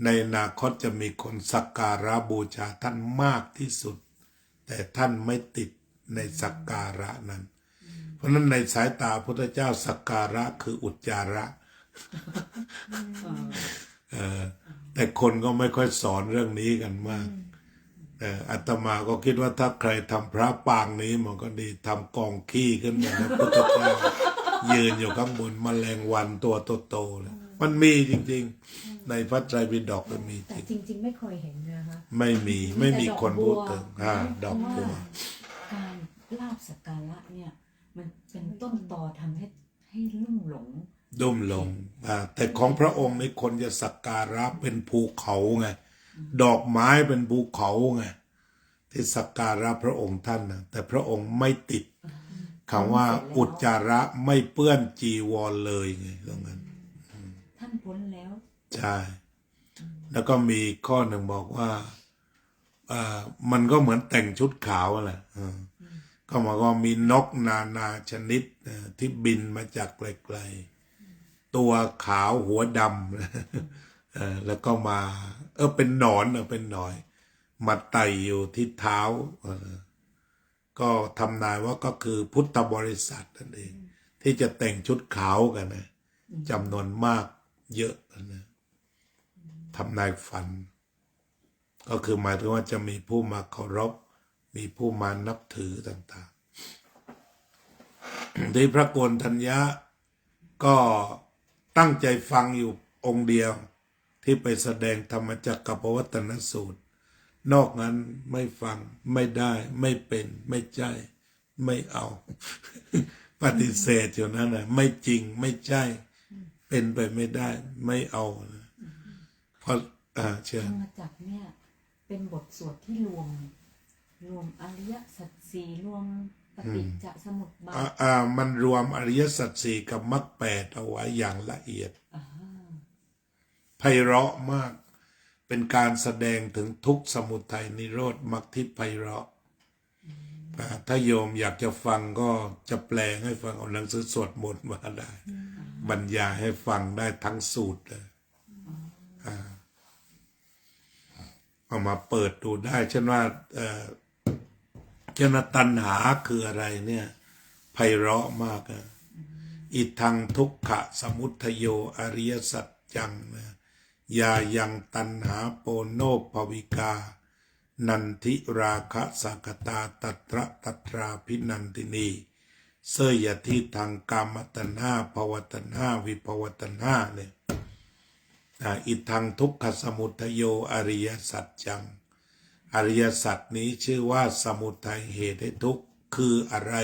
Speaker 1: ในอนาคตจะมีคนสักการะบูชาท่านมากที่สุดแต่ท่านไม่ติดในสักการะนั้นเพราะนั้นในสายตาพุทธเจ้าสักการะคืออุจจาระแต่คนก็ไม่ค่อยสอนเรื่องนี้กันมากอาตมาก็คิดว่าถ้าใครทำพระปางนี้มันก็ดีทำกองขี้ขึ้นมาแล้วพุทธเจ้ายืนอยู่ข้างบนแมลงวันตัวโตๆเลยมันมีจริงๆในพระไตรปิฎกมันมี
Speaker 3: แต่จริงๆไม่เคยเห็นนะคะ
Speaker 1: ไม่มีคนพูดถึงดอกบัว
Speaker 2: การลาบสักการะเนี่ยมันเป็นต้นตอทำให้ลุ่มหลง
Speaker 1: ดุ่มลงแต่ของพระองค์ในคนจะสักการะเป็นภูเขาไงดอกไม้เป็นภูเขาไงที่สักการะพระองค์ท่านนะแต่พระองค์ไม่ติดคำว่าอุจจาระไม่เปื้อนจีวรเลยไงตรงนั้น
Speaker 2: ท่านพ้นแล้ว
Speaker 1: ใช่แล้วก็มีข้อหนึ่งบอกว่ามันก็เหมือนแต่งชุดขาวแหละก็หมายว่ามีนกนาชนิดที่บินมาจากไกลๆตัวขาวหัวดำแล้วก็มาเป็นหนอนมาไต่อยู่ที่เท้าก็ทำนายว่าก็คือพุทธบริษัทนั่นเองที่จะแต่งชุดขาวกันนะจำนวนมากเยอะนะทำนายฝันก็คือหมายถึงว่าจะมีผู้มาเคารพ มีผู้มานับถือต่างๆ ที่พระโกณฑัญญะก็ตั้งใจฟังอยู่องค์เดียวที่ไปแสดงธรรมจักรกับปวัตตนสูตร นอกนั้นไม่ฟังไม่ได้ไม่เป็นไม่ใช่ไม่เอา ปฏิเสธอยู่นั้นนะไม่จริงไม่ใช่เป็นไปไม่ได้ไม่เอานะเพราะเชื่อ
Speaker 2: ธรรมจักรเนี่ยเป็นบทสวดที่รวมอริยสัจสี่รวมปฏิจจสมุปบาท
Speaker 1: มันรวมอริยสัจสี่กับมรรคแปดเอาไว้อย่างละเอียด
Speaker 2: อ่า
Speaker 1: ไพเราะมาก เป็นการแสดงถึงทุกข์สมุทัยนิโรธมรรคที่ไพเราะถ้าโยมอยากจะฟังก็จะแปลให้ฟังเอาหนังสือสวดมนต์มาได้ บรรยายให้ฟังได้ทั้งสูตรเลยเอามาเปิดดูได้เช่นว่าตัณหาคืออะไรเนี่ยไพเราะมากนะอิทังทุกขะสมุทัยโยอริยสัจจังนะยายังตัณหาโปโนภวิกานันทิราคะสักตาตัตระตัตราพินันตินีเสยทิทางกามตัณหาภวตัณหาวิภวตัณหาเนี่ยอิทังทุกขสมุทัยโยอริยสัจจังอริยสัจนี้ชื่อว่าสมุทัยเหตุให้ทุกข์คืออะไร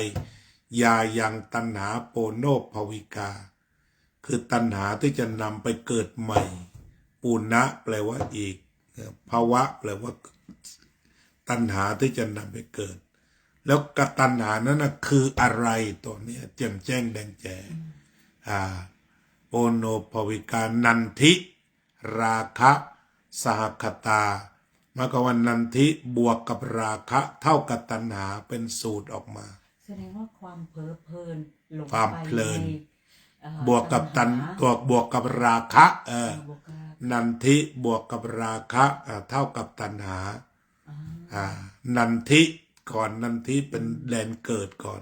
Speaker 1: ยายังตัณหาโปโนภวิกาคือตัณหาที่จะนำไปเกิดใหม่ปุณะแปลว่าอีกภาวะแปลว่าตัณหาที่จะนำไปเกิดแล้วกตัณหานั้นนะคืออะไรตัวนี้แจ่มแจ้งแดงแจ๋โปโนภวิกานันทิราคะสหคตาหมายความว่านันทิบวกกับราคะเท่ากับตัณหาเป็นสูตรออกมา
Speaker 2: แสดงว่าความเผลอเพลินหลง
Speaker 1: ความ
Speaker 2: ไป
Speaker 1: เพลิน
Speaker 2: ใน
Speaker 1: บวกกับบวกกับราคะ
Speaker 2: บวกกับ
Speaker 1: นันทิบวกกับราคะเท่ากับตัณหานันทิก่อนนันทิเป็นแดนเกิดก่อน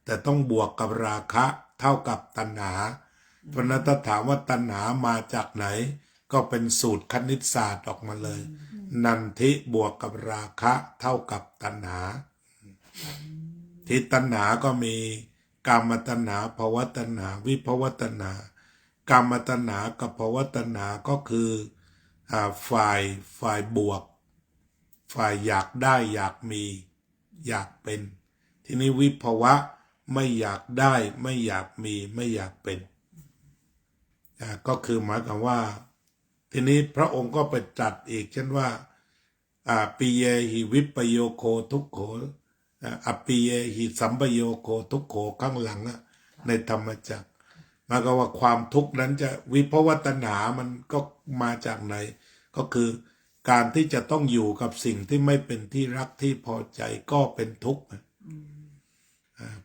Speaker 1: แต่ต้องบวกกับราคะเท่ากับตัณหาเพราะนั้นถ้าถามว่าตัณหามาจากไหนก็เป็นสูตรคณิตศาสตร์ออกมาเลยนันทิบวกกับราคะเท่ากับตัณหาที่ตัณหาก็มีกามตัณหาภวตัณหาวิภวตัณหากามตัณหากับภวตัณหาก็คือฝ่ายบวกฝ่ายอยากได้อยากมีอยากเป็นทีนี้วิภวะไม่อยากได้ไม่อยากมีไม่อยากเป็นก็คือหมายความว่าทีนี้พระองค์ก็ไปตรัสอีกเช่นว่าปิเยหิวิปโยโคทุกโขอปิเยหิสัมปโยโคทุกโขข้างหลังในธรรมจักรหมายความว่าความทุกข์นั้นจะวิภวตัณหามันก็มาจากไหนก็คือการที่จะต้องอยู่กับสิ่งที่ไม่เป็นที่รักที่พอใจก็เป็นทุกข์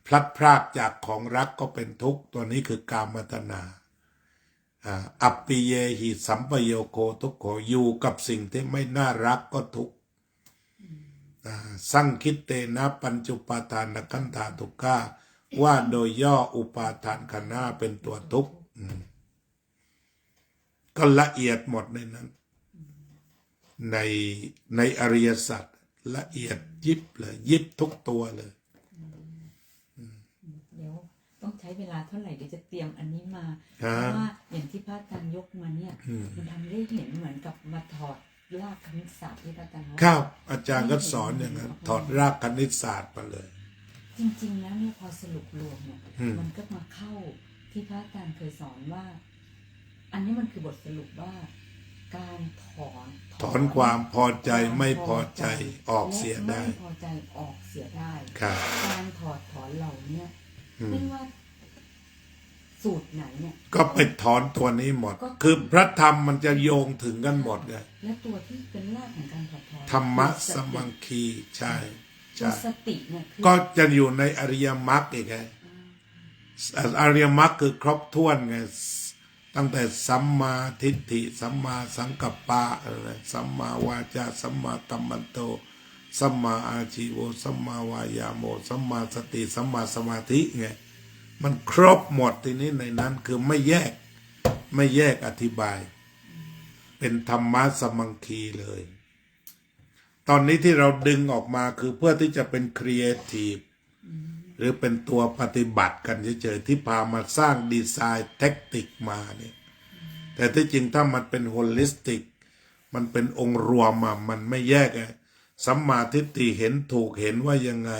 Speaker 1: พลัดพรากจากของรักก็เป็นทุกข์ตัวนี้คือกามตัณหาอัปปิเยหิสัมปโยโคทุกโขอยู่กับสิ่งที่ไม่น่ารักก็ทุกข์สังคิตเตนะปัญจุปาทานขันธาทุกขาว่าโดยย่ออุปาทานขันธ์ห้าเป็นตัวทุกข์ก็ละเอียดหมดในนั้นในอริยสัจละเอียดยิบเลยยิบทุกตัวเลย
Speaker 2: เดี๋ยวต้องใช้เวลาเท่าไหร่เดี๋ยวจะเตรียมอันนี้มาเพราะว่าอย่างที่พระอาจารย์ยกมาเนี่ยมันทำได้เห็นเหมือนกับมาถอดรากคณิตศาสตร์ที่พระอาจารย์
Speaker 1: ครับอาจารย์ก็สอนอย่างนั้นถอดรากคณิตศาสตร์มาเลย
Speaker 2: จริงๆแล้วเนี่ยพอสรุปรวมเนี่ยมันก็มาเข้าที่พระอาจารย์เคยสอนว่าอันนี้มันคือบทสรุปว่าการถอน
Speaker 1: ความพอใจไม่พอใจออกเสียได้
Speaker 2: ไม่พอใจออกเสียได้การถอนเหล่านี้ไม่ว่าสูตรไหนเนี่ย
Speaker 1: ก็ไปถอนตัวนี้หมดคือพระธรรมมันจะโยงถึงกันหมดไง
Speaker 2: และตัวที่เป็นรากของการถอน
Speaker 1: ธรรมะสมังคีใช่
Speaker 2: สติเนี่ย
Speaker 1: ก็จะอยู่ในอริยมรรคอีกไงอริยมรรคคือครบถ้วนไงตั้งแต่สัมมาทิฏฐิสัมมาสังกัปปะอะไรสัมมาวาจาสัมมากัมมันโตสัมมาอาชีโวสัมมาวายาโมสัมมาสติสัมมาสมาธิไงมันครบหมดทีนี้ในนั้นคือไม่แยกอธิบายเป็นธรรมะสมังคีเลย ตอนนี้ที่เราดึงออกมาคือเพื่อที่จะเป็นครีเอทีฟหรือเป็นตัวปฏิบัติกันเฉยๆที่พามาสร้างดีไซน์เทคนิคมาเนี่ยแต่ที่จริงถ้ามันเป็นโฮลิสติกมันเป็นองค์รวมมันไม่แยกไงสัมมาทิฏฐิเห็นถูกเห็นว่ายังไง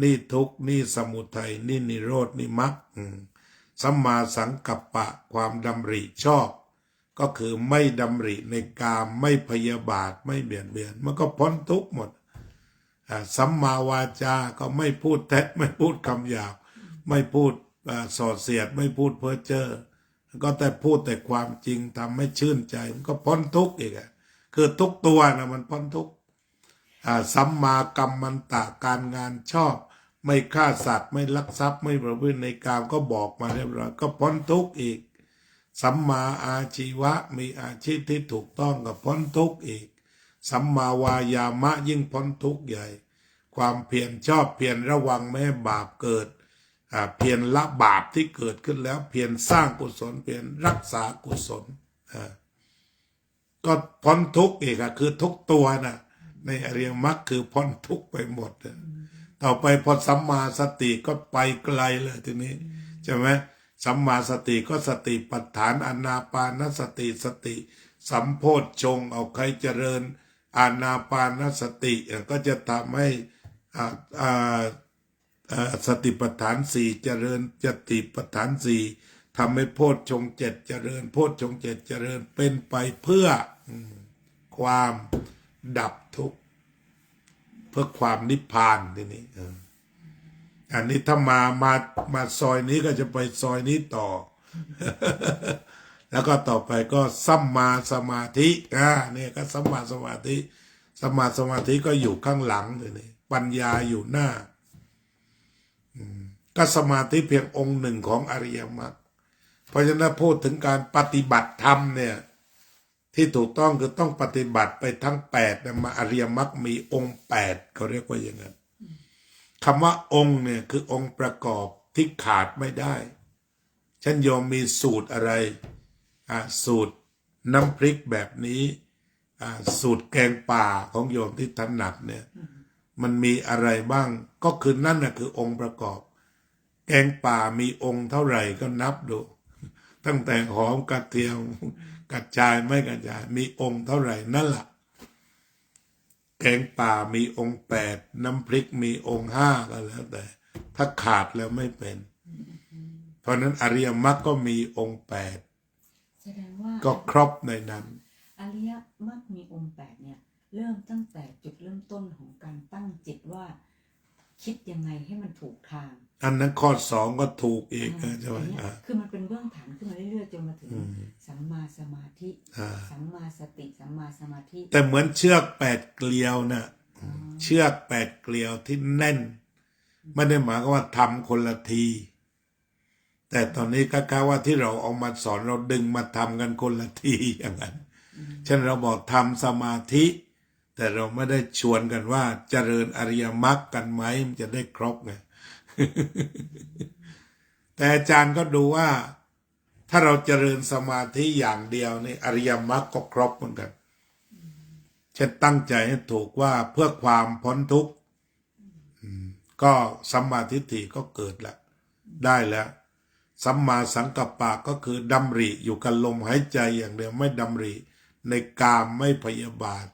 Speaker 1: นี่ทุกข์นี่สมุทัยนี่นิโรธนี่มรรคสัมมาสังกัปปะความดำริชอบก็คือไม่ดำริในกามไม่พยาบาทไม่เบียดเบียนมันก็พ้นทุกข์หมดสัมมาวาจาก็ไม่พูดเท็จไม่พูดคำหยาบไม่พูดส่อเสียดไม่พูดเพ้อเจ้อก็แต่พูดแต่ความจริงทำให้ชื่นใจมันก็พ้นทุกข์อีกคือทุกตัวนะมันพ้นทุกข์สัมมากัมมันตะการงานชอบไม่ฆ่าสัตว์ไม่ลักทรัพย์ไม่ประพฤติในกามก็บอกมาเรียบร้อยก็พ้นทุกข์อีกสัมมาอาชีวะมีอาชีพที่ถูกต้องก็พ้นทุกข์อีกสัมมาวายามะยิ่งพ้นทุกข์ใหญ่ความเพียรชอบเพียรระวังไม่ให้บาปเกิดเพียรละบาปที่เกิดขึ้นแล้วเพียรสร้างกุศลเพียรรักษากุศลก็พ้นทุกข์อีกคือทุกตัวนะในอริยมรรคคือพ้นทุกข์ไปหมดต่อไปพอสัมมาสติก็ไปไกลเลยทีนี้ใช่ไหมสัมมาสติก็สติปัฏฐานอานาปานสติสติสัมโพชฌงค์เอาใครเจริญอานาปานสติก็จะทำให้สติปัฏฐานสี่เจริญสติปัฏฐานสี่ทำให้โพชฌงค์เจ็ดเจริญโพชฌงค์เจ็ดเจริญเป็นไปเพื่อความดับทุกข์เพื่อความนิพพานทีนี้อันนี้ถ้ามาซอยนี้ก็จะไปซอยนี้ต่อ แล้วก็ต่อไปก็สัมมาสมาธิเนี่ยก็สัมมาสมาธิสัมมาสมาธิก็อยู่ข้างหลังทีนี้ปัญญาอยู่หน้าก็สมาธิเพียงองค์หนึ่งของอริยมรรคเพราะฉะนั้นพูดถึงการปฏิบัติธรรมเนี่ยที่ถูกต้องคือต้องปฏิบัติไปทั้ง8นะมาอริยมรรคมีองค์8เขาเรียกว่าอย่างนั้นคำว่าองค์เนี่ยคือองค์ประกอบที่ขาดไม่ได้ฉันโยมมีสูตรอะไรสูตรน้ำพริกแบบนี้สูตรแกงป่าของโยมที่ถนัดเนี่ยมันมีอะไรบ้างก็คือนั่นนะคือองค์ประกอบแกงป่ามีองค์เท่าไหร่ก็นับดูตั้งแต่หอมกระเทียมกระจายไม่กระจายมีองค์เท่าไหร่นั่นแหละแกงป่ามีองค์8น้ำพริกมีองค์5ก็แล้วแต่ถ้าขาดแล้วไม่เป็นเพราะนั้นอริยมรรคก็มีองค์
Speaker 2: แสดงว่า
Speaker 1: ก็ครบในนั้น
Speaker 2: อริยมรรคมีองค์8เนี่ยเริ่มตั้งแต่จุดเริ่มต้นของการตั้งจิตว่าคิดยังไงให้มันถูกทาง
Speaker 1: อันนั้นข้อ2ก็ถูกอีกใช่ไหม
Speaker 2: คือมันเป็นเบื้องฐานขึ้นมาเรื่อยๆจนมาถึงสัมมาสมาธิสัมมาสติสัมมาสมาธิ
Speaker 1: แต่เหมือนเชือก8เกลียวนะเชือก8เกลียวที่แน่นไม่ได้หมายความว่าทำคนละทีแต่ตอนนี้ก็ว่าที่เราเอามาสอนเราดึงมาทำกันคนละทีอย่างนั้นเช่นเราบอกทำสมาธิแต่เราไม่ได้ชวนกันว่าเจริญอริยมรรคกันไหมมันจะได้ครบไง แต่อาจารย์ก็ดูว่าถ้าเราเจริญสมาธิอย่างเดียวนี่อริยมรรคก็ครบเหมือนกันเช่นตั้งใจให้ถูกว่าเพื่อความพ้นทุกข์ก็สัมมาทิฏฐิก็เกิดแล้วได้แล้วสัมมาสังกัปปะก็คือดำริอยู่กับลมหายใจอย่างเดียวไม่ดำริในกามไม่พยาบาท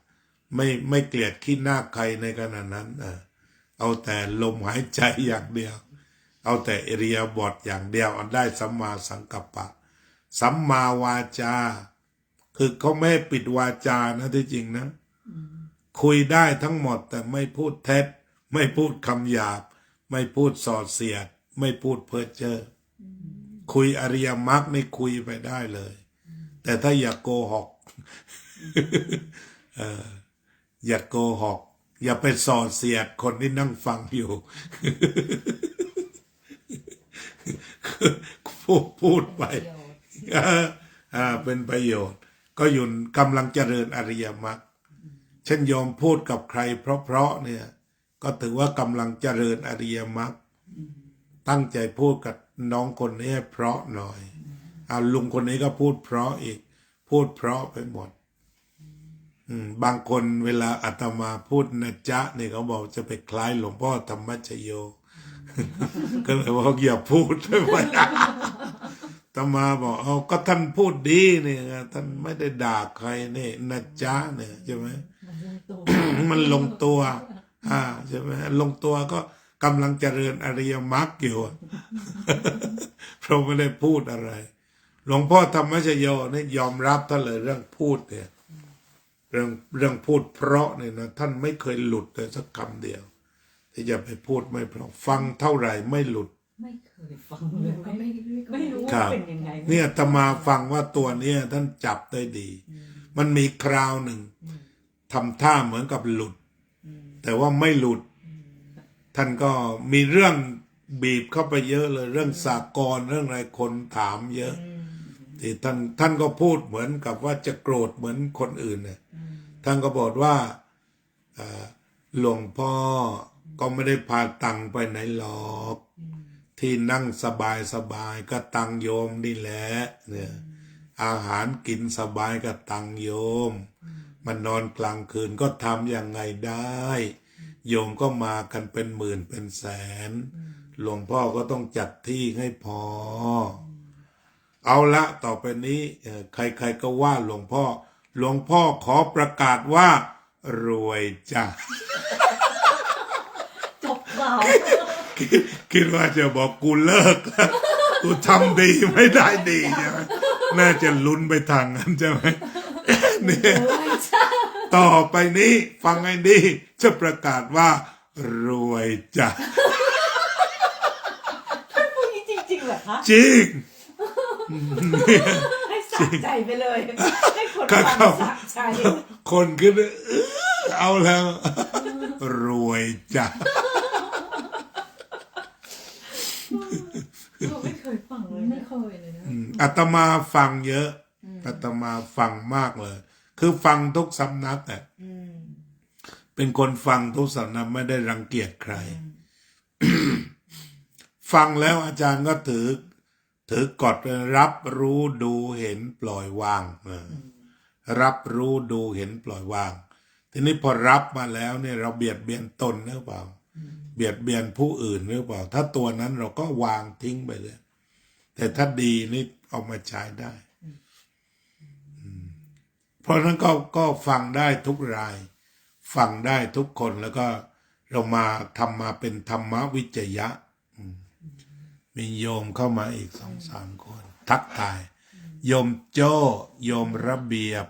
Speaker 1: ไม่เกลียดขี้หน้าใครในขณะนั้นเอาแต่ลมหายใจอย่างเดียวเอาแต่อิริยาบถอย่างเดียวได้สัมมาสังกัปปะสัมมาวาจาคือเขาไม่ปิดวาจานะที่จริงนะคุยได้ทั้งหมดแต่ไม่พูดเท็จไม่พูดคำหยาบไม่พูดส่อเสียดไม่พูดเพ้อเจ้อคุยอริยมรรคนี่คุยไปได้เลยแต่ถ้าอย่าโกหกอย่าโกหกอย่าไปส่อเสียดคนที่นั่งฟังอยู่ พูดไปเป็นประโยชน์ก็อยู่กำลังเจริญอริยมรรคเช่นโยมพูดกับใครเพราะๆเนี่ยก็ถือว่ากำลังเจริญอริยมรรคตั้งใจพูดกับน้องคนนี้เพราะหน่อยลุงคนนี้ก็พูดเพราะอีกพูดเพราะไปหมด บางคนเวลาอาตมาพูดนะจ๊ะเนี่ยเขาบอกจะไปคล้ายหลวงพ่อธรรมชโย ก็เลยบอกอย่าพูดได้ไหมอาตมาบอกเอาก็ท่านพูดดีเนี่ยท่านไม่ได้ด่าใครเนี่ยนะจ๊ะเนี่ยใช่ไหม มันลงตัวใช่ไหมลงตัวก็กำลังเจริญอริยมรรคอยู่ เพราะไม่ได้พูดอะไรหลวงพ่อธรรมชโยนี่ยอมรับท่านเลยเรื่องพูดเนี่ยเรื่องพูดเพราะเนี่ยนะท่านไม่เคยหลุดเลยสักคำเดียวที่จะไปพูดไม่เพราะฟังเท่าไหร่ไม่หลุด
Speaker 2: ไม่เคยฟังเลยไม่รู้
Speaker 1: ครั
Speaker 2: ว่า
Speaker 1: บ
Speaker 2: เป็นยังไง
Speaker 1: เนี่ยอาตมาฟังว่าตัวเนี้ยท่านจับได้ดี มันมีคราวหนึ่งทำท่าเหมือนกับหลุด แต่ว่าไม่หลุด ท่านก็มีเรื่องบีบเข้าไปเยอะเลยเรื่องสากลเรื่องอะไรคนถามเยอะที่ท่านก็พูดเหมือนกับว่าจะโกรธเหมือนคนอื่นเนี่ยท่านก็บอกว่าหลวงพ่อก็ไม่ได้พาตังไปไหนหรอกที่นั่งสบายก็ตังโยมนี่แหละเนี่ยอาหารกินสบายก็ตังโยมมันนอนกลางคืนก็ทำยังไงได้โยมก็มากันเป็นหมื่นเป็นแสนหลวงพ่อก็ต้องจัดที่ให้พอเอาละต่อไปนี้ใครๆก็ว่าหลวงพ่อขอประกาศว่ารวยจ้ะ
Speaker 2: จบข่าว
Speaker 1: คิดว่าจะบอกกูเลิก กูทำดีไม่ได้ดีใช่ไหมน่าจะลุ้นไปทางนั้นใช่ไหม เนี่ยต่อไปนี้ฟังให้ดีจะประกาศว่ารวยจ้ะ
Speaker 2: พูดนี้จริงๆเหรอคะ
Speaker 1: จริง
Speaker 2: ให้สะใจไปเลยให้คน
Speaker 1: ครั
Speaker 2: ฟั
Speaker 1: บ
Speaker 2: งสะใจ
Speaker 1: คนขึ้นเอาแล้ว รวยจ้ะ
Speaker 2: เราไม่เคยฟังเลย
Speaker 3: ไม่
Speaker 2: นะ
Speaker 3: เคยเลยนะ
Speaker 1: อาตมาฟังเยอะอาตมาฟังมากเลย คือฟังทุกสำนักอ่ะเป็นคนฟังทุกสำนักไม่ได้รังเกียจใคร ฟังแล้วอาจารย์ก็ถือกฎรับรู้ดูเห็นปล่อยวางรับรู้ดูเห็นปล่อยวาง ทีนี้พอรับมาแล้วเนี่ยเราเบียดเบียนตนหรือเปล่าเบียดเบียนผู้อื่นหรือเปล่าถ้าตัวนั้นเราก็วางทิ้งไปเลยแต่ถ้าดีนี่เอามาใช้ได้เพราะนั้นก็ฟังได้ทุกรายฟังได้ทุกคนแล้วก็เรามาทำมาเป็นธรรมวิจยะมีโยมเข้ามาอีก2-3 คนทักทายโยมโจ้โยมระเบียบ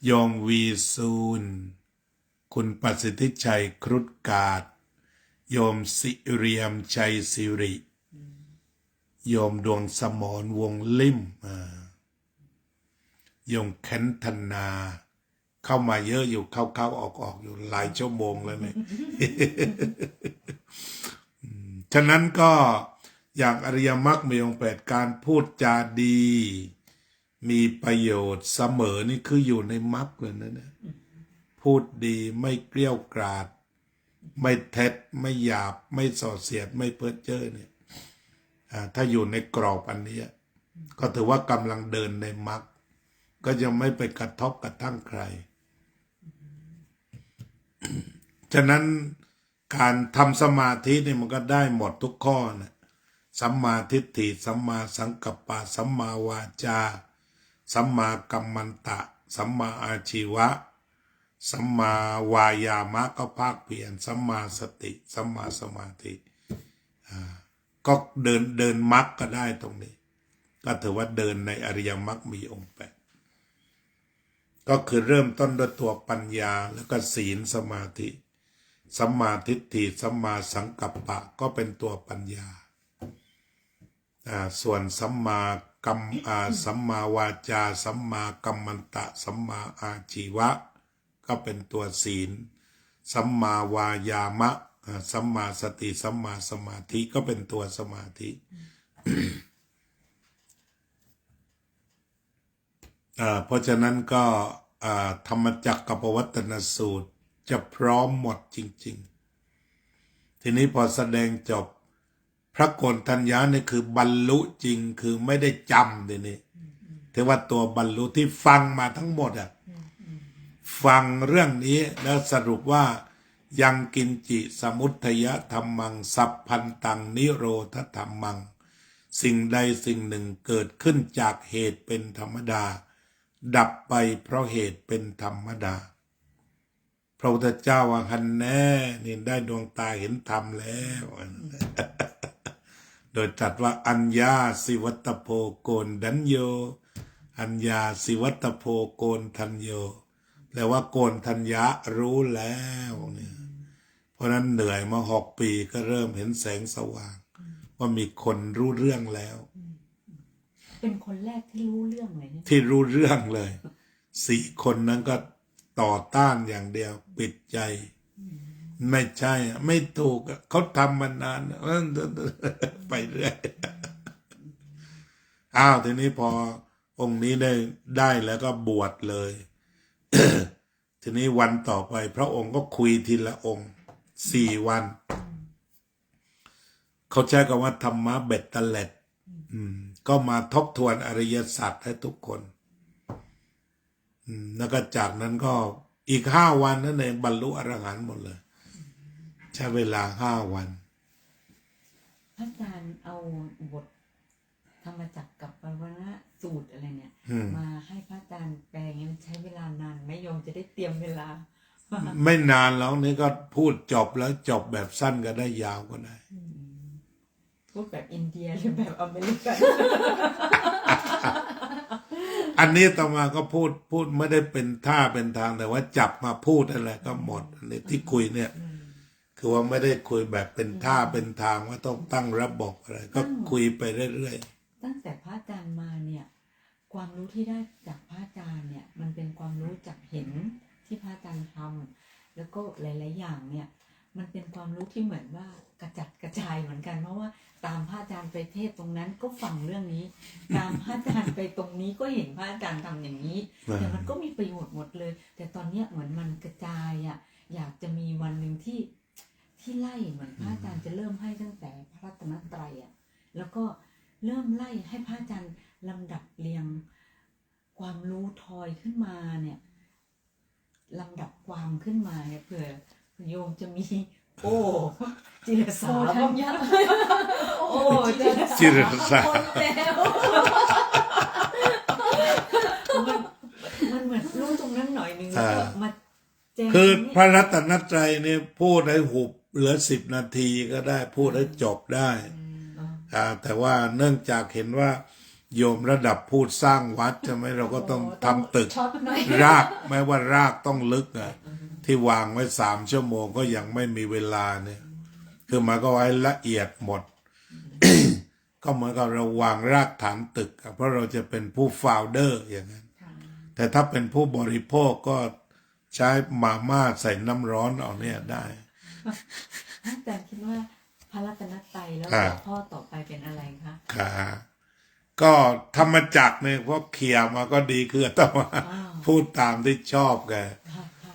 Speaker 1: โยมวีซูนคุณประสิทธิชัยครุฑกาดโยมสิเรียมชัยสิริโยมดวงสมรวงลิ่มโยมแคนธนาเข้ามาเยอะอยู่เข้าออกอยู่หลายชั่วโมงแล้วเนี่ย ฉะนั้นก็อย่างอริยมรรคมีองค์8การพูดจาดีมีประโยชน์เสมอนี่คืออยู่ในมรรคเลยนะเนี่ยพูดดีไม่เกลี้ยวกราดไม่เท็จไม่หยาบไม่ส่อเสียดไม่เพ้อเจ้อเนี่ยถ้าอยู่ในกรอบอันนี้ก็ถือว่ากำลังเดินในมรรคก็จะไม่ไปกระทบกระทั่งใคร ฉะนั้นการทำสมาธิเนี่ยมันก็ได้หมดทุกข้อนะสัมมาทิฏฐิสัมมาสังกัปปะสัมมาวาจาสัมมากัมมันตะสัมมาอาชีวะสัมมาวายามะก็ภาคเพียรสัมมาสติสัมมาสมาธิก็เดินมรรคก็ได้ตรงนี้ก็ถือว่าเดินในอริยมรรคมีองค์8ก็คือเริ่มต้นด้วยตัวปัญญาแล้วก็ศีลสมาธิสัมมาทิฏฐิสัมมาสังกัปปะก็เป็นตัวปัญญาส่วนสัมมาสัมมาวาจาสัมมากัมมันตะสัมมาอาชีวะก็เป็นตัวศีลสัมมาวายามะสัมมาสติสัมมาสมาธิก็เป็นตัวสมาธิ เพราะฉะนั้นก็ธรรมจักรกับปวัตนสูตรจะพร้อมหมดจริงๆทีนี้พอแสดงจบพระโกณฑัญญาเนี่ยคือบรรลุจริงคือไม่ได้จำทีนี้แต่ว่าตัวบรรลุที่ฟังมาทั้งหมด ฟังเรื่องนี้แล้วสรุปว่ายังกินจิสมุทัยธรรมังสัพพันตังนิโรธธรรมังสิ่งใดสิ่งหนึ่งเกิดขึ้นจากเหตุเป็นธรรมดาดับไปเพราะเหตุเป็นธรรมดาพระพุทธเจ้าว่าฮันแน่นี่ได้ดวงตาเห็นธรรมแล้ว โดยตรัสว่าอัญญาสิวัตโพโกนดัญโยอัญญาสิวัตโพโกนทัญโยแปลว่าโกนทัญญะรู้แล้วเนี่ยเพราะนั้นเหนื่อยมา6 ปีก็เริ่มเห็นแสงสว่างว่ามีคนรู้เรื่องแล้ว
Speaker 2: เป็นคนแรกที่รู้เรื่องเลยเนี่ย
Speaker 1: ที่รู้เรื่องเลย4 คนนั้นก็ต่อต้านอย่างเดียวปิดใจไม่ใช่ไม่ถูกเขาทำมานานไปเรื่อยอ้าวทีนี้พอองค์นี้ได้แล้วก็บวชเลย ทีนี้วันต่อไปพระองค์ก็คุยทีละองค์4 วันเขาใช้คำว่าธรรมะเบ็ดเตล็ดก็มาทบทวนอริยสัจให้ทุกคนแล้วก็จากนั้นก็อีก5 วันนั่นเองบรรลุอรหันต์หมดเลยใช้เวลา5 วัน
Speaker 2: พระอาจารย์เอาบทธรรมจักรกับปรวณสูตรอะไรเนี่ยมาให้พระอาจารย์แปลงั้นใช้เวลานานไหมโยมจะได้เตรียมเวลา
Speaker 1: ไม่นานแล้วนี่ก็พูดจบแล้วจบแบบสั้นก็ได้ยาวก็ได้
Speaker 2: พูดแบบอินเดียหรือแบบอเมริกัน
Speaker 1: อันนี้ต่อมาก็พูดไม่ได้เป็นท่าเป็นทางแต่ว่าจับมาพูดอะไรก็หมดอันนี้ที่คุยเนี่ยคือว่าไม่ได้คุยแบบเป็นท่าเป็นทางว่าต้องตั้งระบบอะไรก็คุยไปเรื่อย
Speaker 2: ๆตั้งแต่พระอาจารย์มาเนี่ยความรู้ที่ได้จากพระอาจารย์เนี่ยมันเป็นความรู้จากเห็นที่พระอาจารย์ทำแล้วก็หลายๆอย่างเนี่ยมันเป็นความรู้ที่เหมือนว่ากระจัดกระจายเหมือนกันเพราะว่าตามพระอาจารย์ไปเทศตรงนั้นก็ฟังเรื่องนี้ตามพระอาจารย์ไปตรงนี้ก็เห็นพระอาจารย์ทำอย่างนี้แต่มันก็มีประโยชน์หมดเลยแต่ตอนเนี้ยเหมือนมันกระจายอ่ะอยากจะมีวันหนึ่งที่ไล่เหมือนพระอาจารย์จะเริ่มให้ตั้งแต่พระรัตนตรัยอ่ะแล้วก็เริ่มไล่ให้พระอาจารย์ลำดับเรียงความรู้ทอยขึ้นมาเนี่ยลำดับความขึ้นมาเนี่ยเผื่อโยมจะมีโอ้จิรสาบ้างยังโอ้
Speaker 1: จิรสา
Speaker 2: มันเหมือนรู้ตรงนั้นหน่อยนึงแล้วก็มา
Speaker 1: คือพระรัตนตรัยเนี่ยพูดให้หุบเหลือ10 นาทีก็ได้พูดให้จบได้แต่ว่าเนื่องจากเห็นว่าโยมระดับพูดสร้างวัดใช่ไหมเราก็ต้องทำตึกรากแม้ว่ารากต้องลึกอะที่วางไว้3 ชั่วโมงก็ยังไม่มีเวลาเนี่ยคือมาก็ไว้ละเอียดหมด ก็เหมือนกับเราวางรากฐานตึกเพราะเราจะเป็นผู้ฟาวเดอร์อย่างนั้นแต่ถ้าเป็นผู้บริโภคก็ใช้มาม่าใส่น้ำร้อนเอาเนี่ยได้
Speaker 2: อาจารย์คิดว่าพระรัตนตรัยแล้วข้อต่อไปเป็นอะไรคะ
Speaker 1: ก็ธรรมจักรเนี่ยพวกเขี่ยมาก็ดีคือต้องมาพูดตามที่ชอบแก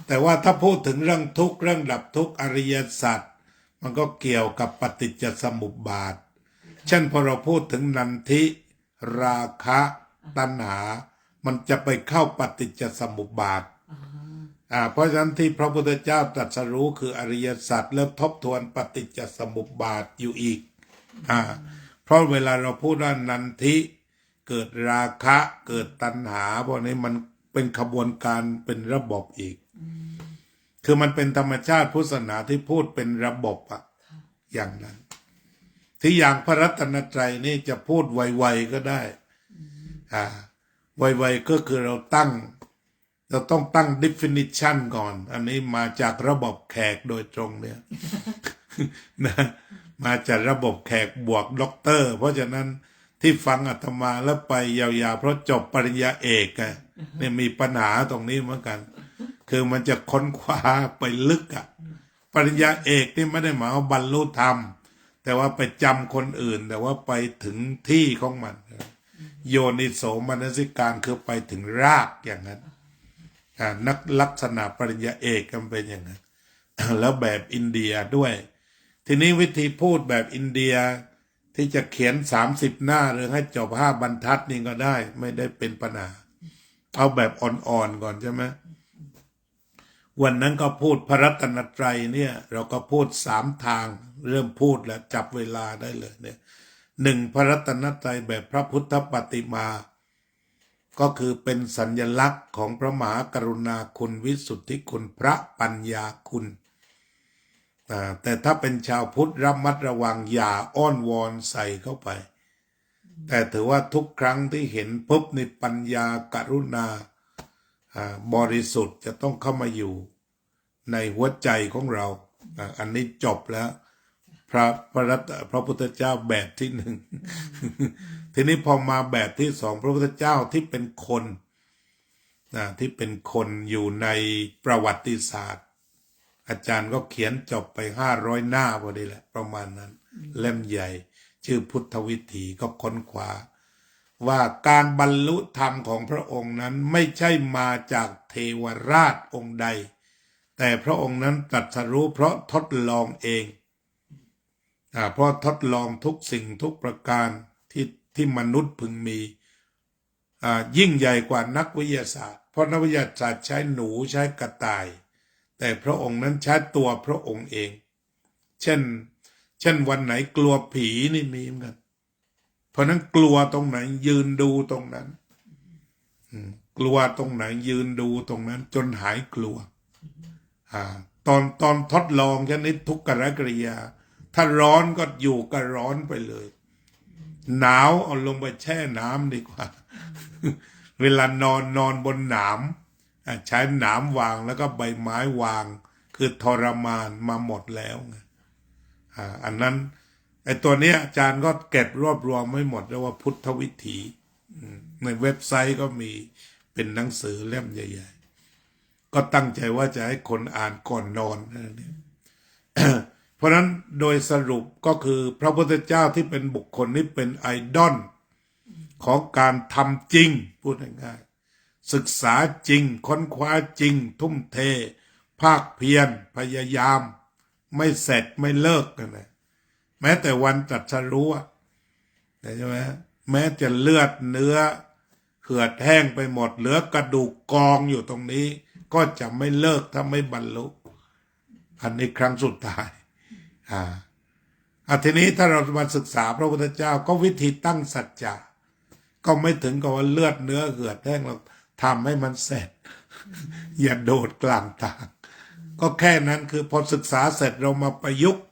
Speaker 1: แต่ว่าถ้าพูดถึงเรื่องทุกข์เรื่องดับทุกข์อริยสัจมันก็เกี่ยวกับปฏิจจสมุปบาทเช่นพอเราพูดถึงนันทิราคะตัณหามันจะไปเข้าปฏิจจสมุปบาทเพราะฉะนั้นที่พระพุทธเจ้าตรัสรู้คืออริยสัจแล้วทบทวนปฏิจจสมุปบาทอยู่อีกเพราะเวลาเราพูดว่านันทิเกิดราคะเกิดตัณหาพวกนี้มันเป็นขบวนการเป็นระบบอีกคือมันเป็นธรรมชาติพุทธศาสนาที่พูดเป็นระบบอย่างนั้นที่อย่างพระรัตนตรัยนี่จะพูดไวๆก็ได้ไวๆก็คือเราต้องตั้ง definition ก่อนอันนี้มาจากระบบแขกโดยตรงเนี่ย นะมาจากระบบแขกบวกด็อกเตอร์เพราะฉะนั้นที่ฟังอาตมาแล้วไปยาวๆเพราะจบปริญญาเอกเนี่ยมีปัญหาตรงนี้เหมือนกันคือมันจะค้นคว้าไปลึกปริญญาเอกนี่ไม่ได้หมายว่าบรรลุธรรมแต่ว่าไปจำคนอื่นแต่ว่าไปถึงที่ของมันโยนิโสมนสิการคือไปถึงรากอย่างนั้นนักลักษณะปริญญาเอกก็เป็นอย่างนั้น แล้วแบบอินเดียด้วยทีนี้วิธีพูดแบบอินเดียที่จะเขียน30 หน้าหรือให้จบ5 บรรทัดนี่ก็ได้ไม่ได้เป็นปัญหาเอาแบบอ่อนๆก่อนใช่ไหม วันนั้นก็พูดพระรัตนตรัยเนี่ย เราก็พูด3 ทาง เริ่มพูดแล้วจับเวลาได้เลยเนี่ย 1. พระรัตนตรัยแบบพระพุทธปฏิมา ก็คือเป็นสัญลักษณ์ของพระมหากรุณาคุณวิสุทธิคุณพระปัญญาคุณแต่ถ้าเป็นชาวพุทธระมัดระวังอย่าอ้อนวอนใส่เข้าไป แต่ถือว่าทุกครั้งที่เห็นปุ๊บในปัญญากรุณาบริสุทธิ์จะต้องเข้ามาอยู่ในหัวใจของเราอันนี้จบแล้วพระพุทธเจ้าแบบที่ 1 ทีนี้พอมาแบบที่ 2พระพุทธเจ้าที่เป็นคนที่เป็นคนอยู่ในประวัติศาสตร์ อาจารย์ก็เขียนจบไป500 หน้าพอดีแหละประมาณนั้นเล่มใหญ่ชื่อพุทธวิถีก็ค้นคว้าว่าการบรรลุธรรมของพระองค์นั้นไม่ใช่มาจากเทวราชองค์ใดแต่พระองค์นั้นตรัสรู้เพราะทดลองเองเพราะทดลองทุกสิ่งทุกประการที่มนุษย์พึงมียิ่งใหญ่กว่านักวิทยาศาสตร์เพราะนักวิทยาศาสตร์ใช้หนูใช้กระต่ายแต่พระองค์นั้นใช้ตัวพระองค์เองเช่นวันไหนกลัวผีนี่มีเหมือนกันเพราะนั้นกลัวตรงไหนยืนดูตรงนั้นกลัวตรงไหนยืนดูตรงนั้นจนหายกลัวตอนทดลองชนิดทุกขกริยาถ้าร้อนก็อยู่ก็ร้อนไปเลยหนาวเอาลงไปแช่น้ำดีกว่า เวลานอนบนหนามใช้หนามวางแล้วก็ใบไม้วางคือทรมานมาหมดแล้วไงอันนั้นไอ้ตัวนี้อาจารย์ก็เก็บรวบรวมไม่หมดเรียกว่าพุทธวิถีในเว็บไซต์ก็มีเป็นหนังสือเล่มใหญ่ๆก็ตั้งใจว่าจะให้คนอ่านก่อนนอนนั่นเอง เพราะนั้นโดยสรุปก็คือพระพุทธเจ้าที่เป็นบุคคลนี้เป็นไอดอลของการทำจริงพูดง่ายๆศึกษาจริงค้นคว้าจริงทุ่มเทภาคเพียรพยายามไม่เสร็จไม่เลิกนะแม้แต่วันตรัสรู้ใช่ไหมแม้จะเลือดเนื้อเหือดแห้งไปหมดเหลือกระดูกกองอยู่ตรงนี้ก็จะไม่เลิกถ้าไม่บรรลุอันนี้ครั้งสุดท้ายทีนี้ถ้าเรามาศึกษาพระพุทธเจ้าก็วิธีตั้งสัจจะก็ไม่ถึงกับว่าเลือดเนื้อเหือดแห้งเราทำให้มันเสร็จ อย่าโดดกลางทางก็แค่นั้นคือพอศึกษาเสร็จเรามาประยุกต์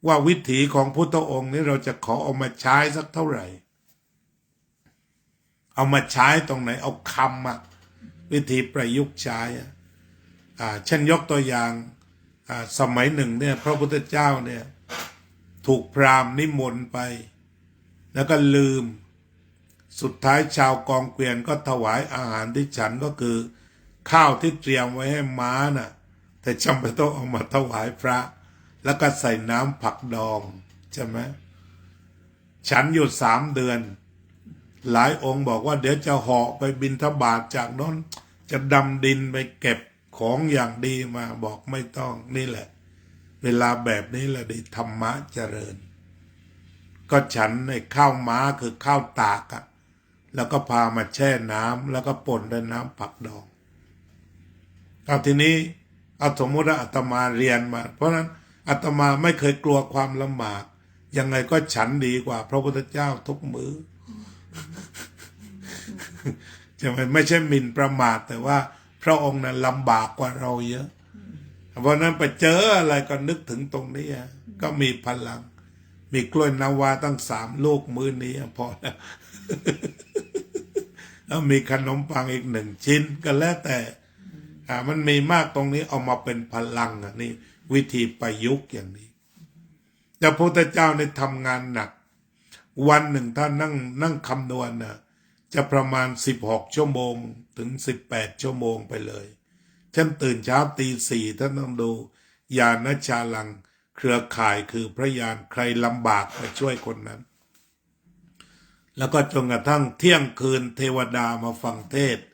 Speaker 1: ว่าวิถีของพุทธองค์นี้เราจะขอเอามาใช้สักเท่าไหร่เอามาใช้ตรงไหนเอาคำวิธีประยุกต์ใช้เช่นยกตัวอย่างสมัยหนึ่งเนี่ยพระพุทธเจ้าเนี่ยถูกพราหมณ์นิมนต์ไปแล้วก็ลืมสุดท้ายชาวกองเกวียนก็ถวายอาหารที่ฉันก็คือข้าวที่เตรียมไว้ให้ม้าน่ะแต่จำเป็นต้องเอามาถวายพระแล้วก็ใส่น้ำผักดองใช่ไหมฉันอยู่3 เดือนหลายองค์บอกว่าเดี๋ยวจะเหาะไปบิณฑบาตจากนั้นจะดำดินไปเก็บของอย่างดีมาบอกไม่ต้องนี่แหละเวลาแบบนี้แหละได้ธรรมะเจริญก็ฉันในข้าวม้าคือข้าวตากแล้วก็พามาแช่น้ำแล้วก็ป่นด้วยน้ำผักดองทีนี้สมมติว่าอาตมาเรียนมาเพราะนั้นอาตมาไม่เคยกลัวความลำบากยังไงก็ฉันดีกว่าพระพุทธเจ้าทุกมือ จะไม่ใช่หมิ่นประมาทแต่ว่าพระองค์นั้นลำบากกว่าเราเยอะเพราะนั้นไปเจออะไรก็นึกถึงตรงนี้ก็มีพลังมีกล้วยนาวาตั้ง3 ลูกมื้อนี้พอแล้ว แล้วมีขนมปังอีก1 ชิ้นก็แล้วแต่มันมีมากตรงนี้เอามาเป็นพลังนี่วิธีประยุกต์อย่างนี้แต่พระพุทธเจ้าในทำงานหนักวันหนึ่งท่านนั่งคำนวณจะประมาณ16 ชั่วโมงถึง18 ชั่วโมงไปเลยฉันตื่นเช้าตี 4ท่านต้องดูญาณชาลังเครือข่ายคือพระญาณใครลำบากไปช่วยคนนั้นแล้วก็จนกระทั่งเที่ยงคืนเทวดามาฟังเทศน์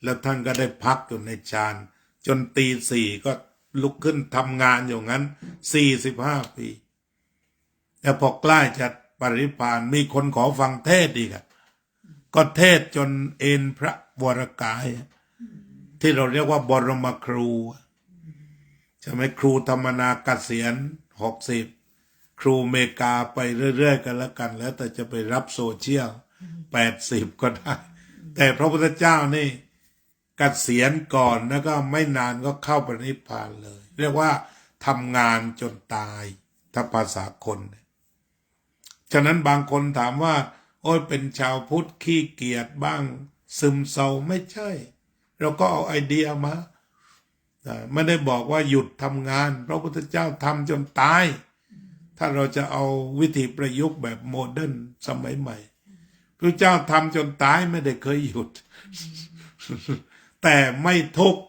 Speaker 1: แล้วท่านก็ได้พักอยู่ในฌานจนตี 4ก็ลุกขึ้นทำงานอย่างนั้น45 ปีแล้วพอใกล้จะปรินิพพานมีคนขอฟังเทศน์อีกก็เทศน์จนเอ็นพระวรกายที่เราเรียกว่าบรมครู ช่ไหมครูธรรมนาเกษียณ60ครูเมกาไปเรื่อยๆกันแล้วกัน แล้วแต่จะไปรับโซเชียล80ก็ได้แต่พระพุทธเจ้านี่เกษียณก่อนแล้วก็ไม่นานก็เข้าปรินิพพานเลย เรียกว่าทำงานจนตายถ้าภาษาคนฉะนั้นบางคนถามว่าโอ้ยเป็นชาวพุทธขี้เกียจบ้างซึมเศร้าไม่ใช่เราก็เอาไอเดียมาไม่ได้บอกว่าหยุดทำงานพระพุทธเจ้าทำจนตายถ้าเราจะเอาวิธีประยุกต์แบบโมเดิร์นสมัยใหม่พระเจ้าทำจนตายไม่ได้เคยหยุด แต่ไม่ทุกข์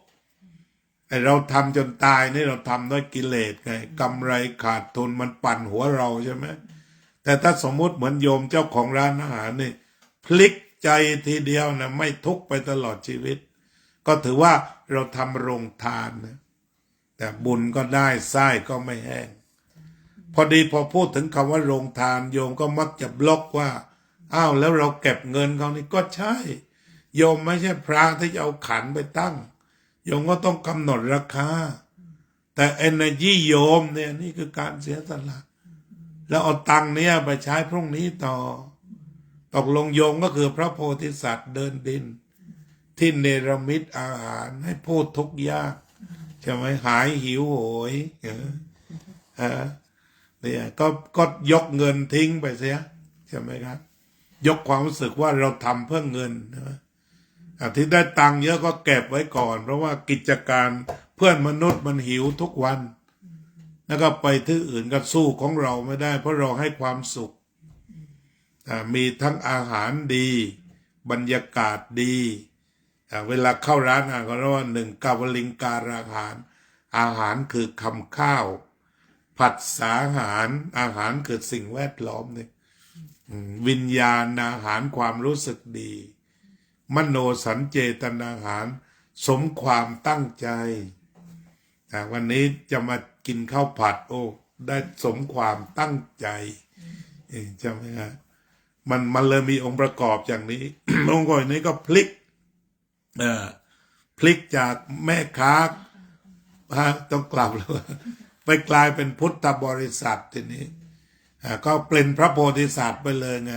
Speaker 1: เราทำจนตายนี่เราทำด้วยกิเลสไงกำไรขาดทุนมันปั่นหัวเราใช่ไหมแต่ถ้าสมมุติเหมือนโยมเจ้าของร้านอาหารนี่พลิกใจทีเดียวนะไม่ทุกข์ไปตลอดชีวิตก็ถือว่าเราทำโรงทานนะแต่บุญก็ได้ไส้ก็ไม่แห้งพอดีพอพูดถึงคำว่าโรงทานโยมก็มักจะบล็อกว่าอ้าวแล้วเราเก็บเงินเขานี่ก็ใช่โยมไม่ใช่พระที่จะเอาขันไปตั้งโยมก็ต้องกำหนดราคาแต่ energy โยมเนี่ยนี่คือการเสียสละแล้วเอาตังค์เนี่ยไปใช้พรุ่งนี้ต่อตกลงโยมก็คือพระโพธิสัตว์เดินดินที่เนรมิตอาหารให้ผู้ทุกข์ยากใช่ไหมหายหิวโหยเนี่ยก็ยกเงินทิ้งไปเสียใช่ไหมครับยกความรู้สึกว่าเราทำเพื่อเงินนะที่ได้ตังค์เยอะก็เก็บไว้ก่อนเพราะว่ากิจการเพื่อนมนุษย์มันหิวทุกวันแล้วก็ไปที่อื่นก็สู้ของเราไม่ได้เพราะเราให้ความสุขมีทั้งอาหารดีบรรยากาศดีเวลาเข้าร้านอาหารก็เรียกว่า1กาวลิงการอาหารอาหารคือคำข้าวผัสสะอาหารคือสิ่งแวดล้อมเนี่ยวิญญาณอาหารความรู้สึกดีมโนสัญเจตนาอาหารสมความตั้งใจวันนี้จะมากินข้าวผัดโอ้ได้สมความตั้งใจใช่ไหมฮะมันเลยมีองค์ประกอบอย่างนี้ องค์ประกอบนี้ก็พลิกจากแม่ค้าต้องกลับแล้วไปกลายเป็นพุทธบริษัททีนี้ก็เป็นพระโพธิสัตว์ไปเลยไง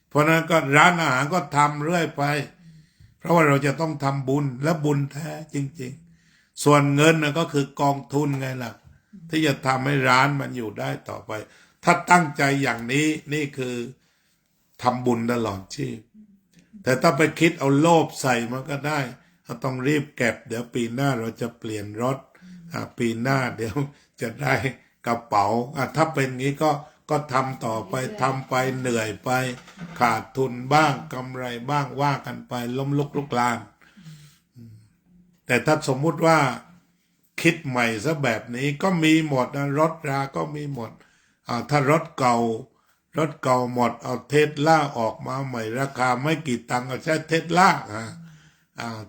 Speaker 1: เพราะนั้นก็ร้านอาหารก็ทำเรื่อยไปเพราะว่าเราจะต้องทำบุญและบุญแท้จริงๆส่วนเงินก็คือกองทุนไงล่ะที่จะทำให้ร้านมันอยู่ได้ต่อไปถ้าตั้งใจอย่างนี้นี่คือทำบุญตลอดชีพแต่ถ้าไปคิดเอาโลภใส่มันก็ได้เราต้องรีบเก็บเดี๋ยวปีหน้าเราจะเปลี่ยนรถปีหน้าเดี๋ยวจะได้กระเป๋าถ้าเป็นงี้ก็ทำต่อไปทำไปเหนื่อยไปขาดทุนบ้างกำไรบ้างว่ากันไปล้มลุกลุกลานแต่ถ้าสมมุติว่าคิดใหม่ซะแบบนี้ก็มีหมดนะรถราก็มีหมดถ้ารถเก่าหมดเอาเทสลาออกมาใหม่ราคาไม่กี่ตังค์ก็ใช้เทสลา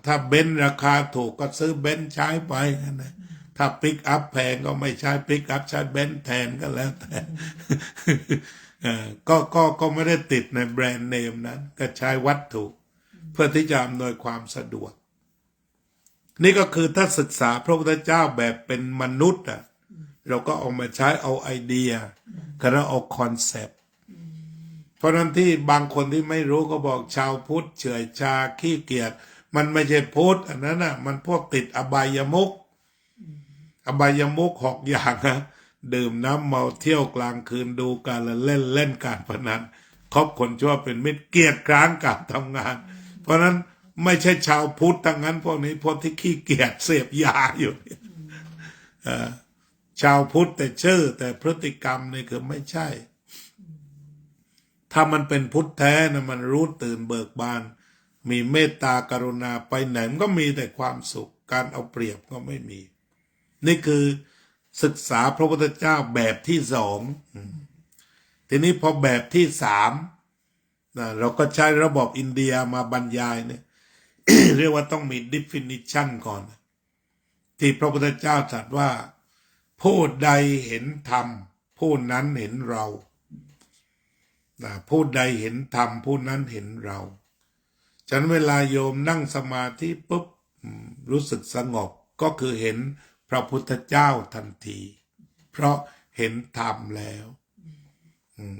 Speaker 1: ถ้าเบนซ์ราคาถูกก็ซื้อเบนซ์ใช้ไปนะถ้าปิกอัพแพงก็ไม่ใช้ปิกอัพใช้เบนซ์แทนก็แล้วแต่ ก็ไม่ได้ติดในแบรนด์เนมนั้นก็ใช้วัตถุเพื่อที่จะอำนวยความสะดวกนี่ก็คือถ้าศึกษาพระพุทธเจ้าแบบเป็นมนุษย์เราก็เอามาใช้เอาไอเดียแล้วเอาคอนเซปต์เพราะนั้นที่บางคนที่ไม่รู้ก็บอกชาวพุทธเฉื่อยชาขี้เกียจมันไม่ใช่พุทธอันนั้นมันพวกติดอบายมุข6 อย่างดื่มน้ำเมาเที่ยวกลางคืนดูการเล่นการพนันคบคนชั่วเป็นมิตรเกียจคร้านการทำงานเพราะนั้นไม่ใช่ชาวพุทธทั้งนั้นพวกนี้พวกที่ขี้เกียจเสพยาอยู่ชาวพุทธแต่ชื่อแต่พฤติกรรมนี่คือไม่ใช่ถ้ามันเป็นพุทธแท้นะมันรู้ตื่นเบิกบานมีเมตตากรุณาไปไหนมันก็มีแต่ความสุขการเอาเปรียบก็ไม่มีนี่คือศึกษาพระพุทธเจ้าแบบที่2ทีนี้พอแบบที่3เราก็ใช้ระบบอินเดียมาบรรยายเนี่ย เรียกว่าต้องมี definition ก่อนที่พระพุทธเจ้าตรัสว่าผู้ใดเห็นธรรมผู้นั้นเห็นเราผู้ใดเห็นธรรมผู้นั้นเห็นเราฉะนั้นเวลาโยมนั่งสมาธิปุ๊บรู้สึกสงบก็คือเห็น พระพุทธเจ้าทันที เพราะเห็นธรรมแล้ว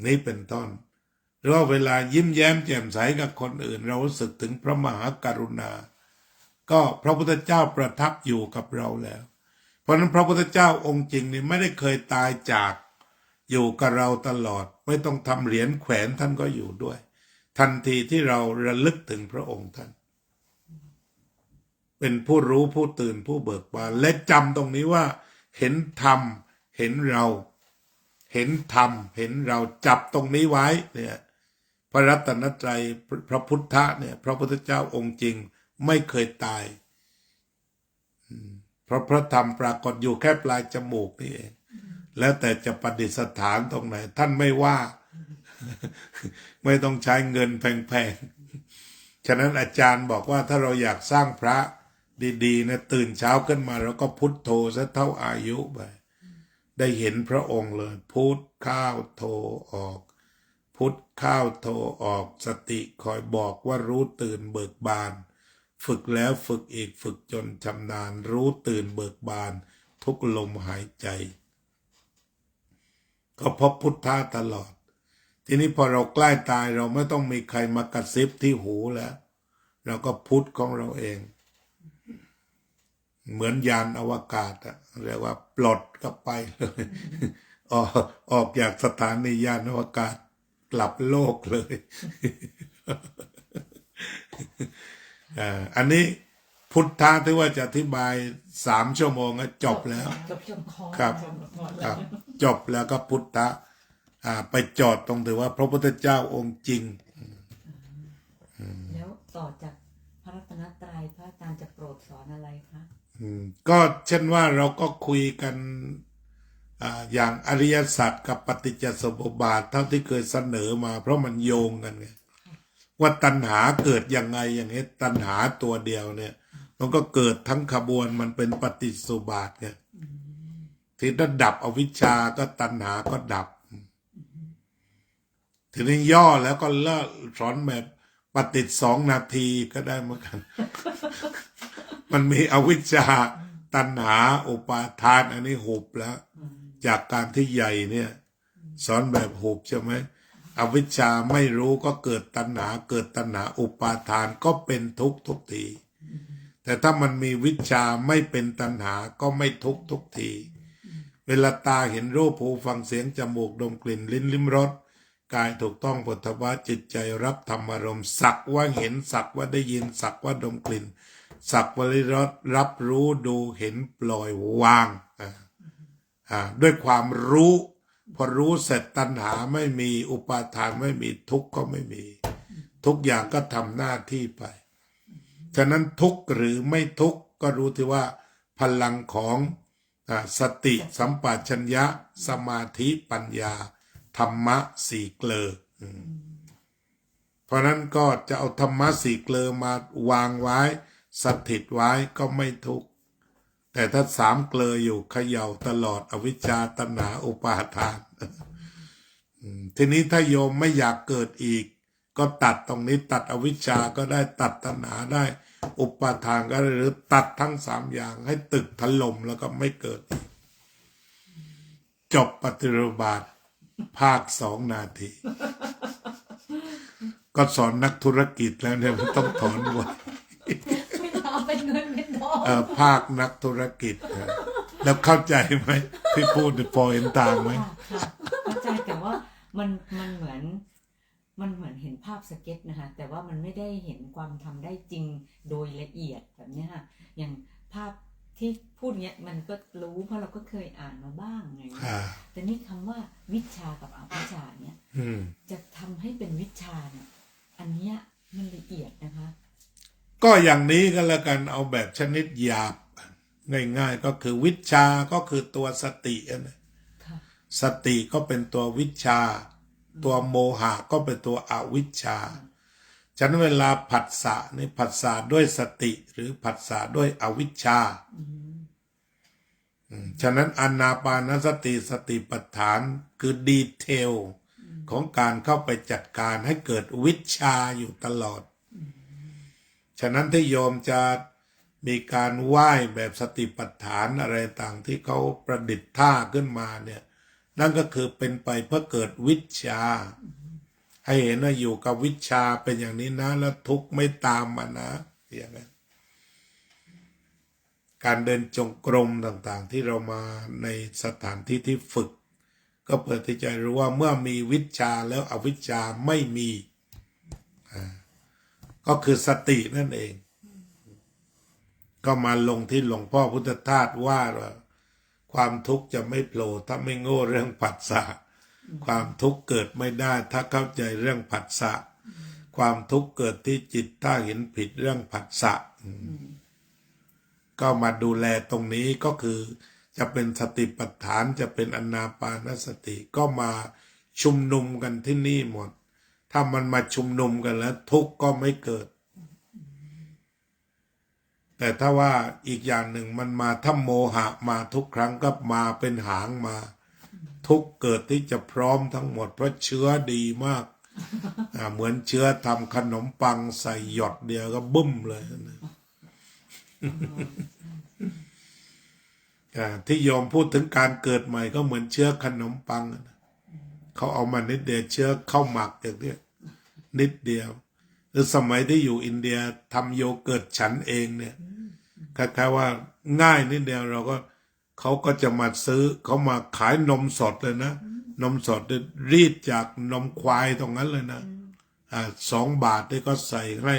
Speaker 1: นี่เป็นต้นหรือว่าเวลายิ้มแย้มแจ่มใสกับคนอื่นเรารู้สึกถึงพระมหากรุณาก็พระพุทธเจ้าประทับอยู่กับเราแล้วเพราะนั้นพระพุทธเจ้าองค์จริงนี่ไม่ได้เคยตายจากอยู่กับเราตลอดไม่ต้องทำเหรียญแขวนท่านก็อยู่ด้วยทันทีที่เราระลึกถึงพระองค์ท่านเป็นผู้รู้ผู้ตื่นผู้เบิกบานและจำตรงนี้ว่าเห็นธรรมเห็นเราเห็นธรรมเห็นเราจับตรงนี้ไว้เนี่ยพระรัตนตรัยพระพุทธะเนี่ยพระพุทธเจ้าองค์จริงไม่เคยตายเพราะพระธรรมปรากฏอยู่แค่ปลายจมูกนี่เองแล้วแต่จะประดิษฐานตรงไหนท่านไม่ว่า ไม่ต้องใช้เงินแพงๆฉะนั้นอาจารย์บอกว่าถ้าเราอยากสร้างพระดีๆนะตื่นเช้าขึ้นมาเราก็พุทโธซะเท่าอายุไปได้เห็นพระองค์เลยพุทเข้าโธออกพุทเข้าโธออกสติคอยบอกว่ารู้ตื่นเบิกบานฝึกแล้วฝึกอีกฝึกจนชำนาญรู้ตื่นเบิกบานทุกลมหายใจก็พบพุทธะตลอดทีนี้พอเราใกล้ตายเราไม่ต้องมีใครมากระซิบที่หูแล้วเราก็พุทธของเราเองเหมือนยานอวกาศอะเรียกว่าปลดก็ไปเลยออกจากสถานียานอวกาศกลับโลกเลยอันนี้พุทธะที่ว่าจะอธิบาย3 ชั่วโมงก็จบแล้วครับจบแล้วก็พุทธะไปจอดตรงถือว่าพระพุทธเจ้าองค์จริง
Speaker 2: แล้วต่อจากพระรัตนตรัยพระอาจารย์จะโปรดสอนอะไรคะ
Speaker 1: ก็เช่นว่าเราก็คุยกันอย่างอริยสัจกับปฏิจจสมุปบาทเท่าที่เคยเสนอมาเพราะมันโยงกันไงว่าตัณหาเกิดยังไงอย่างนี้ตัณหาตัวเดียวเนี่ยมันก็เกิดทั้งขบวนมันเป็นปฏิจจสมุปบาทไงที่ถ้าดับอวิชชาก็ตัณหาก็ดับทีนี้ย่อแล้วก็เลิกสอนแบบปฏิจจ2 นาทีก็ได้เหมือนกัน มันมีอวิชชาตัณหาอุปาทานอันนี้หุบแล้วจากการที่ใหญ่เนี่ยสอนแบบหุบใช่ไหมอวิชชาไม่รู้ก็เกิดตัณหาเกิดตัณหาอุปาทานก็เป็นทุกข์ทุกทีแต่ถ้ามันมีวิชชาไม่เป็นตัณหาก็ไม่ทุกข์ทุกทีเวลาตาเห็นรูปหูฟังเสียงจมูกดมกลิ่นลิ้นลิ้มรสกายถูกต้องปัทวะจิตใจรับธรรมารมณ์สักว่าเห็นสักว่าได้ยินสักว่าดมกลิ่นสักว่าลิ้มรสรับรู้ดูเห็นปล่อยวางด้วยความรู้พอรู้เสร็จตัณหาไม่มีอุปาทานไม่มีทุกข์ก็ไม่มีทุกอย่างก็ทำหน้าที่ไปฉะนั้นทุกข์หรือไม่ทุกข์ก็รู้ที่ว่าพลังของสติสัมปชัญญะสมาธิปัญญาธรรมะ4 เกลอเพราะนั้นก็จะเอาธรรมะ4 เกลอมาวางไว้สถิตไว้ก็ไม่ทุกข์แต่ถ้า3 เกลออยู่เขย่าตลอดอวิชชาตัณหาอุปาทานทีนี้ถ้าโยมไม่อยากเกิดอีกก็ตัดตรงนี้ตัดอวิชชาก็ได้ตัดตัณหาได้อุปาทานก็ได้หรือตัดทั้ง3 อย่างให้ตึกถล่มแล้วก็ไม่เกิดอีกจบปฏิรูปบาทภาค2 นาทีก็สอนนักธุรกิจแล้วเนี่ยมันต้องถอนไว้
Speaker 3: ไม่ต้องเป็นเงินเป็นทอง
Speaker 1: ภาคนักธุรกิจแล้วเข้าใจไหมที่พูดพอเห็นต่างไหม
Speaker 2: เข้าใจแต่ว่ามันเหมือนเห็นภาพสเก็ตนะคะแต่ว่ามันไม่ได้เห็นความทำได้จริงโดยละเอียดแบบนี้ค่ะอย่างภาพที่พูดเนี้ยมันก็รู้เพราะเราก็เคยอ่านมาบ้างไงแต่นี่คำว่าวิชากับอวิชชาเนี่ยจะทำให้เป็นวิชาเนี่ยอันเนี้ยมันละเอียดนะคะ
Speaker 1: ก็อย่างนี้ก็แล้วกันเอาแบบชนิดหยาบง่ายๆก็คือวิชาก็คือตัวสตินะสติก็เป็นตัววิชาตัวโมหะก็เป็นตัวอวิชชาฉะนั้นเวลาผัสสะนี่ผัสสะด้วยสติหรือผัสสะด้วยอวิชชาฉะนั้นอานาปานสติสติปัฏฐานคือดีเทลของการเข้าไปจัดการให้เกิดวิชาอยู่ตลอดฉะนั้นที่โยมจะ มีการไหว้แบบสติปัฏฐานอะไรต่างที่เขาประดิษฐ์ท่าขึ้นมาเนี่ยนั่นก็คือเป็นไปเพื่อเกิดวิชาให้เห็นว่าอยู่กับวิชาเป็นอย่างนี้นะแล้วทุกข์ไม่ตามมานะอย่างนั้นการเดินจงกรมต่างๆที่เรามาในสถานที่ที่ฝึกก็เพื่อที่จะรู้ว่าเมื่อมีวิชาแล้วอวิชชาไม่มีก็คือสตินั่นเองก็มาลงที่หลวงพ่อพุทธทาสว่าความทุกข์จะไม่โผล่ถ้าไม่โง่เรื่องผัสสะความทุกข์เกิดไม่ได้ถ้าเข้าใจเรื่องผัสสะความทุกข์เกิดที่จิตถ้าเห็นผิดเรื่องผัสสะก็มาดูแลตรงนี้ก็คือจะเป็นสติปัฏฐานจะเป็นอานาปานสติก็มาชุมนุมกันที่นี่หมดถ้ามันมาชุมนุมกันแล้วทุกข์ก็ไม่เกิดแต่ถ้าว่าอีกอย่างหนึ่งมันมาถ้าโมหะมาทุกครั้งก็มาเป็นหางมาทุกเกิดที่จะพร้อมทั้งหมดเพราะเชื้อดีมากเหมือนเชื้อทำขนมปังใส่หยดเดียวก็บึ้มเลยนะที่โยมพูดถึงการเกิดใหม่ก็เหมือนเชื้อขนมปังเขาเอามานิดเดียวเชื้อเข้าหมักอย่างนี้นิดเดียวหรือสมัยที่อยู่อินเดียทำโยเกิร์ตฉันเองเนี่ยคล้ายๆว่าง่ายนิดเดียวเราก็เขาก็จะมาซื้อเขามาขายนมสดเลยนะนมสดรีดจากนมควายตรงนั้นเลยนะ2 บาทนี่ก็ใส่ให้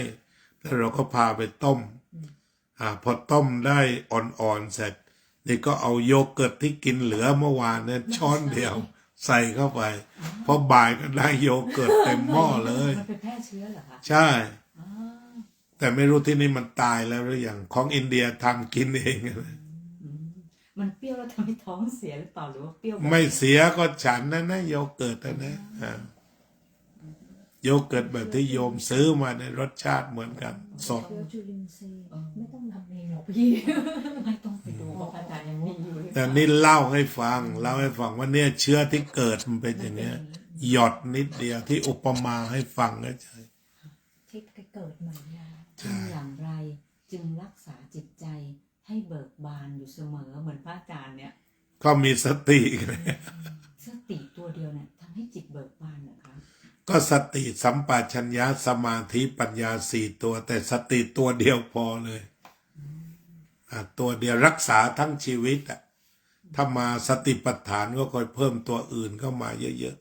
Speaker 1: แล้วเราก็พาไปต้มพอต้มได้อ่อนๆเสร็จนี่ก็เอาโยเกิร์ตที่กินเหลือเมื่อวานเนี่ยช้อนเดียวใส่เข้าไปพอบ่ายก็ได้โยเกิร์ตเต็มหม้อเลย
Speaker 2: มันเป็นแพร่เชื้อเหรอคะ
Speaker 1: ใช่แต่ไม่รู้ที่นี่มันตายแล้วหรือยังของอินเดียทำกินเอง
Speaker 2: มันเปรี้ยวแล้วทำให้ท้องเสียหรือเปล่าหรือว่าเปรี้ยว
Speaker 1: ไม่เสียก็ฉันนะโยเกิร์ตนะโยเกิร์ตแบบที่โยมซื้อมาในรสชาติเหมือนกันสด
Speaker 3: จุลินทรีย์ไม่ต้องทำเองหรอกพี่
Speaker 2: ไม่ต้องไปดูเพราะอาจารย์ยังมีอยู่
Speaker 1: แต่นี่เล่าให้ฟังว่าเนี่ยเชื้อที่เกิดมันเป็นอย่างเงี้ยหยดนิดเดียวที่อุปมาให้ฟังก็ใช่
Speaker 3: ที่เกิดใหม่
Speaker 2: ทำอย่างไรจึงรักษาจิตใจให้เบิกบานอยู่เสมอเหมือนพระอาจารย์เนี่ย
Speaker 1: ก็มีสติ
Speaker 2: สติตัวเดียวเนี่ยทำให้จิตเบิกบานนะคะ
Speaker 1: ก็สติสัมปชัญญะสมาธิปัญญา4 ตัวแต่สติตัวเดียวพอเลยตัวเดียวรักษาทั้งชีวิตถ้ามาสติปัฏฐานก็ค่อยเพิ่มตัวอื่นเข้ามาเยอะ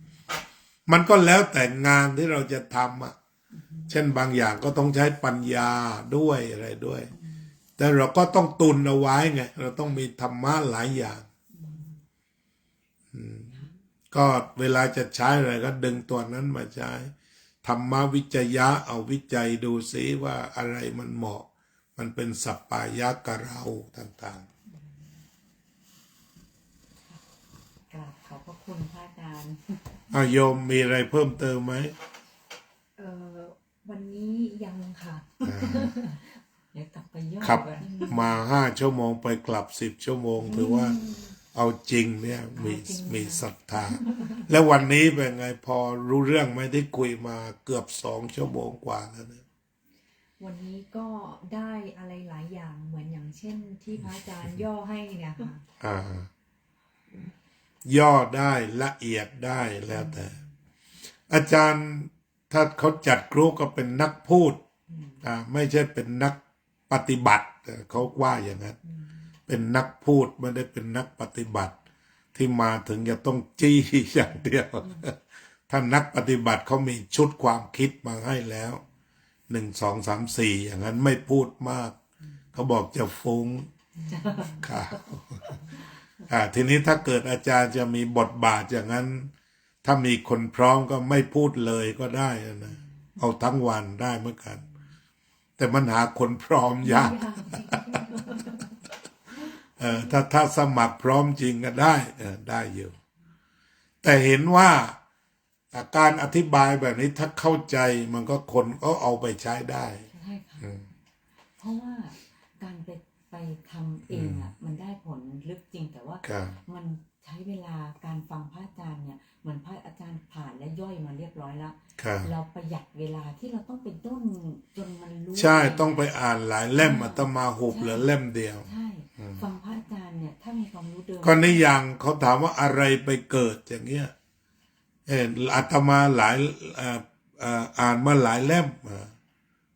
Speaker 1: ๆมันก็แล้วแต่งานที่เราจะทำเช่นบางอย่างก็ต้องใช้ปัญญาด้วยอะไรด้วยแต่เราก็ต้องตุนเอาไว้ไงเราต้องมีธรรมะหลายอย่างก็เวลาจะใช้อะไรก็ดึงตัวนั้นมาใช้ธรรมวิจยะเอาวิจัยดูซิว่าอะไรมันเหมาะมันเป็นสัปปายะกับเราต่าง
Speaker 2: ๆขอบพระคุณพระอาจารย์
Speaker 1: โยมมีอะไรเพิ่มเติมไหม
Speaker 3: วันนี้ยังค่ะ
Speaker 2: เดี๋ยวกลับไปย่อ
Speaker 1: ขับมา5 ชั่วโมงไปกลับ10 ชั่วโมงถือว่าเอาจริงเนี่ยมีศรัทธาแล้ววันนี้เป็นไงพอรู้เรื่องไหมที่คุยมาเกือบ2 ชั่วโมงกว่าแล้วเนี่ย
Speaker 3: วันนี้ก็ได้อะไรหลายอย่างเหมือนอย่างเช่นที่พระอาจารย์ย่อให้เนี่ยค่ะ
Speaker 1: ย่อได้ละเอียดได้แล้วแต่อาจารย์ถ้าเขาจัดกรุ๊ปก็เป็นนักพูดไม่ใช่เป็นนักปฏิบัติเขาว่าอย่างนั้นเป็นนักพูดไม่ได้เป็นนักปฏิบัติที่มาถึงจะต้องจี้อย่างเดียวถ้านักปฏิบัติเขามีชุดความคิดมาให้แล้ว1 2 3 4อย่างนั้นไม่พูดมากเขาบอกจะฟุ้งค่ะทีนี้ถ้าเกิดอาจารย์จะมีบทบาทอย่างนั้นถ้ามีคนพร้อมก็ไม่พูดเลยก็ได้นะเอาทั้งวันได้เหมือนกันแต่มันหาคนพร้อมยากถ้าสมัครพร้อมจริงก็ได้อยู่แต่เห็นว่าการอธิบายแบบนี้ถ้าเข้าใจมันก็คนก็เอาไปใช้ได้
Speaker 2: ใช่ค่ะเพราะว่าการไปทำเองมันได้ผลลึกจริงแต่ว่ามันใช้เวลาการฟังพระอาจารย์เนี่ยเหมือนพระอาจารย์ผ่านและย่อยมาเรียบร้อยแล้วเราประหยัดเวลาที่เราต้องไปด้นจนมันร
Speaker 1: ใช่ต้องไปอ่านหลายเล่มอาตมาหุบเหลือเล่มเดียว
Speaker 2: ใช่ฟังพระอาจารย์เนี่ยถ้ามีความรู้เดิม
Speaker 1: ก็นี่อย่างเขาถามว่าอะไรไปเกิดอย่างเงี้ยอาตมาหลายอ่านมาหลายเล่ม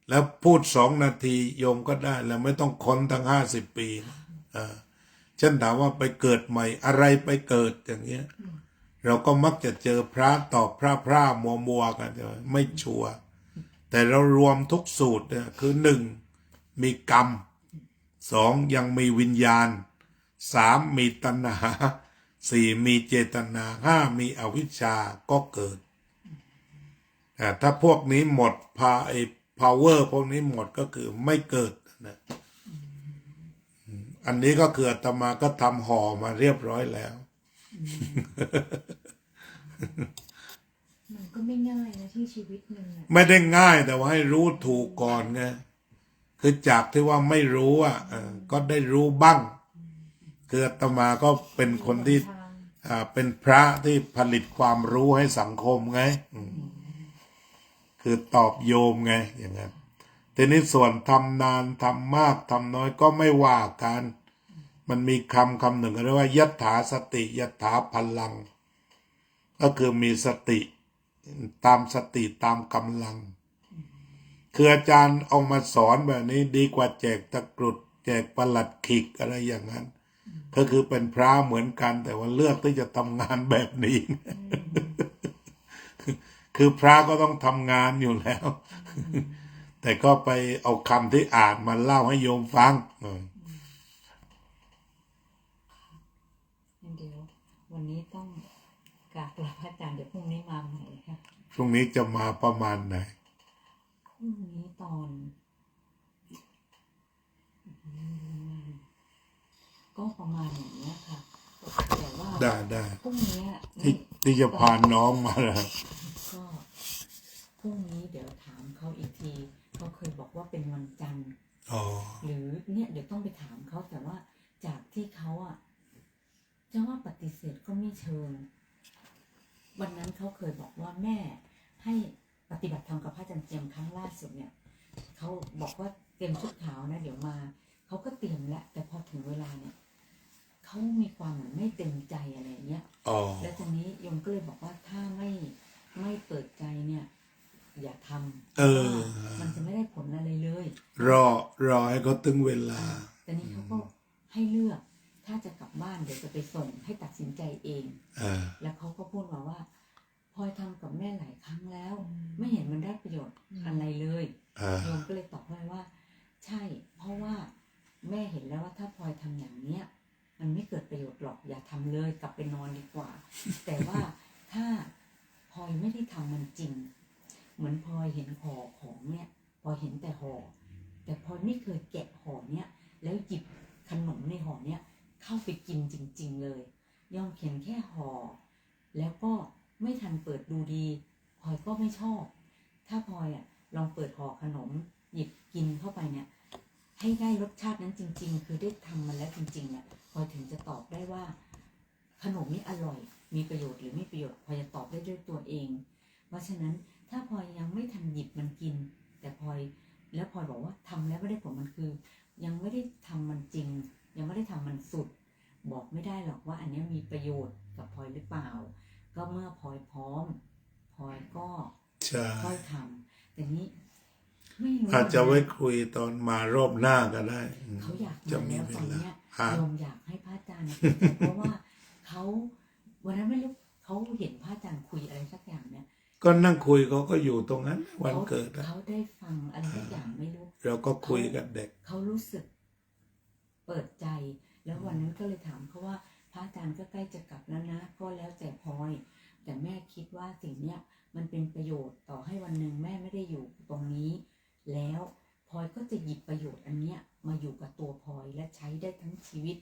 Speaker 1: แล้วพูด2 นาทีโยมก็ได้แล้วไม่ต้องค้นทั้ง50 ปีฉันถามว่าไปเกิดใหม่อะไรไปเกิดอย่างเงี้ยเราก็มักจะเจอพระตอบพระมัวกันใช่ไหมไม่ชัวร์แต่เรารวมทุกสูตรเนี่ยคือ1มีกรรม2ยังมีวิญญาณ3มีตัณหา4มีเจตนา5มีอวิชชาก็เกิดถ้าพวกนี้หมดpower พวกนี้หมดก็คือไม่เกิดนะอันนี้ก็คืออาตมาก็ทำห่อมาเรียบร้อยแล้ว
Speaker 3: มันก็ไม่ง่ายนะที่ชีวิตหนึ่งอะ
Speaker 1: ไม่ได้ง่ายแต่ว่าให้รู้ถูกก่อนไงคือจากที่ว่าไม่รู้ก็ได้รู้บ้างคืออาตมาก็เป็นคนที่เป็นพระที่ผลิตความรู้ให้สังคมไงคือตอบโยมไงอย่างนั้นทีนี้ส่วนทำนานทำมากทำน้อยก็ไม่ว่ากันมันมีคำหนึ่งเรียกว่ายัตถาสติยัตถาพลังก็คือมีสติตามสติตามกำลังคืออาจารย์เอามาสอนแบบนี้ดีกว่าแจกตะกรุดแจกประหลัดขิกอะไรอย่างนั้นก็คือเป็นพระเหมือนกันแต่ว่าเลือกที่จะทำงานแบบนี้ คือพระก็ต้องทำงานอยู่แล้ว แต่ก็ไปเอาคำที่อ่านมาเล่าให้โยมฟัง
Speaker 2: เดี๋ยววันนี้ต้องกราบลาพระอาจารย์เดี๋ยวพรุ่งนี้มาใหม่ค่ะ
Speaker 1: พรุ่งนี้จะมาประมาณไหน
Speaker 2: พรุ่งนี้ตอนก็ประมาณอย่างนี้ยค่ะแต่ว่า
Speaker 1: ได้
Speaker 2: พรุ่งนี้
Speaker 1: ที่จะพาน้องมาแล้ว
Speaker 2: ก็พรุ่งนี้เดี๋ยวถามเขาอีกทีเขาเคยบอกว่าเป็นวันจันทร์
Speaker 1: อ๋อ
Speaker 2: หรือเนี่ยเดี๋ยวต้องไปถามเขาแต่ว่าจากที่เขาจะว่าปฏิเสธก็ไม่เชิงวันนั้นเขาเคยบอกว่าแม่ให้ปฏิบัติธรรมกับพระอาจารย์เจียมครั้งล่าสุดเนี่ยเขาบอกว่าเตรียมชุดขาวนะเดี๋ยวมาเขาก็เตรียมแล้วแต่พอถึงเวลาเนี่ยเขามีความเหมือนไม่เต็มใจอะไรเงี้ย
Speaker 1: อ๋อ
Speaker 2: แล้วทีนี้โยมก็เลยบอกว่าถ้าไม่เปิดใจเนี่ยอย่าทำมันจะไม่ได้ผลอะไรเลย
Speaker 1: รอให้เขาตึงเวลา
Speaker 2: แต่นี้เขาก็ให้เลือกถ้าจะกลับบ้านเดี๋ยวจะไปส่งให้ตัดสินใจเอง แล้วเขาก็พูดมาว่าพลอยทำกับแม่หลายครั้งแล้ว ไม่เห็นมันได้ประโยชน์อะไรเลยโยมก็เลยตอบให้ว่าใช่เพราะว่าแม่เห็นแล้วว่าถ้าพลอยทำอย่างเนี้ยมันไม่เกิดประโยชน์หรอกอย่าทำเลยกลับไปนอนดีกว่า แต่ว่าถ้าพลอยไม่ได้ทำมันจริงเหมือนพลอยเห็นห่อของเนี่ยพลอยเห็นแต่ห่อแต่พลอยไม่เคยแกะห่อเนี่ยแล้วหยิบขนมในห่อเนี่ยเข้าไปกินจริงๆเลยยอมเขียนแค่ห่อแล้วก็ไม่ทันเปิดดูดีพลอยก็ไม่ชอบถ้าพลอยลองเปิดห่อขนมหยิบกินเข้าไปเนี่ยให้ได้รสชาตินั้นจริงๆคือได้ทำมันแล้วจริงๆเนี่ยพลอยถึงจะตอบได้ว่าขนมนี้อร่อยมีประโยชน์หรือไม่ประโยชน์พลอยจะตอบได้ด้วยตัวเองเพราะฉะนั้นถ้าพลอยยังไม่ทันหยิบมันกินแต่พลอยแล้วพลอยบอกว่าทำแล้วไม่ได้ผลมันคือยังไม่ได้ทำมันจริงยังไม่ได้ทำมันสุดบอกไม่ได้หรอกว่าอันนี้มีประโยชน์กับพลอยหรือเปล่าก็เมื่อพลอยพร้อมพลอยก็ค่อยทำแต่นี้ไม่รู้
Speaker 1: อาจจะไว้คุยตอนมารอบหน้าก็ได้
Speaker 2: เขาอยาก
Speaker 1: จะ
Speaker 2: มา
Speaker 1: มี
Speaker 2: แล้ว
Speaker 1: เว
Speaker 2: ตอน
Speaker 1: ลา
Speaker 2: เนี้ยโยมอยากให้พระอาจารย์เพราะว่าเขาวันนั้นไม่รู้เขาเห็นพระอาจารย์คุยอะไรสักอย่างเนี่ย
Speaker 1: ก็นั่งคุยเขาก็อยู่ตรงนั้นวันเกิด
Speaker 2: เขาได้ฟังอะไรสักอย่างไม่รู้
Speaker 1: เราก็คุยกับเด็ก
Speaker 2: เขารู้สึกเปิดใจแล้ววันนั้นก็เลยถามเขาว่าพระอาจารย์ก็ใกล้จะกลับแล้วนะก็แล้วแต่พลอยแต่แม่คิดว่าสิ่งเนี้ยมันเป็นประโยชน์ต่อให้วันหนึ่งแม่ไม่ได้อยู่ตรงนี้แล้วพลอยก็จะหยิบประโยชน์อันเนี้ยมาอยู่กับตัวพลอยและใช้ได้ทั้งชีวิต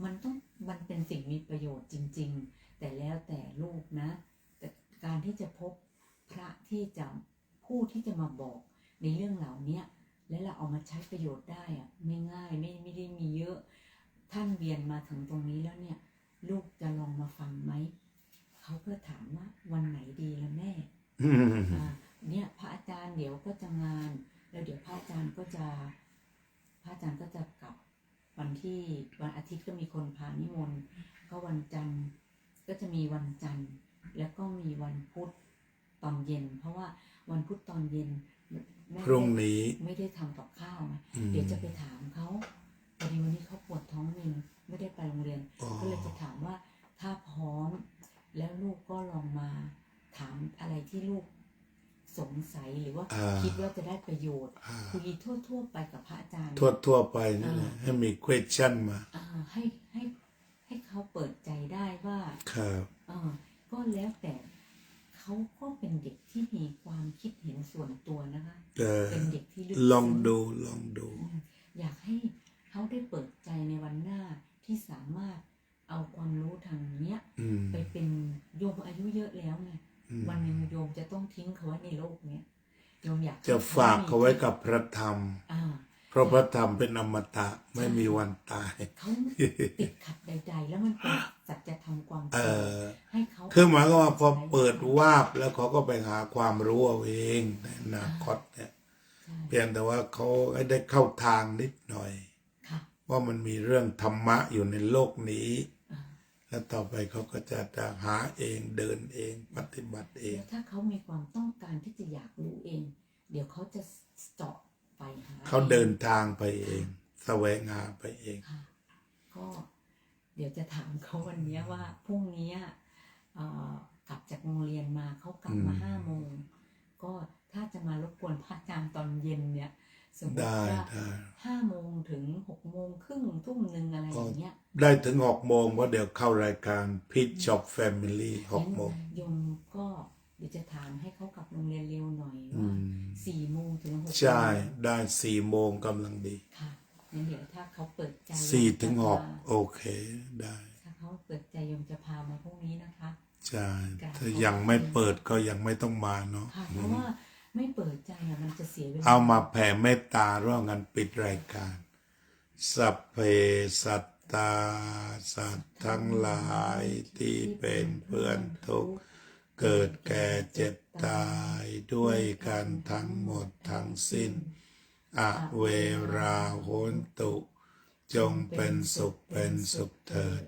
Speaker 2: มันเป็นสิ่งมีประโยชน์จริงๆแต่แล้วแต่ลูกนะแต่การที่จะพบพระที่จะผู้ที่จะมาบอกในเรื่องเหล่านี้และเราเอามาใช้ประโยชน์ได้ไม่ง่ายไม่ได้มีเยอะท่านเรียนมาถึงตรงนี้แล้วเนี่ยลูกจะลองมาฟังไหมเขาก็ถามว่าวันไหนดีละแม่เนี่ยพระอาจารย์เดี๋ยวก็จะงาน แล้วเดี๋ยวพระอาจารย์ก็จะกลับวันอาทิตย์ก็มีคนพานิมนต์ก็วันจันทร์ก็จะมีวันจันทร์แล้วก็มีวันพุธตอนเย็น เพราะว่าวันพุธตอนเย็นแม่
Speaker 1: พรุ่งนี้
Speaker 2: ไม่ได้ทำกับข้าวนะเดี๋ยวจะไปถามเขาพอดีวันนี้เขาปวดท้องไม่ได้ไปโรงเรียน ก็เลยจะถามว่าถ้าพร้อมแล้วลูกก็ลองมาถามอะไรที่ลูกสงสัยหรือว่าคิดว่าจะได้ประโยชน์คุยทั่วๆไปกับพระอาจารย์
Speaker 1: ทั่วไปนี่แหละให้มี question มา
Speaker 2: ให้เขาเปิดใจได้ว่า
Speaker 1: ครับ
Speaker 2: ก็แล้วแต่เขาก็เป็นเด็กที่มีความคิดเห็นส่วนตัวนะคะเป็นเด็กที่ลึกซึ้ง
Speaker 1: ลองดู
Speaker 2: อยากให้เขาได้เปิดใจในวันหน้าที่สามารถเอาความรู้ทางเนี้ยไปเป็นโยมอายุเยอะแล้วไงวันหนึ่งโยมจะต้องทิ้งเขาไว้ในโลกเนี้ยโยมอยาก
Speaker 1: จะฝากเขาไว้กับพระธรรม เพราะพระธรรมเป็นอมตะไม่มีวันตาย
Speaker 2: เขาติดขัดใดๆแล้วมันเป็นสัจธรรมความจริงให้เขา
Speaker 1: คือหมายความว่าพอเปิดวาบแล้วเขาก็ไปหาความรู้เอาเองในอนาคตเนี่ยเพียงแต่ว่าเขาได้เข้าทางนิดหน่อยว่ามันมีเรื่องธรรมะอยู่ในโลกนี้ แล้วต่อไปเขาก็จะหาเองเดินเองปฏิบัติเอง
Speaker 2: ถ้าเขามีความต้องการที่จะอยากรู้เอง เดี๋ยวเขาจะเจาะไปหา
Speaker 1: เขาเดินทางไปเองแสวงหาไปเอง
Speaker 2: ก็เดี๋ยวจะถามเขาวันนี้ว่าพรุ่งนี้กลับจากโรงเรียนมาเขากลับมา5 โมงก็ถ้าจะมารบกวนพระอาจารย์ตอนเย็นเนี่ยสมมติว่า5 โมงถึง6 โมงครึ่ง1 ทุ่มอะไรอย่างเงี้ย
Speaker 1: ได้ถึง6 โมงเพราะเดี๋ยวเข้ารายการพิชช็อปแฟมิลี่6 โมง
Speaker 2: โยมก็เดี๋ยวจะถามให้เขากลับโรงเรียนเร็วหน่อยว่า4 โมงถึง6 โมง
Speaker 1: ใช่ได้4 โมงกำลังดี
Speaker 2: ค่ะงั้นเดี๋ยวถ้าเขาเปิดใจ
Speaker 1: 4 ถึง 6โอเคได้
Speaker 2: ถ้าเขาเปิดใจโยมจะพามาพรุ่งนี้นะคะ
Speaker 1: ใช่ถ้ายังไม่เปิดก็ยังไม่ต้องมาเนาะ
Speaker 2: เพราะว่าไม่เปิดใจมันจะเสียเวลา
Speaker 1: เอามาแผ่เมตตาร่วมกันปิดรายการสัพเพสัตตาสัตว์ทั้งหลายที่เป็นเพื่อนทุกข์เกิดแก่เจ็บตายด้วยกันทั้งหมดทั้งสิ้นอเวราโหนตุจงเป็นสุขเถิด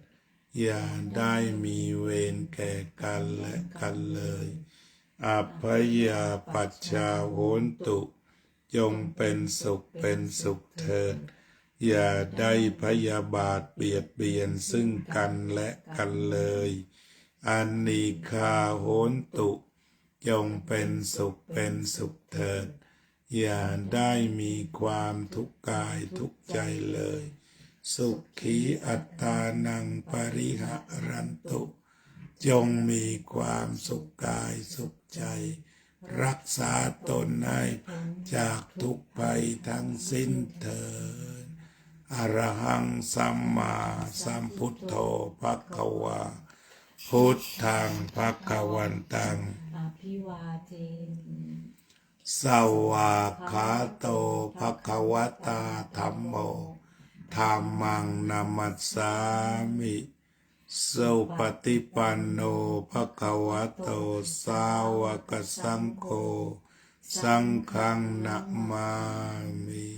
Speaker 1: อย่าได้มีเวรแก่กันและกันเลยอภัยยาปัชชาโหนตุจงเป็นสุขเถิดอย่าได้พยาบาทเบียดเบียนซึ่งกันและกันเลยอานิฆาโหนตุจงเป็นสุขเถิดอย่าได้มีความทุกข์กายทุกข์ใจเลยสุขีอัตตานังปริหะรันตุจงมีความสุขกายสุขใจรักษาตนให้จากทุกภัยทั้งสิ้นเถิดอรหังสัมมาสัมพุทโธภควาพุทธังภวันตัง
Speaker 2: อภิวาเทมิ
Speaker 1: สวากขาโตภควตาธัมโมธัมมังนามัสสามิสุปฏิปันโนภควโตสาวกสังโฆสังฆังนะมามิ